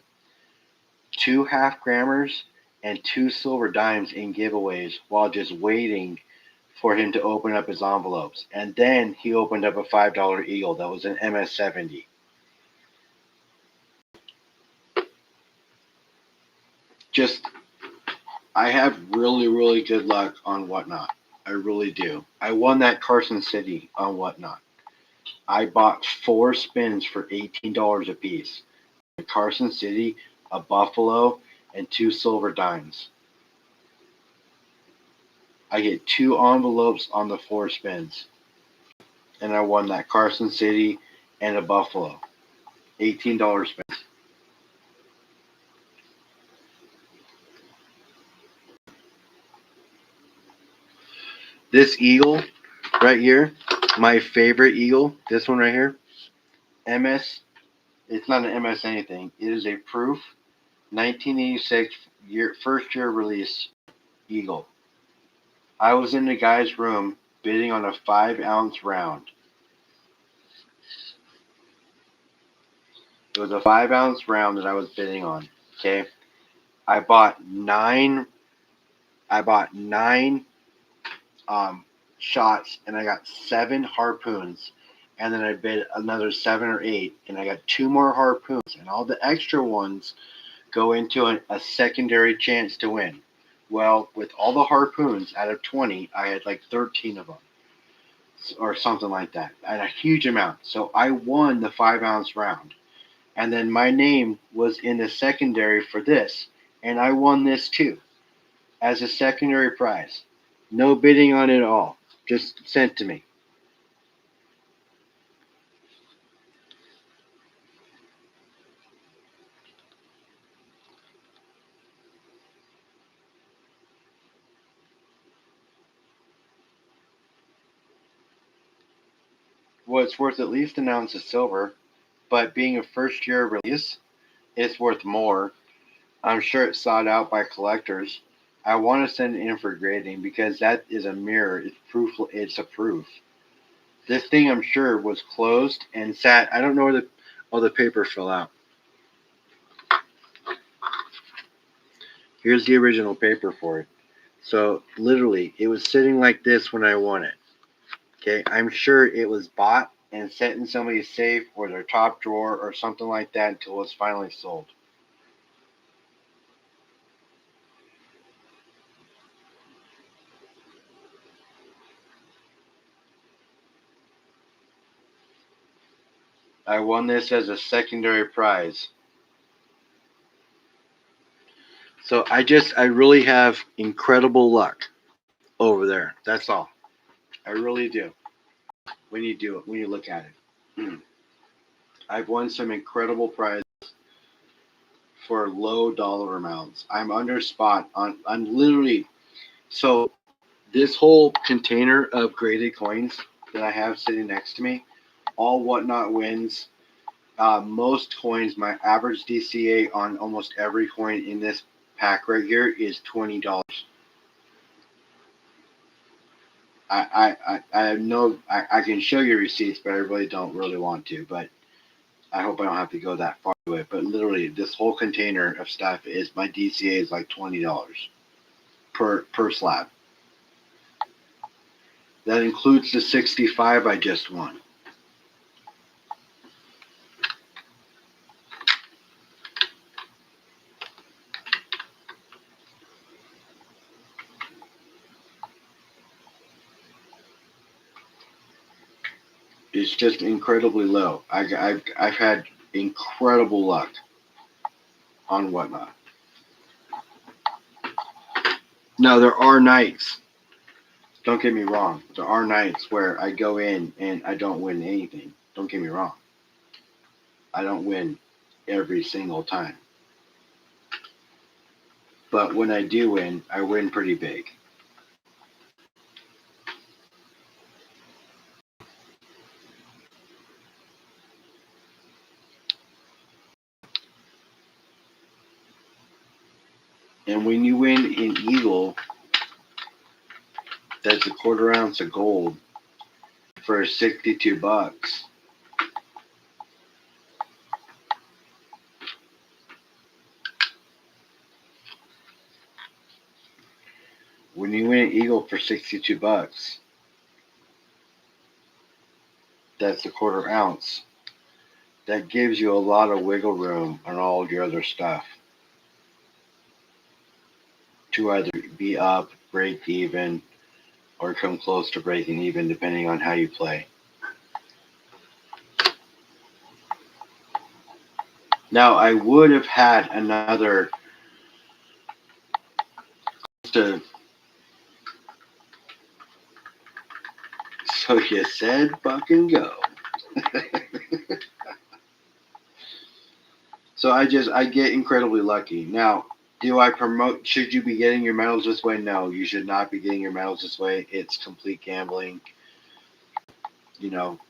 2 half grammers, and 2 silver dimes in giveaways while just waiting for him to open up his envelopes. And then he opened up a $5 Eagle that was an MS-70. Just, I have really, really good luck on Whatnot. I really do. I won that Carson City on Whatnot. I bought 4 spins for $18 a piece. A Carson City, a Buffalo, and 2 silver dimes. I get 2 envelopes on the 4 spins. And I won that Carson City and a Buffalo. $18 spins. This Eagle right here, my favorite Eagle, this one right here, MS, it's not an MS anything. It is a Proof 1986 first year release Eagle. I was in the guy's room bidding on a 5-ounce round. It was a 5-ounce round that I was bidding on. Okay, I bought nine shots, and I got 7 harpoons, and then I bid another 7 or 8, and I got 2 more harpoons, and all the extra ones go into a secondary chance to win. Well, with all the harpoons out of 20, I had like 13 of them, or something like that. I had a huge amount, so I won the 5-ounce round, and then my name was in the secondary for this, and I won this too, as a secondary prize. No bidding on it at all. Just sent to me. Well, it's worth at least an ounce of silver, but being a first year release, it's worth more. I'm sure it's sought out by collectors. I want to send it in for grading because that is a mirror. It's proof. It's a proof. This thing, I'm sure, was closed and sat. I don't know where all the paper fell out. Here's the original paper for it. So literally, it was sitting like this when I won it. Okay, I'm sure it was bought and set in somebody's safe or their top drawer or something like that until it was finally sold. I won this as a secondary prize. So I really have incredible luck over there. That's all. I really do. When you do it, when you look at it. I've won some incredible prizes for low dollar amounts. I'm under spot on. I'm literally, so this whole container of graded coins that I have sitting next to me, all Whatnot wins. Most coins, my average DCA on almost every coin in this pack right here is $20. I know I can show you receipts, but I really don't really want to. But I hope I don't have to go that far with it. But literally, this whole container of stuff is my DCA is like $20 per slab. That includes the 65 I just won. It's just incredibly low. I've had incredible luck on Whatnot. Now there are nights. Don't get me wrong. There are nights where I go in and I don't win anything. Don't get me wrong. I don't win every single time. But when I do win, I win pretty big. And when you win in Eagle, that's a quarter ounce of gold for $62. When you win Giant Eagle for $62. That's a quarter ounce. That gives you a lot of wiggle room on all your other stuff to either be up, break even, or come close to breaking even, depending on how you play. Now, I would have had another to. So you said fucking go. So I get incredibly lucky. Now, do I promote, should you be getting your medals this way? No, you should not be getting your medals this way. It's complete gambling.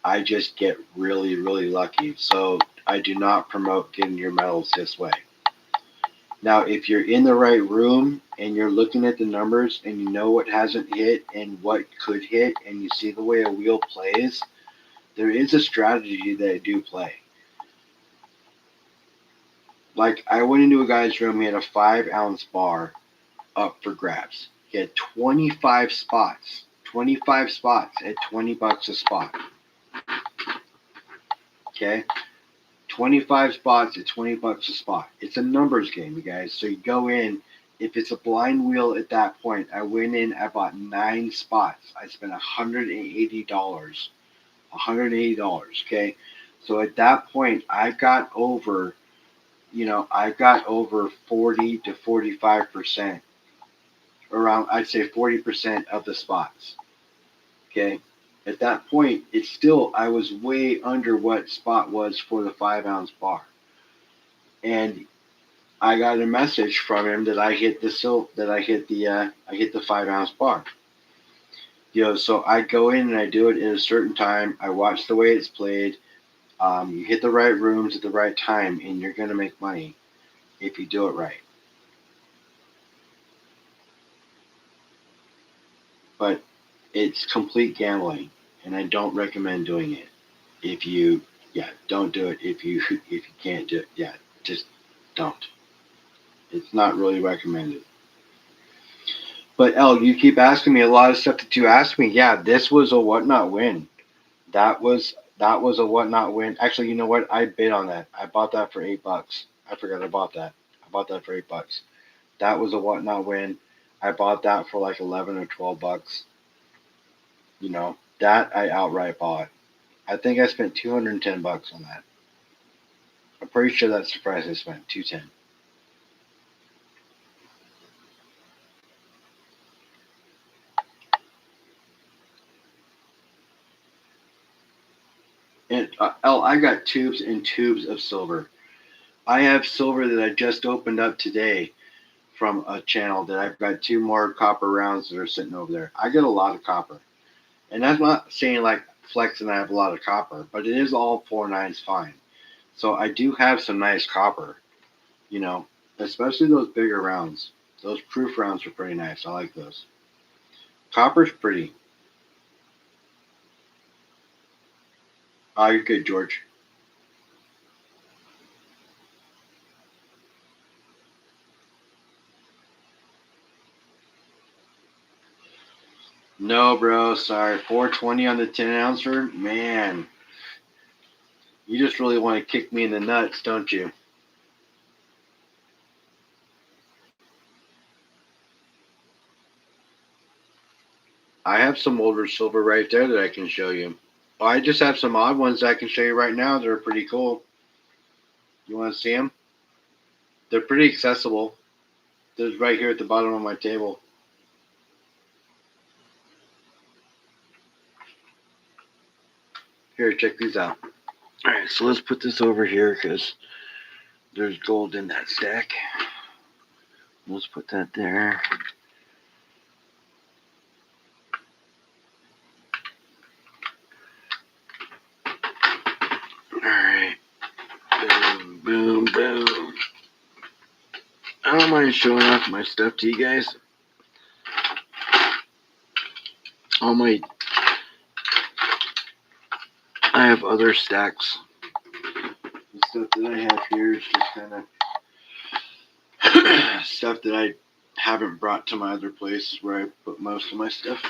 I just get really, really lucky. So I do not promote getting your medals this way. Now, if you're in the right room and you're looking at the numbers and you know what hasn't hit and what could hit and you see the way a wheel plays, there is a strategy that I do play. Like, I went into a guy's room, he had a 5-ounce bar up for grabs. He had 25 spots. 25 spots at $20 a spot. Okay? 25 spots at $20 a spot. It's a numbers game, you guys. So you go in. If it's a blind wheel at that point, I went in, I bought 9 spots. I spent $180. $180, okay? So at that point, I got over 40 to 45%. Around, I'd say 40% of the spots. Okay? At that point, I was way under what spot was for the 5-ounce bar. And I got a message from him that I hit the 5-ounce bar. So I go in and I do it at a certain time. I watch the way it's played. You hit the right rooms at the right time, and you're going to make money if you do it right. But it's complete gambling, and I don't recommend doing it. Don't do it if you can't do it. Just don't. It's not really recommended. But you keep asking me a lot of stuff that you asked me. Yeah, this was a whatnot win. That was a whatnot win. Actually, you know what? I bid on that. I bought that for $8. I forgot I bought that. I bought that for $8. That was a whatnot win. I bought that for like $11 or $12. That I outright bought. I think I spent $210 on that. I'm pretty sure that's the price I spent, $210. And I got tubes and tubes of silver. I have silver that I just opened up today from a channel that I've got 2 more copper rounds that are sitting over there. I get a lot of copper. And that's not saying like flexing I have a lot of copper, but it is all 4.9s fine. So I do have some nice copper, especially those bigger rounds. Those proof rounds are pretty nice. I like those. Copper's pretty. Oh, you're good, George. No, bro. Sorry. 420 on the 10-ouncer? Man. You just really want to kick me in the nuts, don't you? I have some older silver right there that I can show you. I just have some odd ones that I can show you right now that are pretty cool. You want to see them? They're pretty accessible. They're right here at the bottom of my table. Here, check these out. All right, so let's put this over here because there's gold in that stack. Let's put that there. All right. Boom, boom, boom. I don't mind showing off my stuff to you guys. I have other stacks. The stuff that I have here is just kind of stuff that I haven't brought to my other place where I put most of my stuff.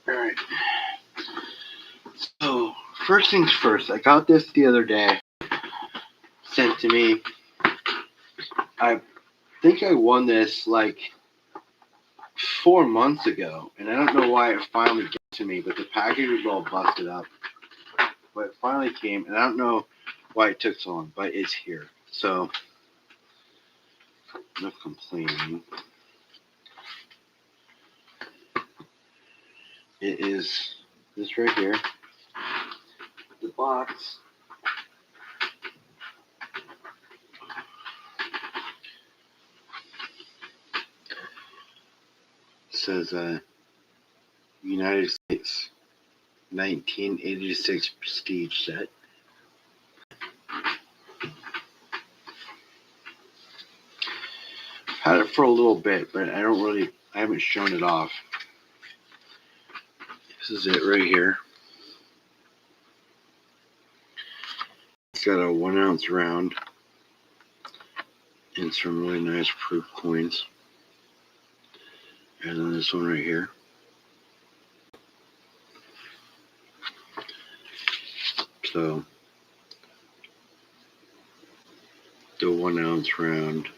Alright. So, first things first, I got this the other day. Sent to me. I think I won this like 4 months ago, and I don't know why it finally got to me, but the package was all busted up. But it finally came, and I don't know why it took so long, but it's here. So, enough complaining. It is this right here. The box. Says United States 1986 Prestige set. Had it for a little bit, but I haven't shown it off. This is it right here. It's got a 1 ounce round and some really nice proof coins. And then this one right here. So the 1 ounce round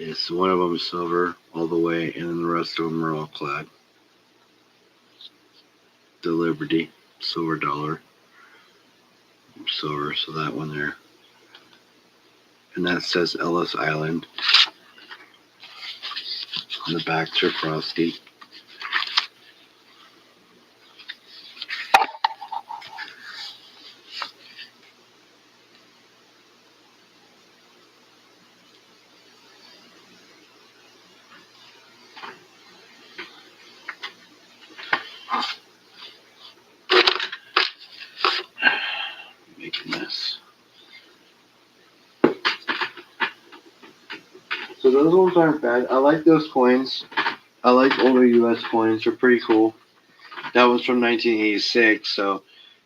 is one of them silver all the way, and then the rest of them are all clad. The Liberty silver dollar, silver, so that one there, and that says Ellis Island. On the backs are frosty. Making this. So those ones aren't bad. I like those coins. I like older US coins. They're pretty cool. That was from 1986, so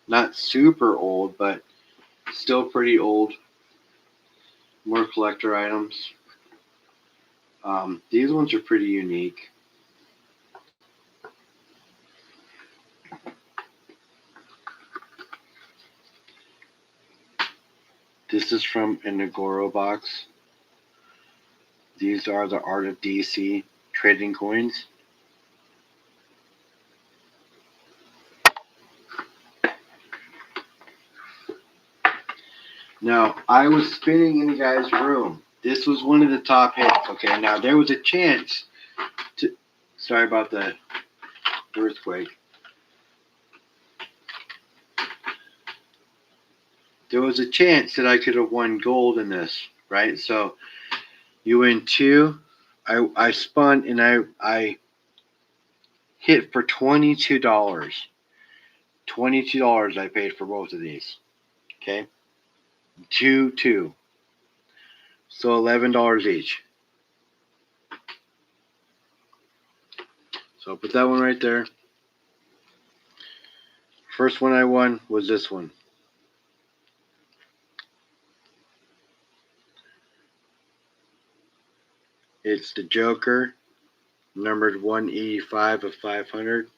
not super old, but still pretty old. More collector items. These ones are pretty unique. This is from a Nagoro box. These are the Art of DC trading coins. Now, I was spinning in the guy's room. This was one of the top hits. Okay, now there was a chance to. Sorry about the earthquake. There was a chance that I could have won gold in this, right? So you win two. I spun and I hit for $22. $22 I paid for both of these. Okay? Two. So $11 each. So I'll put that one right there. First one I won was this one. It's the Joker, numbered 185 of 500.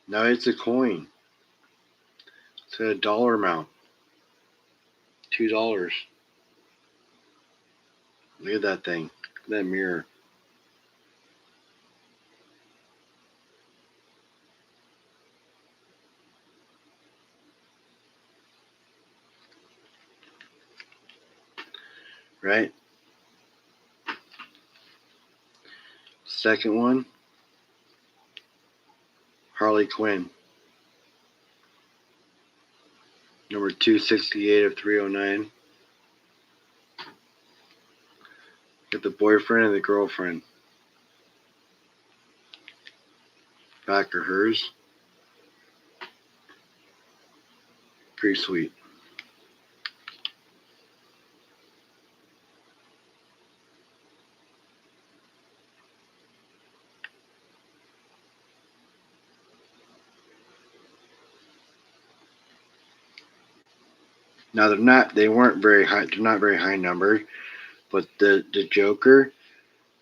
Now it's a coin. It's a dollar amount. $2. Look at that thing. Look at that mirror. Right? Second one, Harley Quinn. Number 268 of 309. Get the boyfriend and the girlfriend. back of hers. Pretty sweet. Now they weren't very high. They're not very high numbered, but the Joker,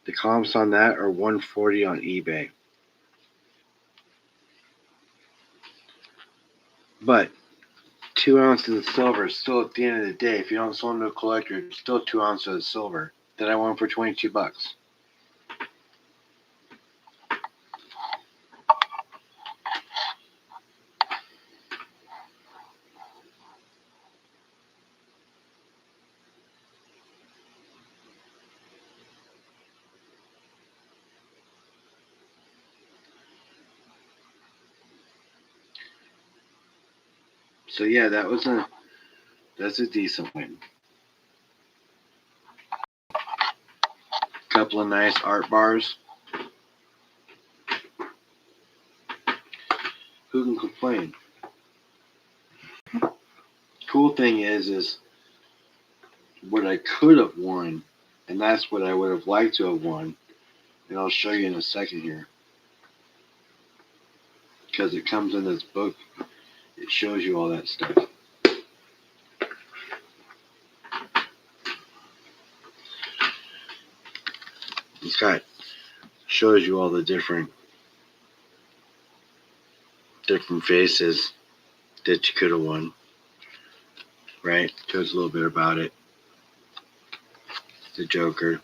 the comps on that are 140 on eBay. But 2 ounces of silver is still, at the end of the day, if you don't sell them to a collector, it's still 2 ounces of silver that I want for $22. So yeah, that's a decent win. Couple of nice art bars. Who can complain? Cool thing is what I could have won, and that's what I would have liked to have won, and I'll show you in a second here. Because it comes in this book, it shows you all that stuff. It's got, shows you all the different faces that you could have won. Right? Shows a little bit about it. The Joker.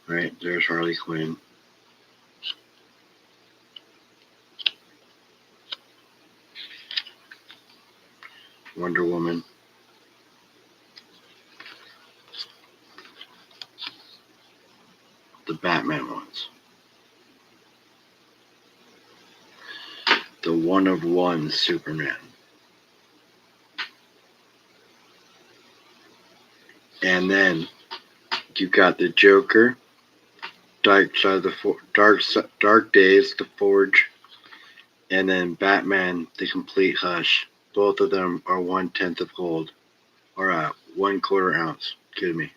Right, there's Harley Quinn. Wonder Woman. The Batman ones. The one of one Superman. And then you got the Joker, Dark Days, The Forge, and then Batman, The Complete Hush. Both of them are 1/10 of gold, or 1/4 ounce. Excuse me,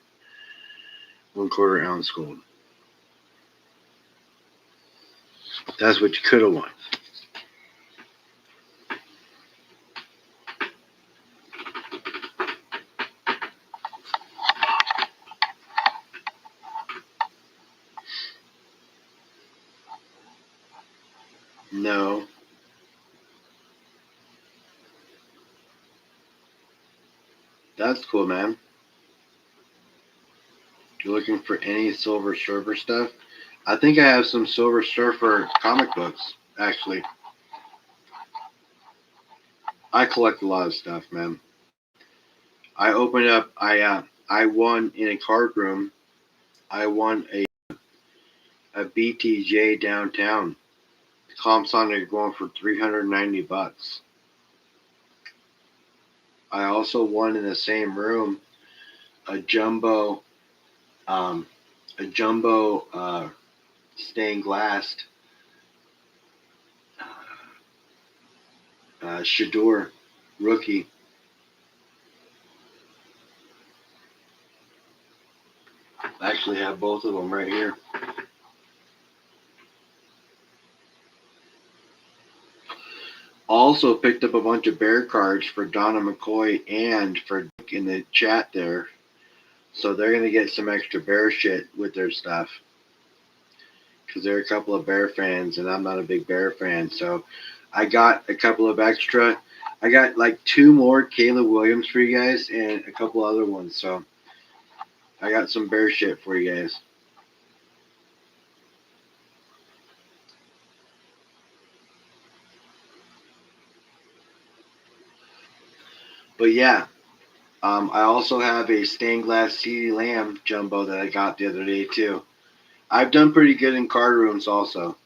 1/4 ounce gold. That's what you could have won. No. That's cool, man. You're looking for any Silver Surfer stuff? I think I have some Silver Surfer comic books, actually. I collect a lot of stuff, man. I opened up, I won in a card room. I won a BTJ downtown. The comps on it are going for $390. I also won in the same room a jumbo stained glass Shador rookie. I actually have both of them right here. Also picked up a bunch of bear cards for Donna McCoy and for Dick in the chat there. So they're going to get some extra bear shit with their stuff. Because they're a couple of bear fans and I'm not a big bear fan. So I got a couple of extra. I got like 2 more Caleb Williams for you guys and a couple other ones. So I got some bear shit for you guys. But yeah, I also have a stained glass CeeDee Lamb jumbo that I got the other day too. I've done pretty good in card rooms also.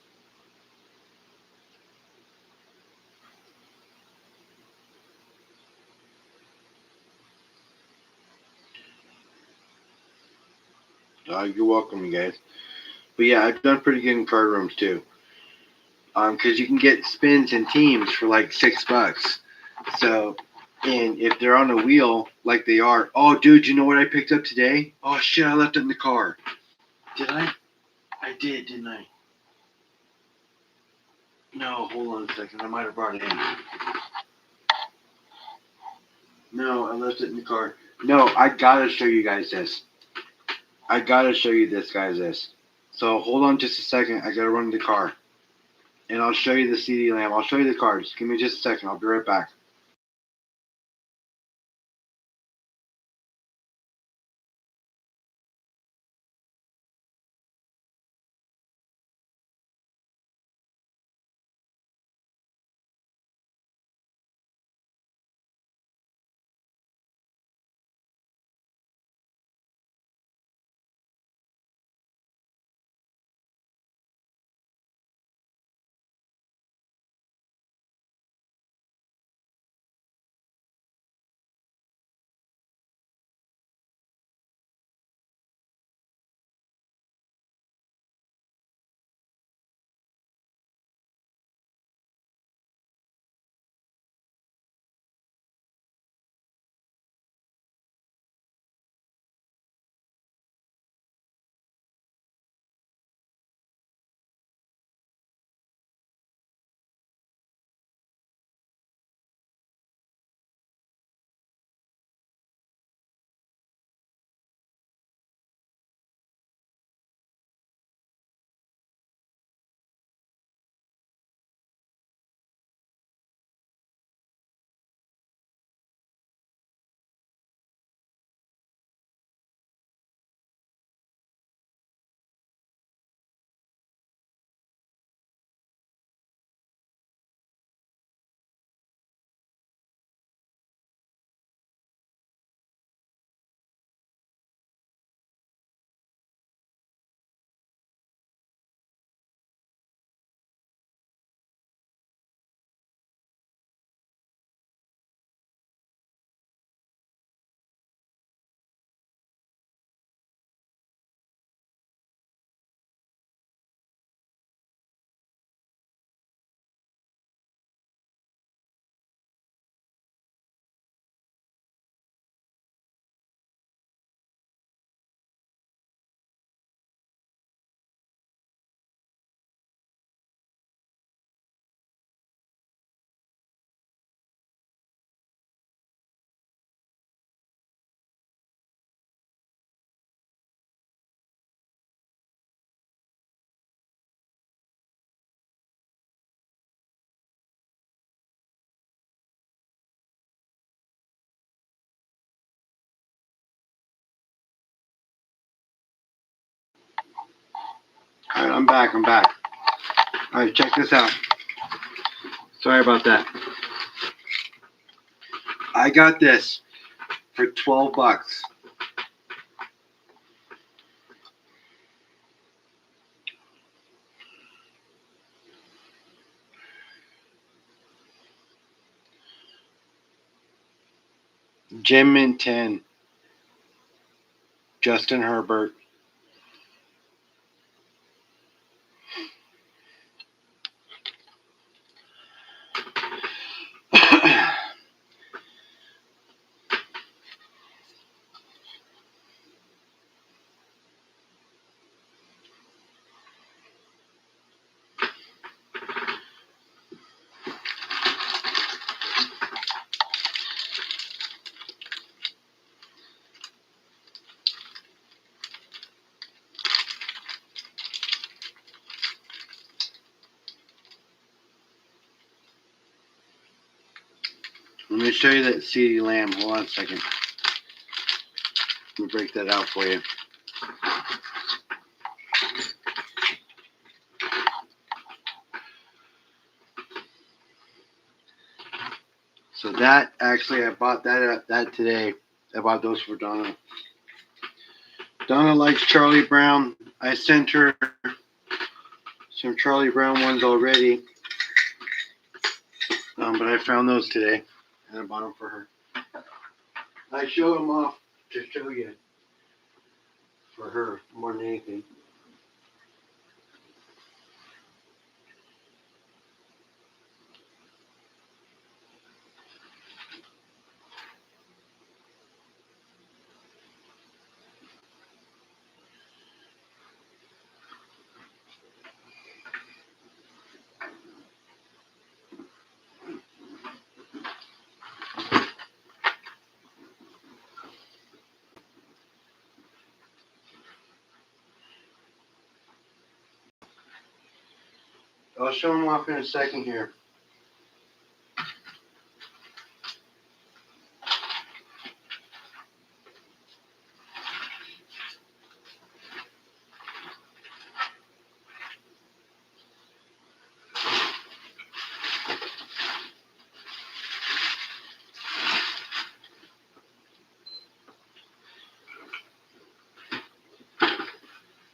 You're welcome, you guys. But yeah, I've done pretty good in card rooms too. Because you can get spins and teams for like $6. So, and if they're on a wheel like they are, oh dude, you know what I picked up today? Oh shit, I left it in the car. Did I? I did, didn't I? No, hold on a second. I might have brought it in. No, I left it in the car. No, I gotta show you guys this. I gotta show you this, guys, this. So hold on just a second. I gotta run to the car. And I'll show you the CD lamp. I'll show you the cards. Give me just a second. I'll be right back. All right, I'm back. I'm back. All right, check this out. Sorry about that. I got this for $12. Jim and 10. Justin Herbert. Let me show you that CD lamb. Hold on a second. Let me break that out for you. So that actually, I bought that today. I bought those for Donna. Donna likes Charlie Brown. I sent her some Charlie Brown ones already, but I found those today, and I bought them for her. I show them off to show you for her more than anything. I'll show them off in a second here.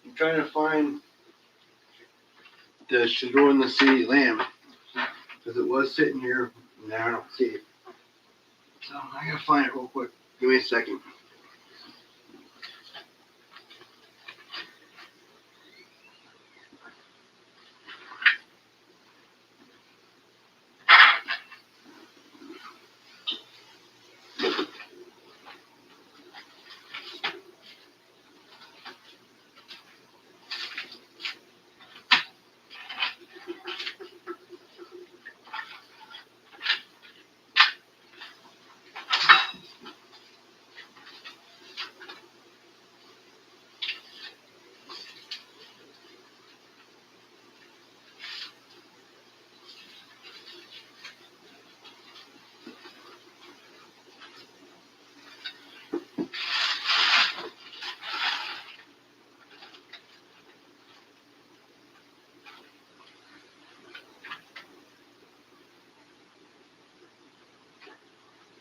I'm trying to find the Shador and the City Lamb because it was sitting here. Now I don't see it. So I gotta find it real quick. Give me a second.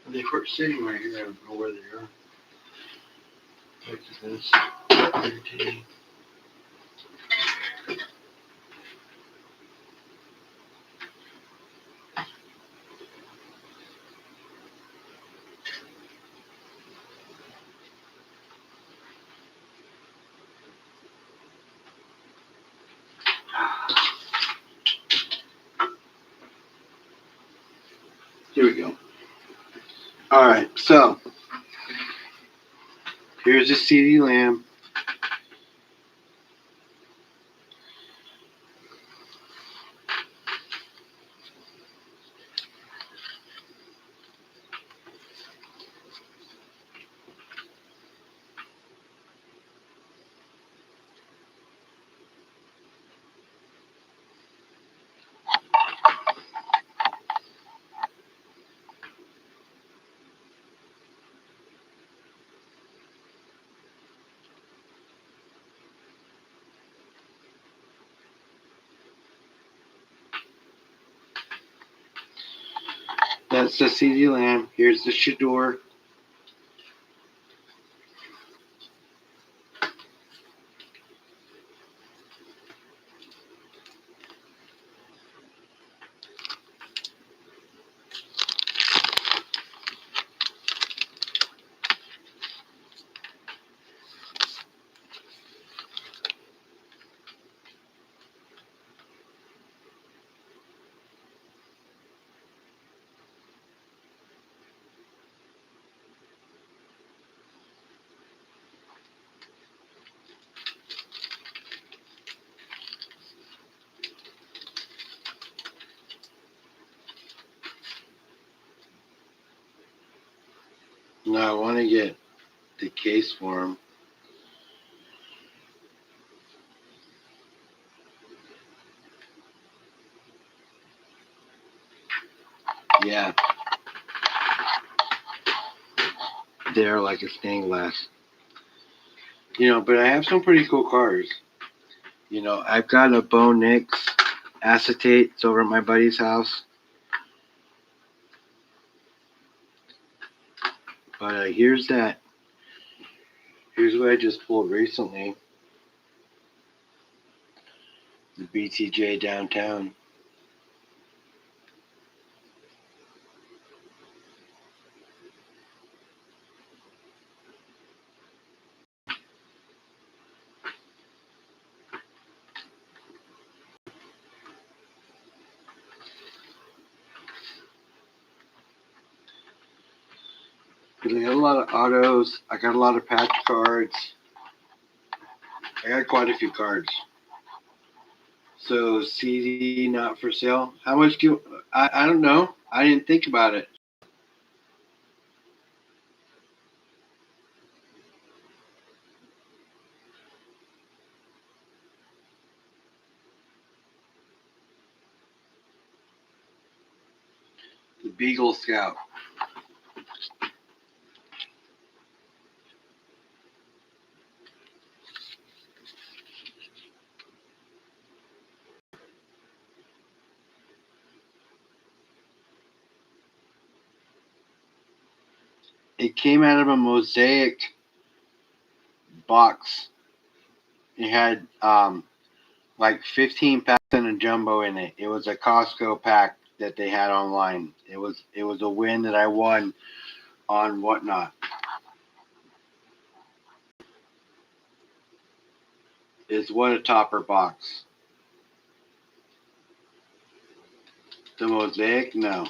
They were sitting right here. I don't know where they are. Look at this. Here we go. All right, so here's the CD Lamb. That's the CD Lamb. Here's the Shador. Now I want to get the case for him. Yeah. They're like a stained glass. But I have some pretty cool cars. I've got a Bo Nix acetate. It's over at my buddy's house. But here's that. Here's what I just pulled recently. The BTJ downtown. I got a lot of autos. I got a lot of patch cards. I got quite a few cards. So CD not for sale. How much do you, I don't know. I didn't think about it. Beagle Scout. It came out of a Mosaic box. It had like 15 packs and a jumbo in it. It was a Costco pack that they had online. It was a win that I won on Whatnot. Is what a topper box. The Mosaic, no.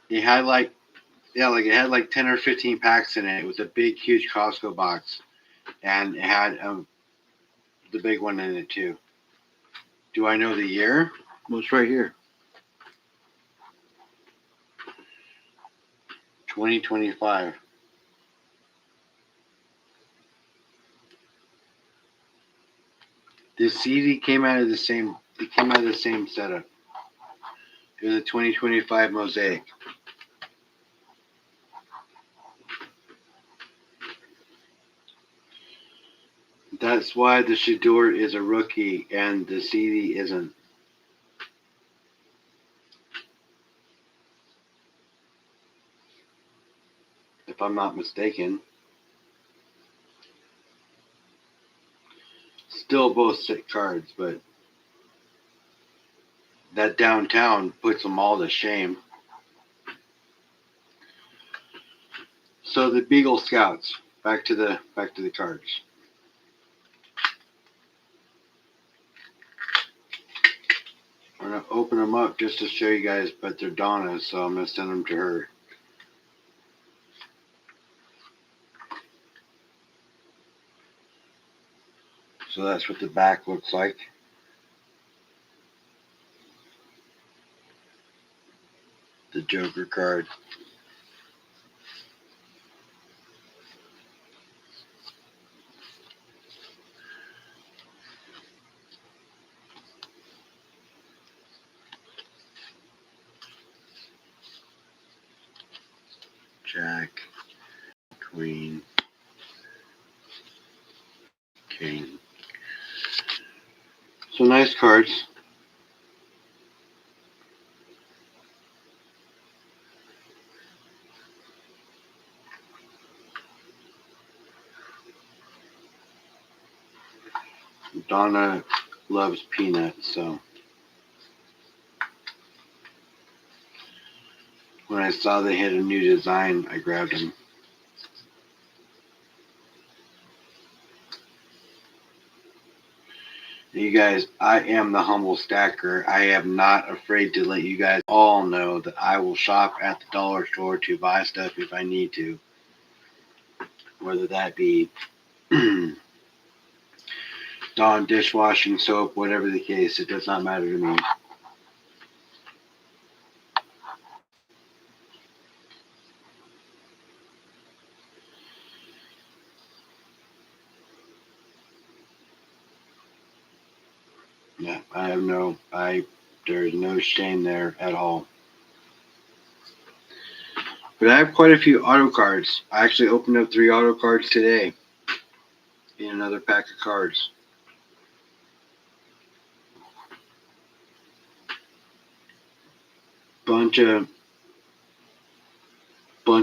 It had like it had like 10 or 15 packs in it. It was a big, huge Costco box, and it had the big one in it too. Do I know the year? Well, it's right here. 2025. The CD came out of the same. It came out of the same setup. It was a 2025 Mosaic. That's why the Shador is a rookie and the CD isn't. If I'm not mistaken. Still both sick cards, but that downtown puts them all to shame. So the Beagle Scouts. Back to the cards. We're gonna open them up just to show you guys, but they're Donna's, so I'm gonna send them to her. So that's what the back looks like. The Joker card. Jack, Queen, King. So nice cards. Donna loves peanuts, so when I saw they had a new design, I grabbed them. You guys, I am the humble stacker. I am not afraid to let you guys all know that I will shop at the dollar store to buy stuff if I need to. Whether that be Dawn dishwashing soap, whatever the case, it does not matter to me. Yeah, there's no shame there at all. But I have quite a few auto cards. I actually opened up 3 auto cards today in another pack of cards. Bunch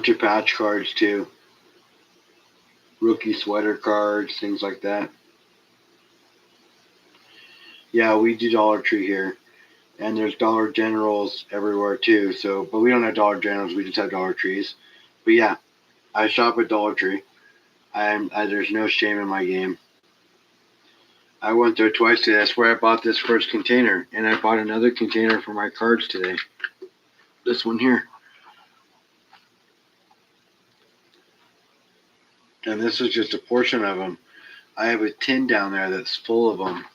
of patch cards too. Rookie sweater cards, things like that. Yeah, we do Dollar Tree here. And there's Dollar Generals everywhere too. So, but we don't have Dollar Generals, we just have Dollar Trees. But yeah, I shop at Dollar Tree. There's no shame in my game. I went there twice today. That's where I bought this first container. And I bought another container for my cards today. This one here. And this is just a portion of them. I have a tin down there that's full of them.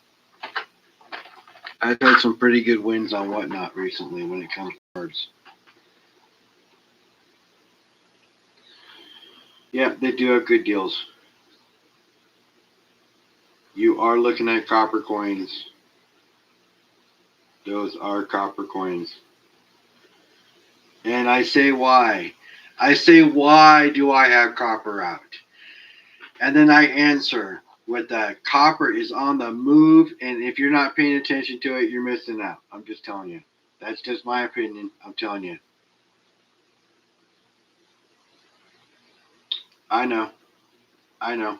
I've had some pretty good wins on Whatnot recently when it comes to cards. Yeah, they do have good deals. You are looking at copper coins. Those are copper coins. And I say why. I say, why do I have copper out? And then I answer with that copper is on the move, and if you're not paying attention to it, you're missing out. I'm just telling you. That's just my opinion. I'm telling you. I know. I know.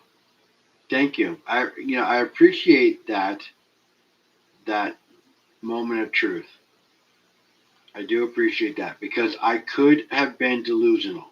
Thank you. I appreciate that moment of truth. I do appreciate that because I could have been delusional.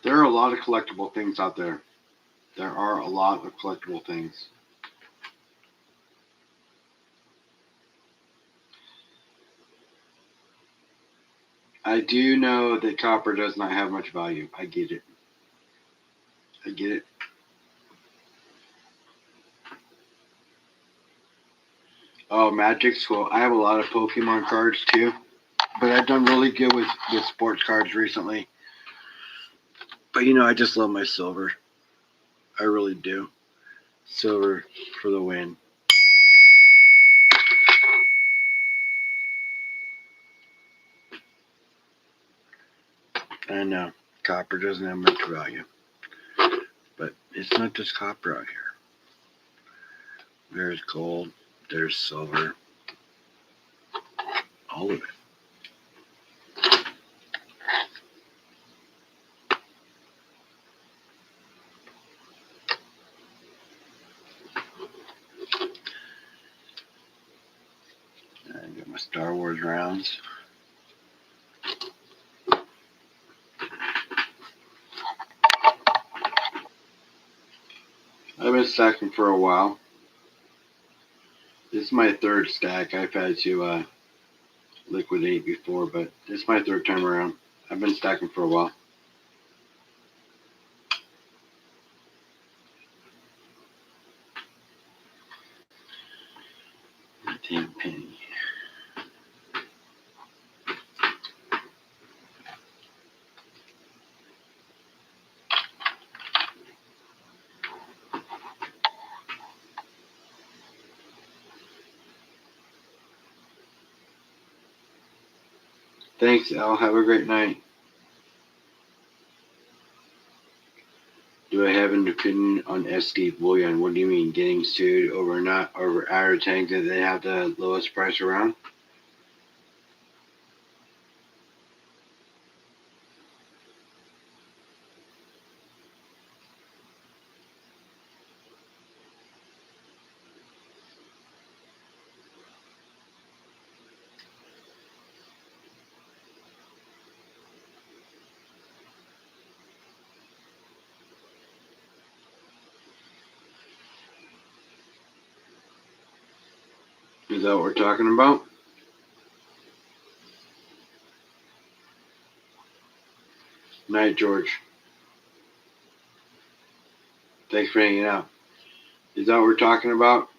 There are a lot of collectible things out there. There are a lot of collectible things. I do know that copper does not have much value. I get it. I get it. Oh, Magic's cool. I have a lot of Pokemon cards too, but I've done really good with sports cards recently. But I just love my silver. I really do. Silver for the win. I know copper doesn't have much value, but it's not just copper out here. There's gold, there's silver, all of it. I got my Star Wars rounds. I've been stacking for a while. This is my third stack. I've had to liquidate before, but this is my third time around. I've been stacking for a while. Penny. Thanks, Al. Have a great night. Do I have an opinion on SD Bullion? What do you mean, getting sued over advertising that they have the lowest price around? Is that what we're talking about? Night, George. Thanks for hanging out. Is that what we're talking about?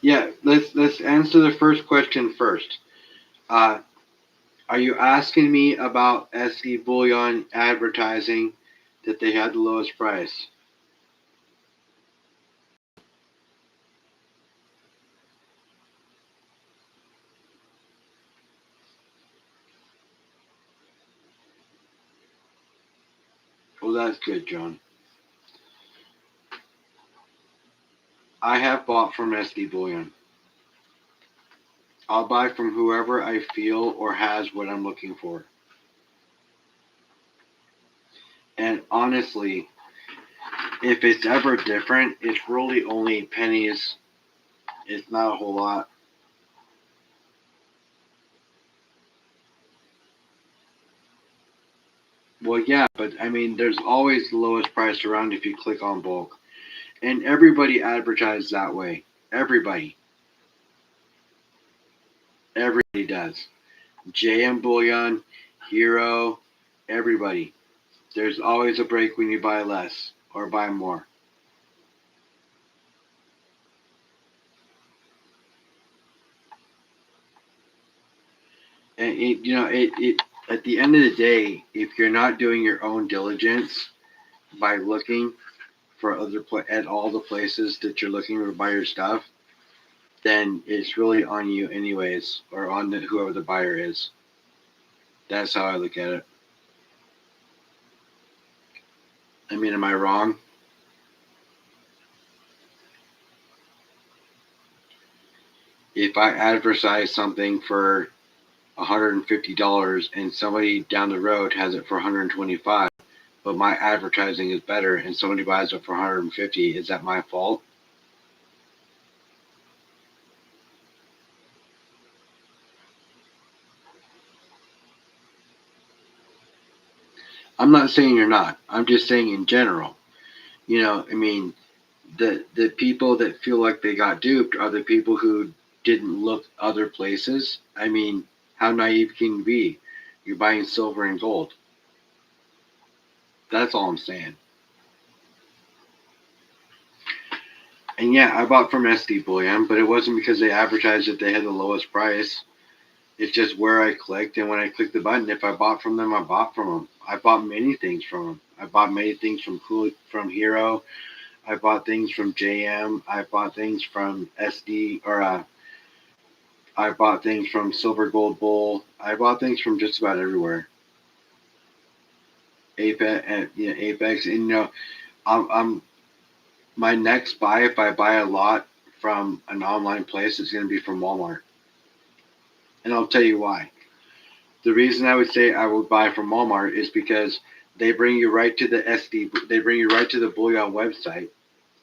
Yeah, let's answer the first question first. Uh, are you asking me about SD Bullion advertising that they had the lowest price? Well, that's good, John. I have bought from SD Bullion. I'll buy from whoever I feel or has what I'm looking for. And honestly, if it's ever different, it's really only pennies. It's not a whole lot. Well, yeah, but I mean, there's always the lowest price around if you click on bulk. And everybody advertises that way. Everybody. Everybody does. JM Bullion, Hero, everybody. There's always a break when you buy less or buy more. And it at the end of the day, if you're not doing your own diligence by looking for at all the places that you're looking to buy your stuff, then it's really on you anyways, or on whoever the buyer is. That's how I look at it. I mean, am I wrong? If I advertise something for $150 and somebody down the road has it for 125, but my advertising is better and somebody buys it for 150, is that my fault? I'm not saying you're not. I'm just saying in general. I mean, the people that feel like they got duped are the people who didn't look other places. I mean, how naive can you be? You're buying silver and gold. That's all I'm saying. And yeah, I bought from SD Bullion, but it wasn't because they advertised that they had the lowest price. It's just where I clicked, and when I clicked the button, if I bought from them, I bought from them. I bought many things from them. I bought many things from Hero. I bought things from JM. I bought things from SD, or I bought things from Silver Gold Bull. I bought things from just about everywhere. Apex, Apex, and I'm my next buy, if I buy a lot from an online place, is going to be from Walmart, and I'll tell you why. The reason I would say I would buy from Walmart is because they bring you right to the SD. They bring you right to the Bullion website.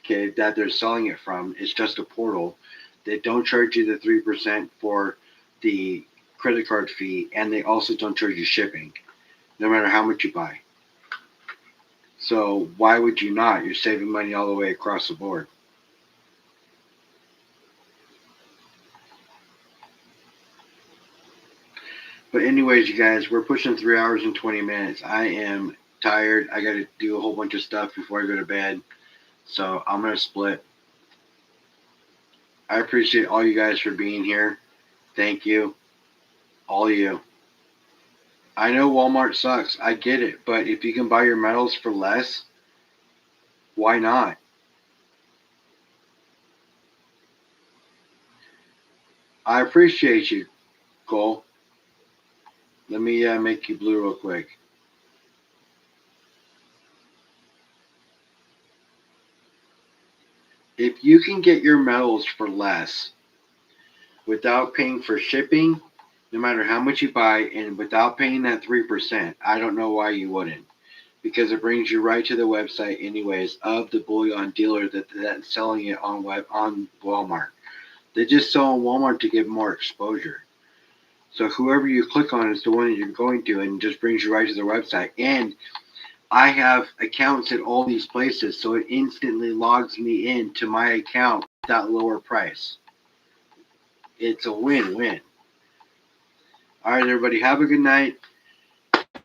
Okay, that they're selling it from. It's just a portal. They don't charge you the 3% for the credit card fee, and they also don't charge you shipping, no matter how much you buy. So why would you not? You're saving money all the way across the board. But anyways, you guys, we're pushing 3 hours and 20 minutes. I am tired. I got to do a whole bunch of stuff before I go to bed. So I'm going to split. I appreciate all you guys for being here. Thank you. All of you. I know Walmart sucks. I get it. But if you can buy your metals for less, why not? I appreciate you, Cole. Let me make you blue real quick. If you can get your metals for less without paying for shipping, no matter how much you buy, and without paying that 3%, I don't know why you wouldn't. Because it brings you right to the website, anyways, of the bullion dealer that's selling it on Walmart. They just sell on Walmart to get more exposure. So whoever you click on is the one that you're going to, and just brings you right to their website. And I have accounts at all these places, so it instantly logs me into my account at that lower price. It's a win-win. All right, everybody, have a good night.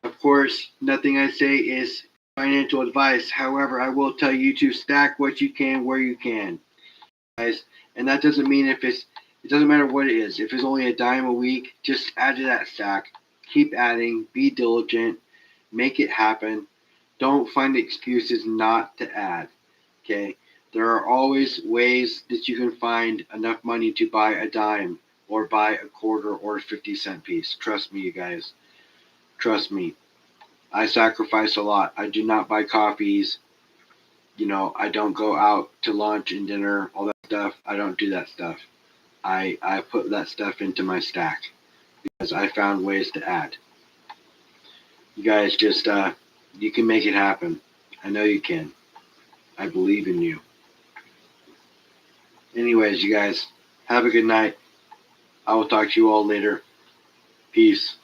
Of course, nothing I say is financial advice. However, I will tell you to stack what you can where you can, guys. And that doesn't mean it doesn't matter what it is. If it's only a dime a week, just add to that stack. Keep adding. Be diligent. Make it happen. Don't find excuses not to add. Okay? There are always ways that you can find enough money to buy a dime or buy a quarter or a 50-cent piece. Trust me, you guys. Trust me. I sacrifice a lot. I do not buy coffees. I don't go out to lunch and dinner, all that stuff. I don't do that stuff. I put that stuff into my stack because I found ways to add. You guys just, you can make it happen. I know you can. I believe in you. Anyways, you guys, have a good night. I will talk to you all later. Peace.